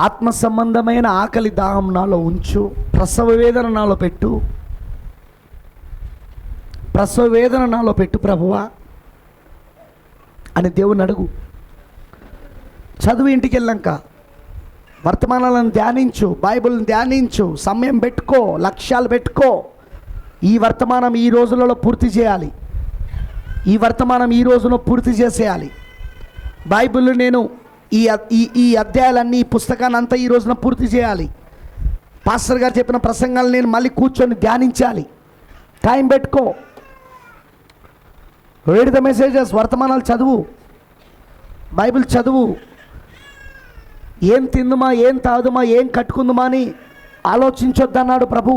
ఆత్మ సంబంధమైన ఆకలి దాహం నాలో ఉంచు. ప్రసవ వేదన నాలో పెట్టు, ప్రసవ వేదన నాలో పెట్టు ప్రభువా అని దేవుని అడుగు. చదువు ఇంటికి వెళ్ళాక వర్తమానాలను ధ్యానించు, బైబిల్ని ధ్యానించు, సమయం పెట్టుకో, లక్ష్యాలు పెట్టుకో. ఈ వర్తమానం ఈ రోజులలో పూర్తి చేయాలి. ఈ వర్తమానం ఈ రోజులో పూర్తి చేసేయాలి. బైబిల్ నేను ఈ అధ్యాయాలన్నీ, ఈ పుస్తకాన్ని అంతా ఈ రోజున పూర్తి చేయాలి. పాస్టర్ గారు చెప్పిన ప్రసంగాలు నేను మళ్ళీ కూర్చొని ధ్యానించాలి. టైం పెట్టుకో, రీడ్ ద మెసేజెస్, వర్తమానాలు చదువు, బైబిల్ చదువు. ఏం తిందుమా, ఏం తాగుదుమా, ఏం కట్టుకుందుమా అని ఆలోచించొద్దన్నాడు ప్రభు.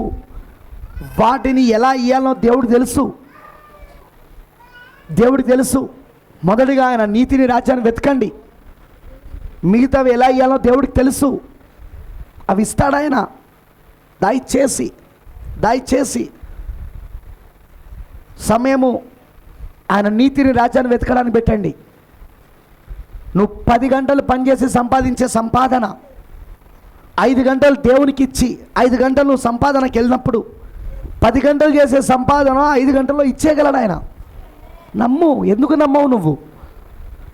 వాటిని ఎలా ఇయ్యాలో దేవుడికి తెలుసు. దేవుడికి తెలుసు. మొదటిగా ఆయన నీతిని, రాజ్యాన్ని వెతకండి. మిగతావి ఎలా ఇయ్యాలో దేవుడికి తెలుసు. అవి ఇస్తాడాయన. దయచేసి సమయము ఆయన నీతిని, రాజ్యాన్ని వెతకడానికి పెట్టండి. నువ్వు 10 గంటలు పనిచేసి సంపాదించే సంపాదన 5 గంటలు దేవునికి ఇచ్చి 5 గంటలు నువ్వు సంపాదనకి వెళ్ళినప్పుడు 10 గంటలు చేసే సంపాదన 5 గంటల్లో ఇచ్చేయగలడు ఆయన. నమ్ము. ఎందుకు నమ్మవు నువ్వు?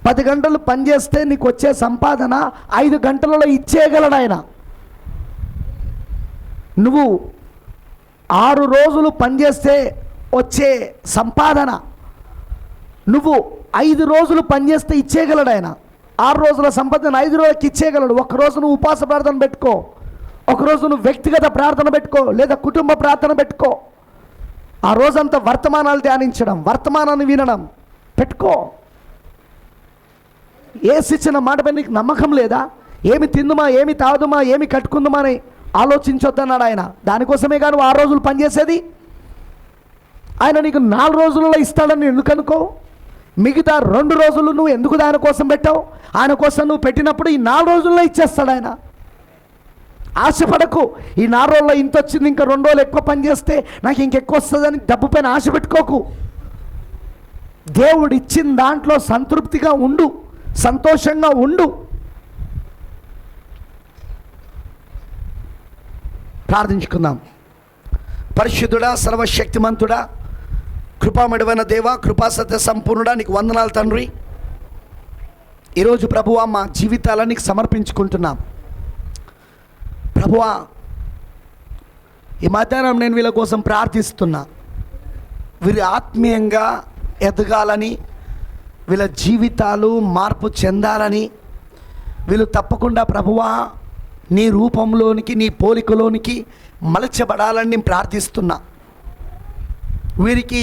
10 గంటలు పనిచేస్తే నీకు వచ్చే సంపాదన 5 గంటలలో ఇచ్చేయగలడు ఆయన. నువ్వు 6 రోజులు పనిచేస్తే వచ్చే సంపాదన నువ్వు 5 రోజులు పనిచేస్తే ఇచ్చేయగలడు ఆయన. 6 రోజుల సంపాదన 5 రోజులకి ఇచ్చేయగలడు. ఒకరోజు నువ్వు ఉపవాస ప్రార్థన పెట్టుకో, ఒకరోజు నువ్వు వ్యక్తిగత ప్రార్థన పెట్టుకో, లేదా కుటుంబ ప్రార్థన పెట్టుకో. ఆ రోజంతా వర్తమానాలు ధ్యానించడం, వర్తమానాన్ని వినడం పెట్టుకో. ఏసిచ్చిన మాటపై నీకు నమ్మకం లేదా? ఏమి తిందుమా, ఏమి తాగుదుమా, ఏమి కట్టుకుందుమా అని ఆలోచించొద్దన్నాడు ఆయన. దానికోసమే కానీ 6 రోజులు పనిచేసేది. ఆయన నీకు 4 రోజులలో ఇస్తాడని ఎందుకు అనుకో? మిగతా 2 రోజులు నువ్వు ఎందుకు దానికోసం పెట్టావు? ఆయన కోసం నువ్వు పెట్టినప్పుడు ఈ 4 రోజుల్లో ఇచ్చేస్తాడు ఆయన. ఆశపడకు. ఈ 4 రోజుల్లో ఇంత వచ్చింది, ఇంకా 2 రోజులు ఎక్కువ పని చేస్తే నాకు ఇంకెక్కువ వస్తుందని డబ్బు పైన ఆశ పెట్టుకోకు. దేవుడు ఇచ్చిన దాంట్లో సంతృప్తిగా ఉండు, సంతోషంగా ఉండు. ప్రార్థించుకుందాం. పరిశుద్ధుడా, సర్వశక్తిమంతుడా, కృపామడివైన దేవా, కృపాసత్య సంపూర్ణుడా, నీకు వందనాలు తండ్రి. ఈరోజు ప్రభువా మా జీవితాలను నీకు సమర్పించుకుంటున్నాం. ప్రభువా ఈ మధ్యాహ్నం నేను వీళ్ళ కోసం ప్రార్థిస్తున్నా. వీరు ఆత్మీయంగా ఎదగాలని, వీళ్ళ జీవితాలు మార్పు చెందాలని, వీళ్ళు తప్పకుండా ప్రభువా నీ రూపంలోనికి, నీ పోలికలోనికి మలచబడాలని నేను ప్రార్థిస్తున్నా. వీరికి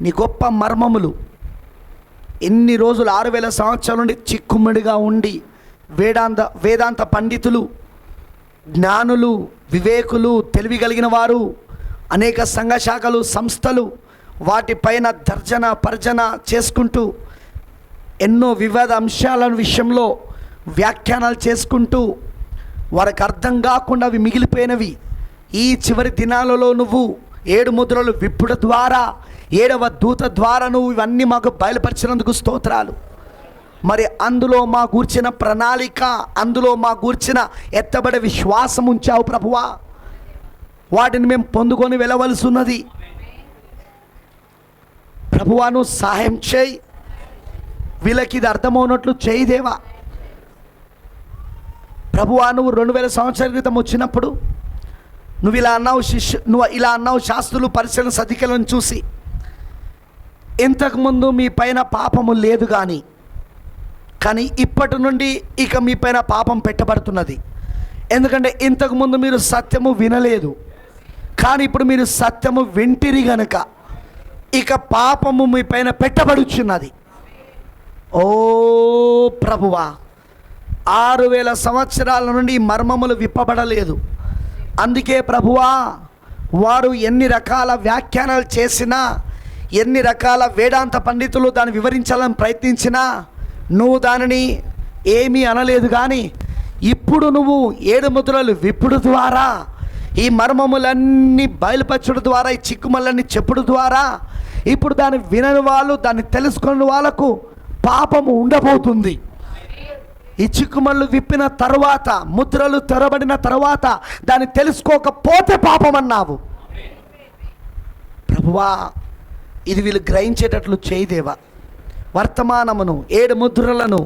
నీ గొప్ప మర్మములు ఎన్ని రోజులు 6000 సంవత్సరాల నుండి చిక్కుముడిగా ఉండి వేదాంత పండితులు, జ్ఞానులు, వివేకులు, తెలివి కలిగిన వారు, అనేక సంఘ శాఖలు, సంస్థలు వాటిపైన తర్జన చేసుకుంటూ ఎన్నో వివాద అంశాల విషయంలో వ్యాఖ్యానాలు చేసుకుంటూ వారికి అర్థం కాకుండా అవి మిగిలిపోయినవి. ఈ చివరి దినాలలో నువ్వు 7 ముద్రలు విప్పుడ ద్వారా, 7వ దూత ద్వారా నువ్వు ఇవన్నీ మాకు బయలుపరిచినందుకు స్తోత్రాలు. మరి అందులో మా గూర్చిన ప్రణాళిక, అందులో మా గూర్చిన ఎత్తబడే విశ్వాసం ఉంచావు ప్రభువా. వాటిని మేము పొందుకొని వెళ్ళవలసి ఉన్నది. ప్రభువా నువ్వు సహాయం చేయి. వీళ్ళకి ఇది అర్థమవునట్లు చేయి దేవా. ప్రభువా నువ్వు 2000 సంవత్సరాల క్రితం వచ్చినప్పుడు నువ్వు ఇలా అన్నావు, శాస్త్రులు పరిశీలన సధికలను చూసి, ఇంతకుముందు మీ పైన పాపము లేదు కానీ ఇప్పటి నుండి ఇక మీ పైన పాపం పెట్టబడుతున్నది. ఎందుకంటే ఇంతకుముందు మీరు సత్యము వినలేదు, కానీ ఇప్పుడు మీరు సత్యము వింటిరి గనుక ఇక పాపము మీ పైన పెట్టబడుచున్నది. ఓ ప్రభువా 6000 సంవత్సరాల నుండి ఈ మర్మములు విప్పబడలేదు. అందుకే ప్రభువా, వారు ఎన్ని రకాల వ్యాఖ్యానాలు చేసినా, ఎన్ని రకాల వేదాంత పండితులు దాన్ని వివరించాలని ప్రయత్నించినా నువ్వు దానిని ఏమీ అనలేదు. కానీ ఇప్పుడు నువ్వు 7 ముద్రలు విప్పుడు ద్వారా, ఈ మర్మములన్నీ బయలుపరచడం ద్వారా, ఈ చిక్కుమలన్నీ చెప్పుడు ద్వారా ఇప్పుడు దాన్ని వినని వాళ్ళు, దాన్ని తెలుసుకున్న వాళ్ళకు పాపము ఉండబోతుంది. ఈ చిక్కుమళ్ళు విప్పిన తర్వాత, ముద్రలు తెరబడిన తర్వాత దాన్ని తెలుసుకోకపోతే పాపం అన్నావు. ప్రభువా, ఇది వీళ్ళు గ్రహించేటట్లు చేయదేవా. వర్తమానమును 7 ముద్రలను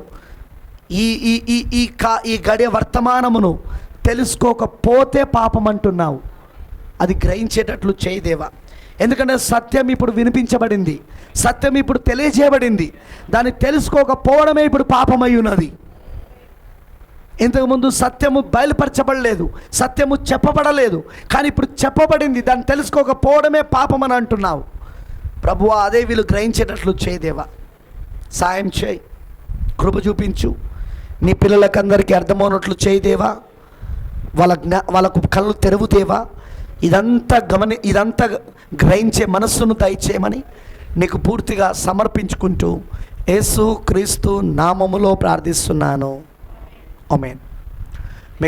ఈ గడియ వర్తమానమును తెలుసుకోకపోతే పాపం అంటున్నావు. అది గ్రహించేటట్లు చేయదేవా. ఎందుకంటే సత్యం ఇప్పుడు వినిపించబడింది, సత్యం ఇప్పుడు తెలియజేయబడింది. దాన్ని తెలుసుకోకపోవడమే ఇప్పుడు పాపమై ఉన్నది. ఇంతకుముందు సత్యము బయలుపరచబడలేదు, సత్యము చెప్పబడలేదు. కానీ ఇప్పుడు చెప్పబడింది, దాన్ని తెలుసుకోకపోవడమే పాపం అని అంటున్నావు. ప్రభువా, అదే వీళ్ళు గ్రహించేటట్లు చేయదేవా. సాయం చేయి, కృప చూపించు. నీ పిల్లలకందరికీ అర్థమవునట్లు చేయదేవా. వాళ్ళకు కళ్ళు తెరువుతేవా. ఇదంతా గ్రహించే మనస్సును దయచేయమని నీకు పూర్తిగా సమర్పించుకుంటూ యేసు క్రీస్తు నామములో ప్రార్థిస్తున్నాను. ఆమేన్.